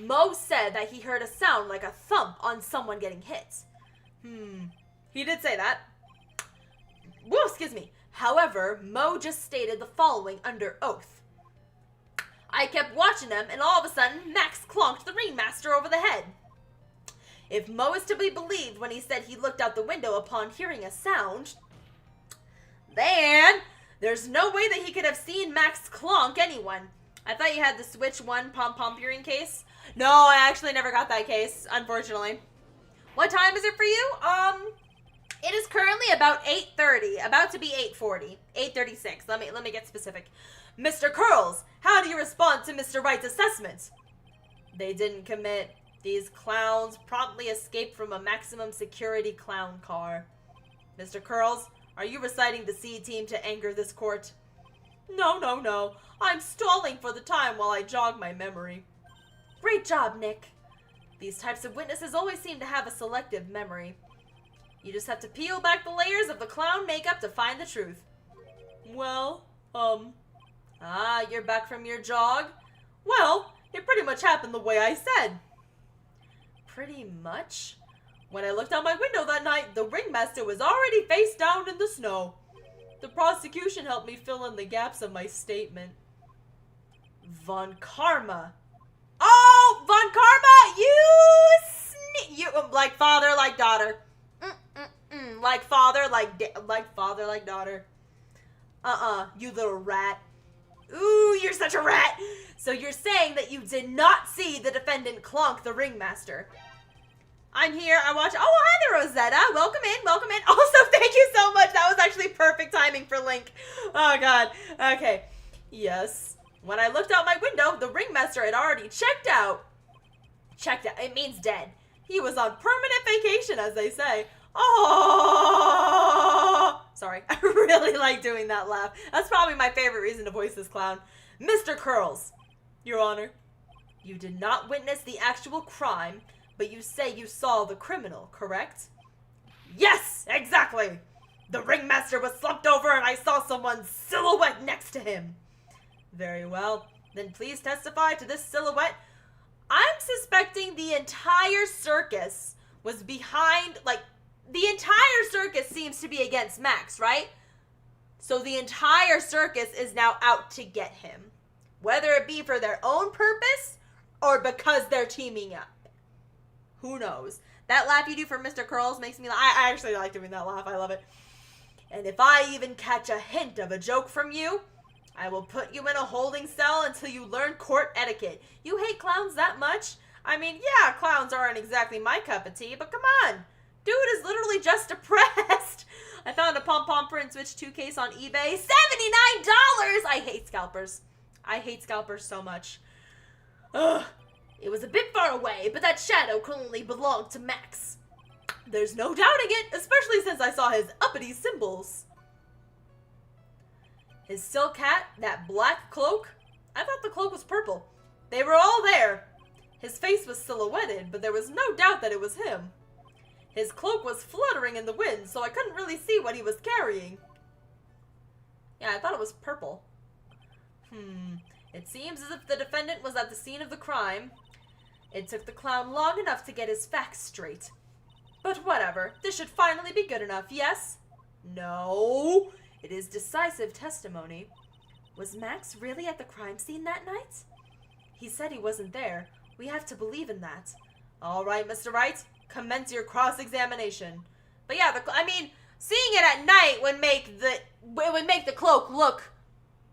Mo said that he heard a sound like a thump on someone getting hit. He did say that. Whoa, excuse me. However, Mo just stated the following under oath. I kept watching him, and all of a sudden, Max clonked the ringmaster over the head. If Mo is to be believed when he said he looked out the window upon hearing a sound, then there's no way that he could have seen Max clonk anyone. I thought you had the Switch 1 pom-pom earring case. No, I actually never got that case, unfortunately. What time is it for you? It is currently about 8:30, about to be 8:40, 8:36. Let me get specific. Mr. Curls, how do you respond to Mr. Wright's assessment? They didn't commit. These clowns promptly escaped from a maximum security clown car. Mr. Curls, are you reciting the C team to anger this court? No. I'm stalling for the time while I jog my memory. Great job, Nick. These types of witnesses always seem to have a selective memory. You just have to peel back the layers of the clown makeup to find the truth. Well, you're back from your jog? Well, it pretty much happened the way I said. Pretty much? When I looked out my window that night, the ringmaster was already face down in the snow. The prosecution helped me fill in the gaps of my statement. Von Karma. Oh, Von Karma, you like father, like daughter. Like father, like daughter. You little rat. Ooh, you're such a rat. So you're saying that you did not see the defendant clonk the ringmaster. I'm here, I watch. Oh, hi there, Rosetta. Welcome in. Also, thank you so much. That was actually perfect timing for Link. Oh, God. Okay. Yes. When I looked out my window, the ringmaster had already checked out. Checked out. It means dead. He was on permanent vacation, as they say. Oh! Sorry. I really like doing that laugh. That's probably my favorite reason to voice this clown. Mr. Curls, Your Honor, you did not witness the actual crime, but you say you saw the criminal, correct? Yes, exactly. The ringmaster was slumped over and I saw someone's silhouette next to him. Very well. Then please testify to this silhouette. I'm suspecting the entire circus was behind, the entire circus seems to be against Max, right? So the entire circus is now out to get him. Whether it be for their own purpose or because they're teaming up. Who knows? That laugh you do for Mr. Curls makes me laugh. I actually like doing that laugh. I love it. And if I even catch a hint of a joke from you, I will put you in a holding cell until you learn court etiquette. You hate clowns that much? I mean, yeah, clowns aren't exactly my cup of tea, but come on. Dude is literally just depressed. I found a pom-pom print Switch 2 case on eBay. $79! I hate scalpers. I hate scalpers so much. Ugh. It was a bit far away, but that shadow clearly belonged to Max. There's no doubting it, especially since I saw his uppity symbols. His silk hat, that black cloak. I thought the cloak was purple. They were all there. His face was silhouetted, but there was no doubt that it was him. His cloak was fluttering in the wind, so I couldn't really see what he was carrying. Yeah, I thought it was purple. It seems as if the defendant was at the scene of the crime. It took the clown long enough to get his facts straight. But whatever, this should finally be good enough, yes? No, it is decisive testimony. Was Max really at the crime scene that night? He said he wasn't there. We have to believe in that. All right, Mr. Wright, commence your cross-examination. But yeah, seeing it at night would make the cloak look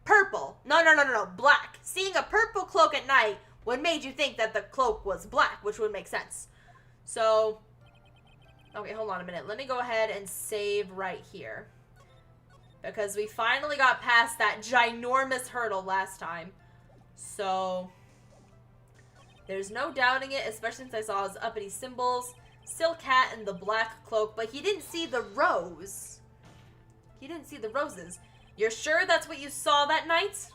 purple. No, black. Seeing a purple cloak at night would make you think that the cloak was black, which would make sense. So, okay, hold on a minute. Let me go ahead and save right here. Because we finally got past that ginormous hurdle last time. So, there's no doubting it, especially since I saw his uppity symbols. Still cat in the black cloak, but he didn't see the rose. He didn't see the roses. You're sure that's what you saw that night?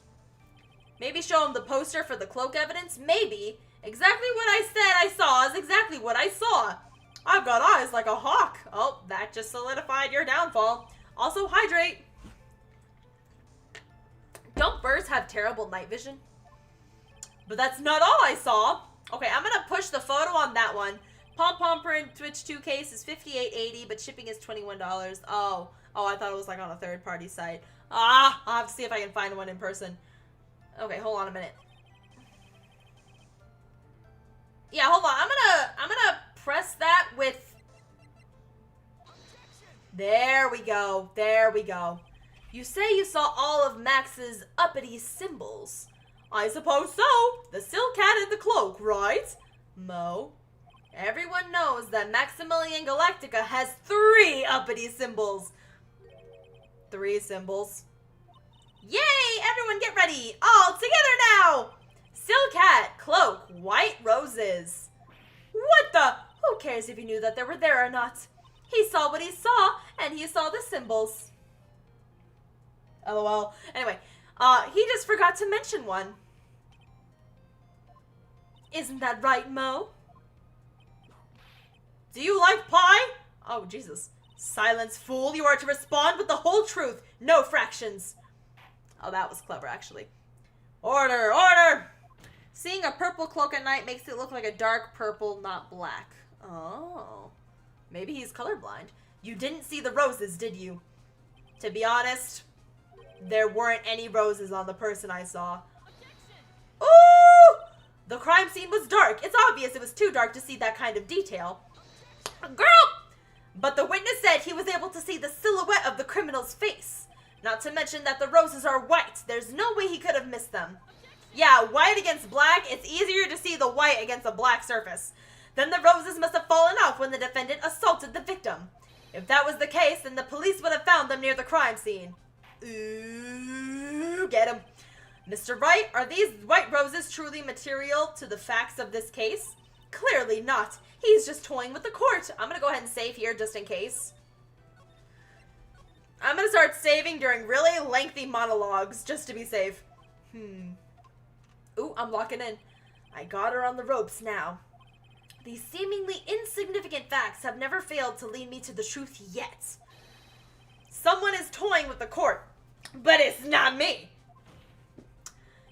Maybe show him the poster for the cloak evidence? Maybe. Exactly what I said I saw is exactly what I saw. I've got eyes like a hawk. Oh, that just solidified your downfall. Also, hydrate. Don't birds have terrible night vision? But that's not all I saw. Okay, I'm gonna push the photo on that one. Pom-pom print Twitch 2 case is $58.80, but shipping is $21. Oh, I thought it was like on a third-party site. I'll have to see if I can find one in person. Okay, hold on a minute. Yeah, hold on. I'm gonna press that with. There we go. There we go. You say you saw all of Max's uppity symbols. I suppose so. The silk cat and the cloak, right? Mo. Everyone knows that Maximilian Galactica has 3 uppity symbols. 3 symbols. Yay! Everyone get ready! All together now! Silk hat, cloak, white roses. What the? Who cares if he knew that they were there or not? He saw what he saw, and he saw the symbols. LOL. Anyway, he just forgot to mention one. Isn't that right, Mo? Do you like pie? Oh, Jesus. Silence, fool. You are to respond with the whole truth. No fractions. Oh, that was clever, actually. Order, order! Seeing a purple cloak at night makes it look like a dark purple, not black. Oh. Maybe he's colorblind. You didn't see the roses, did you? To be honest, there weren't any roses on the person I saw. Ooh! The crime scene was dark. It's obvious it was too dark to see that kind of detail. Girl! But the witness said he was able to see the silhouette of the criminal's face. Not to mention that the roses are white. There's no way he could have missed them. Yeah, white against black, it's easier to see the white against a black surface. Then the roses must have fallen off when the defendant assaulted the victim. If that was the case, then the police would have found them near the crime scene. Ooh, get him. Mr. Wright, are these white roses truly material to the facts of this case? Clearly not. He's just toying with the court. I'm gonna go ahead and save here just in case. I'm gonna start saving during really lengthy monologues just to be safe. Ooh, I'm locking in. I got her on the ropes now. These seemingly insignificant facts have never failed to lead me to the truth yet. Someone is toying with the court, but it's not me.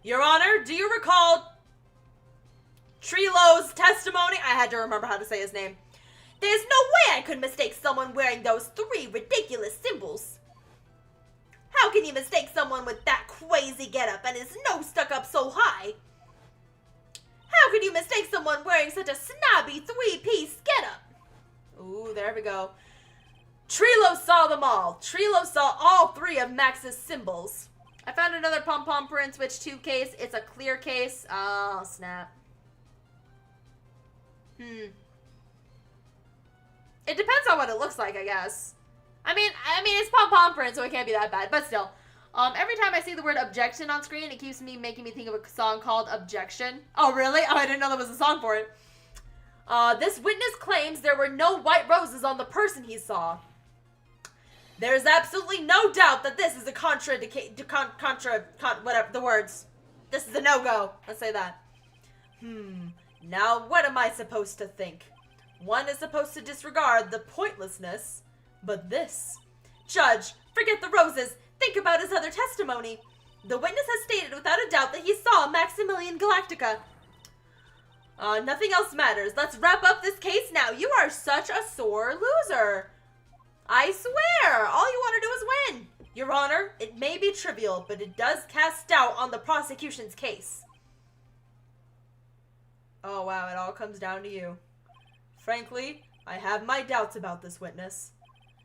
Your Honor, do you recall Trilo's testimony? I had to remember how to say his name. There's no way I could mistake someone wearing those 3 ridiculous symbols. How can you mistake someone with that crazy getup and his nose stuck up so high? How could you mistake someone wearing such a snobby 3-piece getup? Ooh, there we go. Trilo saw them all. Trilo saw all 3 of Max's symbols. I found another pom-pom print Switch 2 case. It's a clear case. Oh, snap. It depends on what it looks like, I guess. I mean, it's pom-pom print, so it can't be that bad. But still, every time I see the word objection on screen, it keeps making me think of a song called Objection. Oh, really? Oh, I didn't know there was a song for it. This witness claims there were no white roses on the person he saw. There's absolutely no doubt that this is a whatever the words. This is a no-go. Let's say that. Now what am I supposed to think? One is supposed to disregard the pointlessness, but this. Judge, forget the roses. Think about his other testimony. The witness has stated without a doubt that he saw Maximilian Galactica. Nothing else matters. Let's wrap up this case now. You are such a sore loser. I swear, all you want to do is win. Your Honor, it may be trivial, but it does cast doubt on the prosecution's case. Oh wow, it all comes down to you. Frankly, I have my doubts about this witness.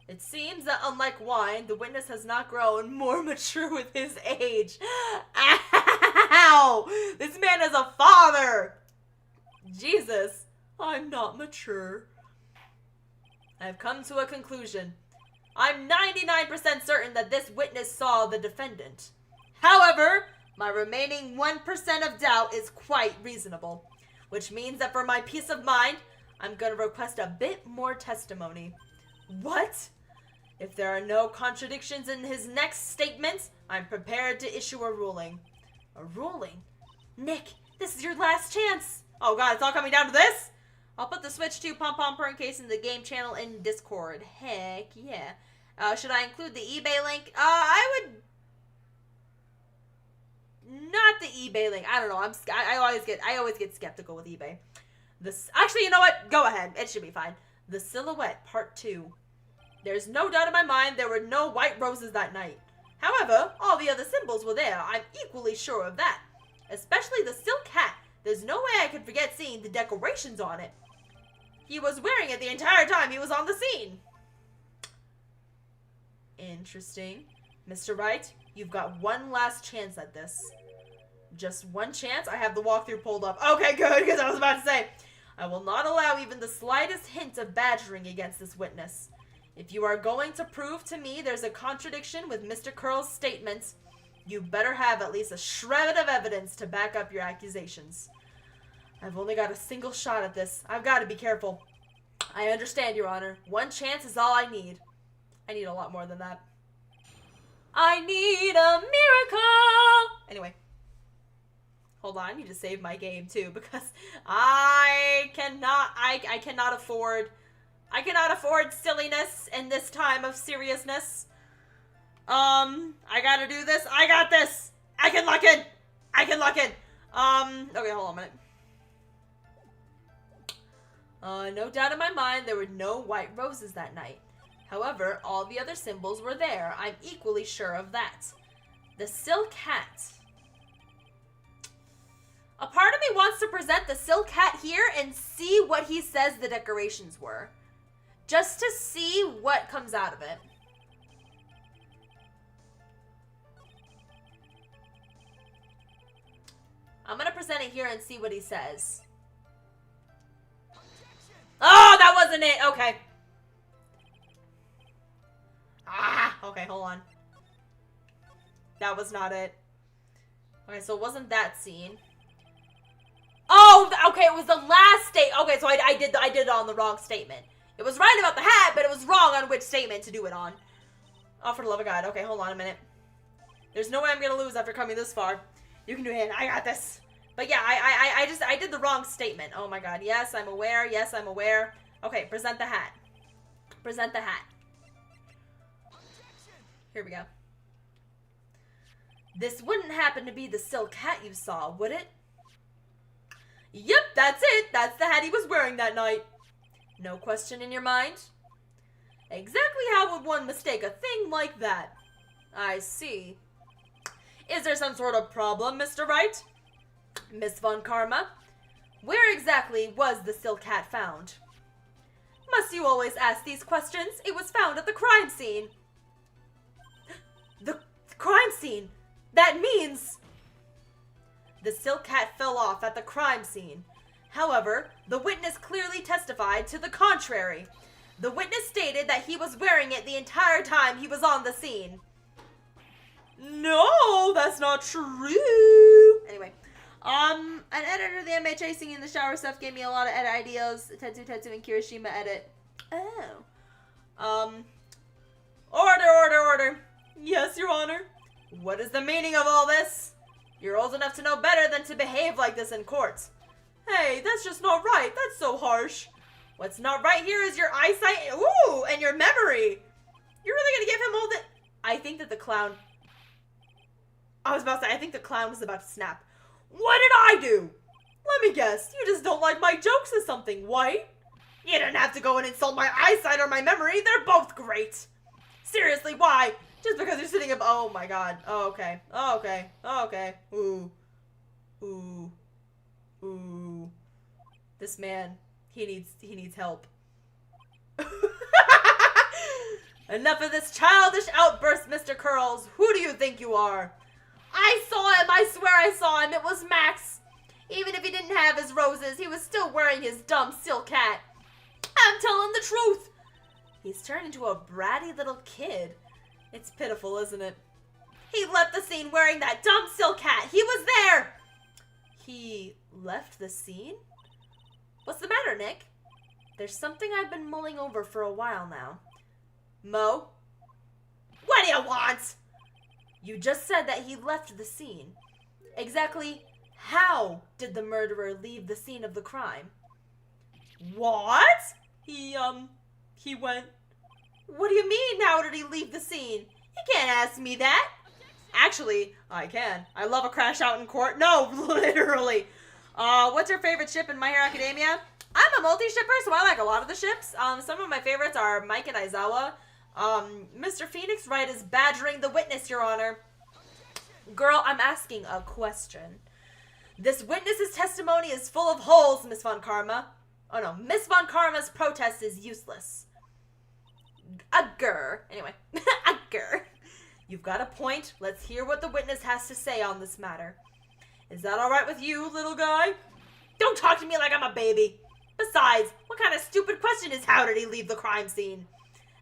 It seems that unlike wine, the witness has not grown more mature with his age. Ow! This man is a father! Jesus, I'm not mature. I've come to a conclusion. I'm 99% certain that this witness saw the defendant. However, my remaining 1% of doubt is quite reasonable, which means that for my peace of mind, I'm going to request a bit more testimony. What? If there are no contradictions in his next statements, I'm prepared to issue a ruling. A ruling? Nick, this is your last chance. Oh god, it's all coming down to this? I'll put the Switch 2 pom-pom purring case in the game channel in Discord. Heck yeah. Should I include the eBay link? I would... Not the eBay link. I don't know. I always get skeptical with eBay. Actually, you know what? Go ahead. It should be fine. The Silhouette Part 2. There's no doubt in my mind there were no white roses that night. However, all the other symbols were there. I'm equally sure of that. Especially the silk hat. There's no way I could forget seeing the decorations on it. He was wearing it the entire time he was on the scene. Interesting. Mr. Wright, you've got one last chance at this. Just one chance? I have the walkthrough pulled up. Okay, good, because I was about to say, I will not allow even the slightest hint of badgering against this witness. If you are going to prove to me there's a contradiction with Mr. Curl's statements, you better have at least a shred of evidence to back up your accusations. I've only got a single shot at this. I've got to be careful. I understand, Your Honor. One chance is all I need. I need a lot more than that. I need a miracle! Anyway. Hold on, I need to save my game too, because I cannot afford silliness in this time of seriousness. I gotta do this. I got this. I can lock in. Okay, hold on a minute. No doubt in my mind there were no white roses that night. However, all the other symbols were there. I'm equally sure of that. The silk hat. A part of me wants to present the silk hat here and see what he says the decorations were. Just to see what comes out of it. I'm gonna present it here and see what he says. Oh, that wasn't it! Okay. Okay, hold on. That was not it. Okay, so it wasn't that scene. Oh, okay, it was the last statement. Okay, so I did it on the wrong statement. It was right about the hat, but it was wrong on which statement to do it on. Oh, for the love of God. Okay, hold on a minute. There's no way I'm gonna lose after coming this far. You can do it. I got this. But yeah, I did the wrong statement. Oh my God. Yes, I'm aware. Yes, I'm aware. Okay, present the hat. Present the hat. Here we go. This wouldn't happen to be the silk hat you saw, would it? Yep, that's it. That's the hat he was wearing that night. No question in your mind? Exactly how would one mistake a thing like that? I see. Is there some sort of problem, Mr. Wright? Miss Von Karma? Where exactly was the silk hat found? Must you always ask these questions? It was found at the crime scene. The crime scene? That means... The silk hat fell off at the crime scene. However, the witness clearly testified to the contrary. The witness stated that he was wearing it the entire time he was on the scene. No, that's not true. Anyway, an editor of the anime chasing in the shower stuff gave me a lot of edit ideas. Tetsu and Kirishima edit. Oh. Order. Yes, Your Honor. What is the meaning of all this? You're old enough to know better than to behave like this in court. Hey, that's just not right. That's so harsh. What's not right here is your eyesight, and your memory. You're really gonna give him all the... I think that the clown... I was about to say, I think the clown was about to snap. What did I do? Let me guess. You just don't like my jokes or something, White? You didn't have to go and insult my eyesight or my memory. They're both great. Seriously, why? Just because you're sitting up... Oh, my God. Oh, okay. Oh, okay. Oh, okay. Ooh. This man, he needs help. Enough of this childish outburst, Mr. Curls. Who do you think you are? I saw him. I swear I saw him. It was Max. Even if he didn't have his roses, he was still wearing his dumb silk hat. I'm telling the truth. He's turned into a bratty little kid. It's pitiful, isn't it? He left the scene wearing that dumb silk hat. He was there. He left the scene? What's the matter, Nick? There's something I've been mulling over for a while now. Mo? What do you want? You just said that he left the scene. Exactly how did the murderer leave the scene of the crime? What? He went... What do you mean, how did he leave the scene? You can't ask me that. Actually, I can. I love a crash out in court. No, literally. What's your favorite ship in My Hero Academia? I'm a multi-shipper, so I like a lot of the ships. Some of my favorites are Mike and Aizawa. Mr. Phoenix Wright is badgering the witness, Your Honor. Girl, I'm asking a question. This witness's testimony is full of holes, Miss Von Karma. Oh no, Miss Von Karma's protest is useless. Anyway, You've got a point. Let's hear what the witness has to say on this matter. Is that alright with you, little guy? Don't talk to me like I'm a baby. Besides, what kind of stupid question is how did he leave the crime scene?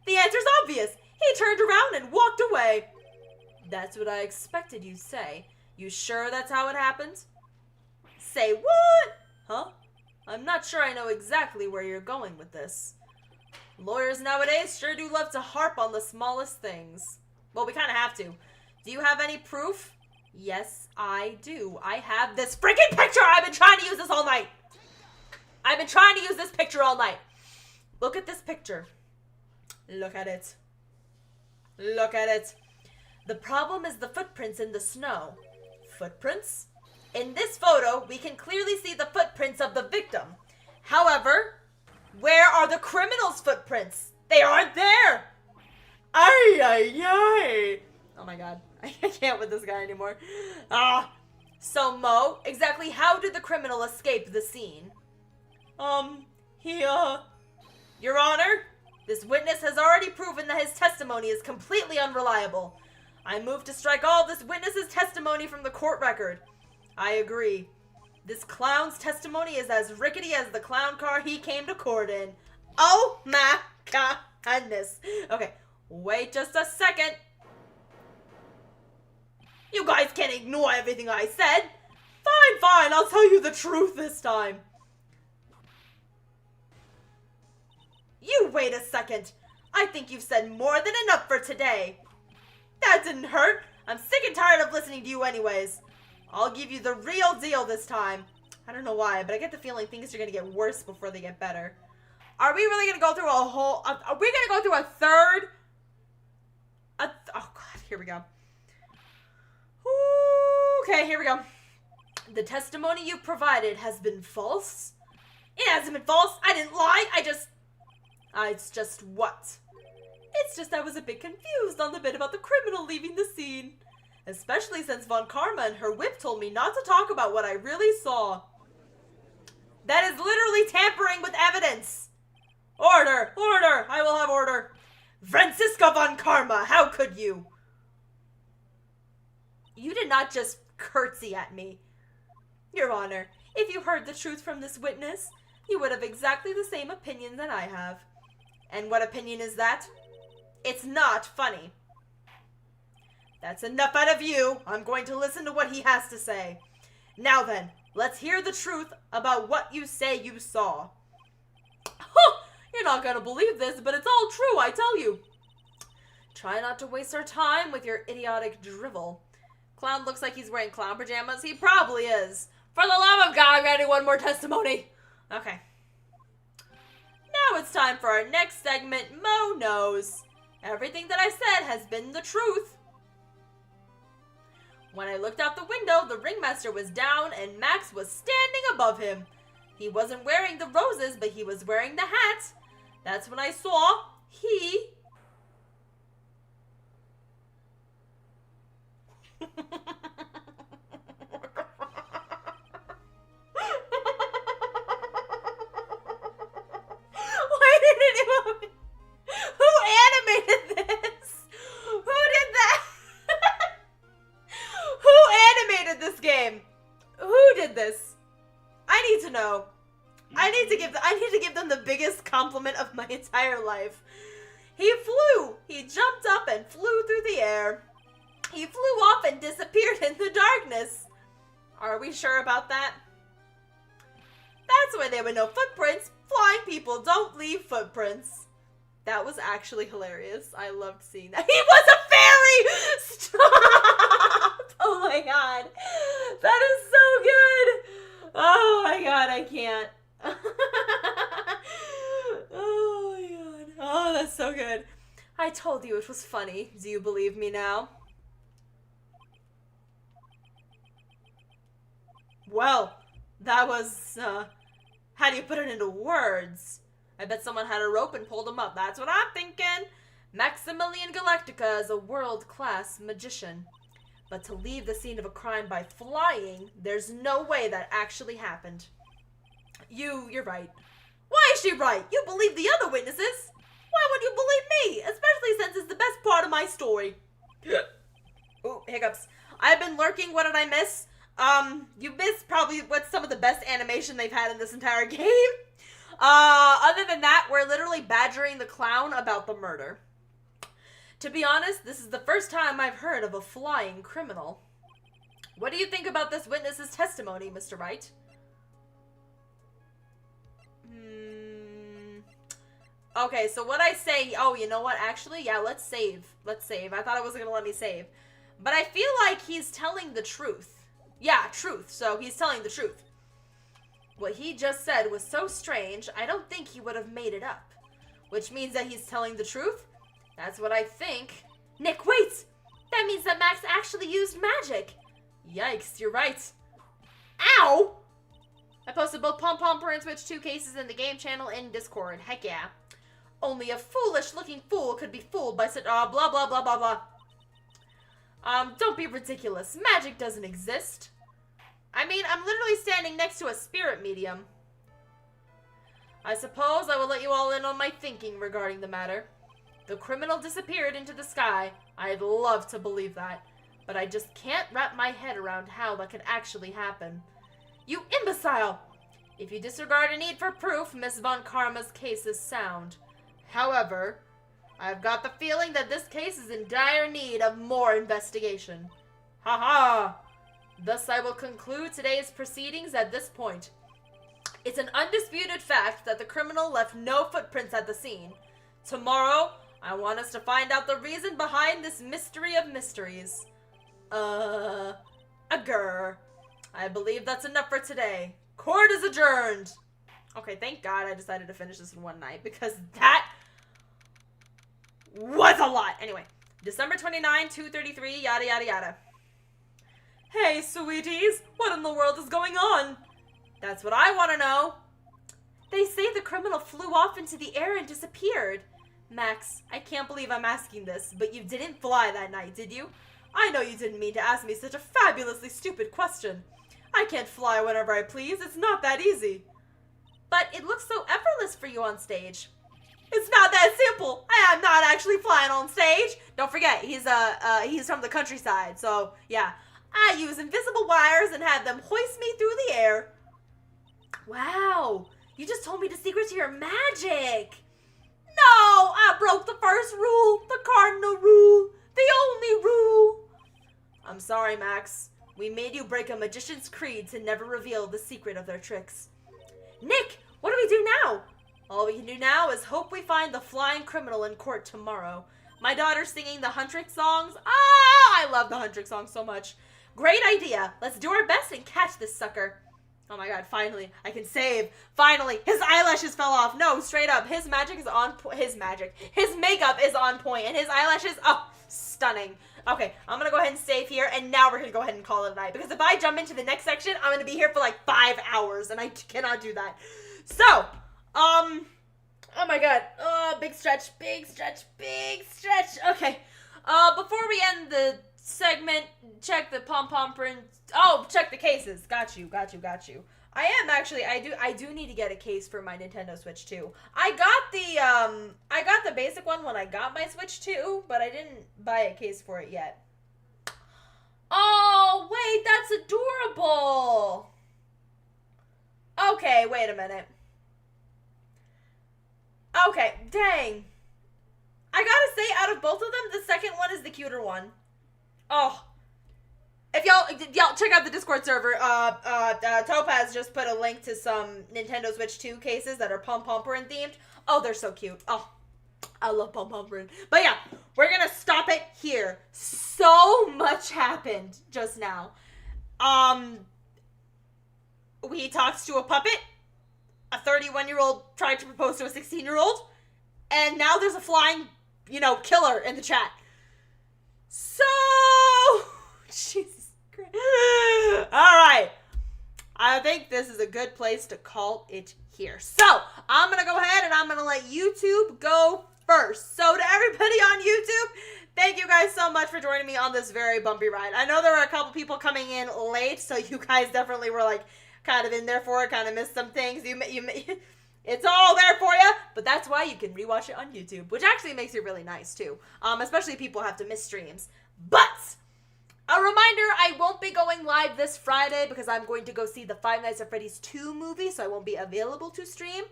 The answer's obvious. He turned around and walked away. That's what I expected you'd say. You sure that's how it happened? Say what? Huh? I'm not sure I know exactly where you're going with this. Lawyers nowadays sure do love to harp on the smallest things. Well, we kind of have to. Do you have any proof? Yes, I do. I have this freaking picture! I've been trying to use this all night! I've been trying to use this picture all night. Look at this picture. Look at it. Look at it. The problem is the footprints in the snow. Footprints? In this photo, we can clearly see the footprints of the victim. However, where are the criminal's footprints? They aren't there! Ay, ay, ay. Oh my god. I can't with this guy anymore. So Mo, exactly how did the criminal escape the scene? Your Honor, this witness has already proven that his testimony is completely unreliable. I move to strike all this witness's testimony from the court record. I agree. This clown's testimony is as rickety as the clown car he came to court in. Oh my goodness. Okay, wait just a second. You guys can't ignore everything I said. Fine, I'll tell you the truth this time. You wait a second. I think you've said more than enough for today. That didn't hurt. I'm sick and tired of listening to you anyways. I'll give you the real deal this time. I don't know why, but I get the feeling things are going to get worse before they get better. Are we really going to go through a whole... Are we going to go through a third? Oh, God. Here we go. Okay, here we go. The testimony you provided has been false? It hasn't been false. I didn't lie. It's just what? It's just I was a bit confused on the bit about the criminal leaving the scene. Especially since Von Karma and her whip told me not to talk about what I really saw. That is literally tampering with evidence. Order! Order! I will have order. Franziska Von Karma, how could you? You did not just curtsy at me. Your Honor, if you heard the truth from this witness, you would have exactly the same opinion that I have. And what opinion is that? It's not funny. That's enough out of you. I'm going to listen to what he has to say. Now then, let's hear the truth about what you say you saw. You're not going to believe this, but it's all true, I tell you. Try not to waste our time with your idiotic drivel. Clown looks like he's wearing clown pajamas. He probably is. For the love of God, I'm getting one more testimony. Okay. Now it's time for our next segment, Mo Knows. Everything that I said has been the truth. When I looked out the window, the ringmaster was down and Max was standing above him. He wasn't wearing the roses, but he was wearing the hat. That's when I saw he... this game. Who did this? I need to know. I need to give them the biggest compliment of my entire life. He flew. He jumped up and flew through the air. He flew off and disappeared in the darkness. Are we sure about that? That's why there were no footprints. Flying people don't leave footprints. That was actually hilarious. I loved seeing that. He was a fairy! Stop! Oh my god. That is so good. Oh my god, I can't. Oh my god. Oh, that's so good. I told you it was funny. Do you believe me now? Well, that was, how do you put it into words? I bet someone had a rope and pulled him up. That's what I'm thinking. Maximilian Galactica is a world-class magician. But to leave the scene of a crime by flying, there's no way that actually happened. You're right. Why is she right? You believe the other witnesses? Why would you believe me? Especially since it's the best part of my story. Ooh, hiccups. I've been lurking. What did I miss? You missed probably what's some of the best animation they've had in this entire game. Other than that, we're literally badgering the clown about the murder. To be honest, this is the first time I've heard of a flying criminal. What do you think about this witness's testimony, Mr. Wright? Okay, so what I say... Oh, you know what? Actually, yeah, let's save. Let's save. I thought it wasn't going to let me save. But I feel like he's telling the truth. Yeah, truth. So he's telling the truth. What he just said was so strange, I don't think he would have made it up. Which means that he's telling the truth? That's what I think. Nick, wait! That means that Max actually used magic. Yikes, you're right. Ow! I posted both Pom Pom and Switch 2 cases in the game channel in Discord. Heck yeah. Only a foolish-looking fool could be fooled by such blah blah blah blah blah. Don't be ridiculous. Magic doesn't exist. I mean, I'm literally standing next to a spirit medium. I suppose I will let you all in on my thinking regarding the matter. The criminal disappeared into the sky. I'd love to believe that, but I just can't wrap my head around how that could actually happen. You imbecile! If you disregard a need for proof, Miss Von Karma's case is sound. However, I've got the feeling that this case is in dire need of more investigation. Ha-ha! Thus I will conclude today's proceedings at this point. It's an undisputed fact that the criminal left no footprints at the scene. Tomorrow, I want us to find out the reason behind this mystery of mysteries. I believe that's enough for today. Court is adjourned. Okay, thank God I decided to finish this in one night because that was a lot. Anyway, December 29, 2:33, yada yada yada. Hey, sweeties, what in the world is going on? That's what I want to know. They say the criminal flew off into the air and disappeared. Max, I can't believe I'm asking this, but you didn't fly that night, did you? I know you didn't mean to ask me such a fabulously stupid question. I can't fly whenever I please. It's not that easy. But it looks so effortless for you on stage. It's not that simple. I am not actually flying on stage. Don't forget, he's from the countryside, so yeah. I use invisible wires and have them hoist me through the air. Wow, you just told me the secret to your magic. No, I broke the first rule, the cardinal rule, the only rule. I'm sorry, Max. We made you break a magician's creed to never reveal the secret of their tricks. Nick, what do we do now? All we can do now is hope we find the flying criminal in court tomorrow. My daughter's singing the Huntrick songs. Ah, I love the Huntrick songs so much. Great idea. Let's do our best and catch this sucker. Oh my god, finally, I can save. Finally, his eyelashes fell off. No, straight up, his magic is on point. His makeup is on point, and his eyelashes, oh, stunning. Okay, I'm gonna go ahead and save here, and now we're gonna go ahead and call it a night, because if I jump into the next section, I'm gonna be here for like 5 hours, and I cannot do that. So, oh my god, big stretch, big stretch, big stretch. Okay, before we end the segment, check the pom-pom print. Oh, check the cases. Got you. I do need to get a case for my Nintendo Switch 2. I got the basic one when I got my Switch 2, but I didn't buy a case for it yet. Oh, wait, that's Okay, wait a minute. Okay, dang. I gotta say, out of both of them, the second one is the cuter one. Oh. If y'all check out the Discord server, Topaz just put a link to some Nintendo Switch 2 cases that are Pom-Pomperin themed. Oh, they're so cute. Oh, I love Pom-Pomperin. But yeah, we're gonna stop it here. So much happened just now. He talks to a puppet. A 31-year-old tried to propose to a 16-year-old. And now there's a flying, killer in the chat. So, Jesus Christ. All right. I think this is a good place to call it here. So, I'm going to go ahead and I'm going to let YouTube go first. So, to everybody on YouTube, thank you guys so much for joining me on this very bumpy ride. I know there were a couple people coming in late, so you guys definitely were like kind of in there for it, kind of missed some things. It's all there for you, but that's why you can rewatch it on YouTube, which actually makes it really nice too, especially people have to miss streams. But a reminder, I won't be going live this Friday because I'm going to go see the Five Nights at Freddy's 2 movie, so I won't be available to stream.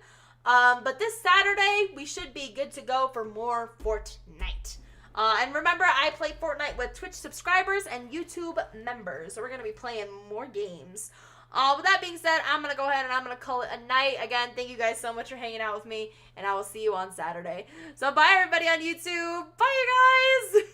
But this Saturday, we should be good to go for more Fortnite. And remember, I play Fortnite with Twitch subscribers and YouTube members, so we're going to be playing more games. With that being said, I'm going to go ahead and I'm going to call it a night. Again, thank you guys so much for hanging out with me, and I will see you on Saturday. So bye, everybody on YouTube. Bye, you guys.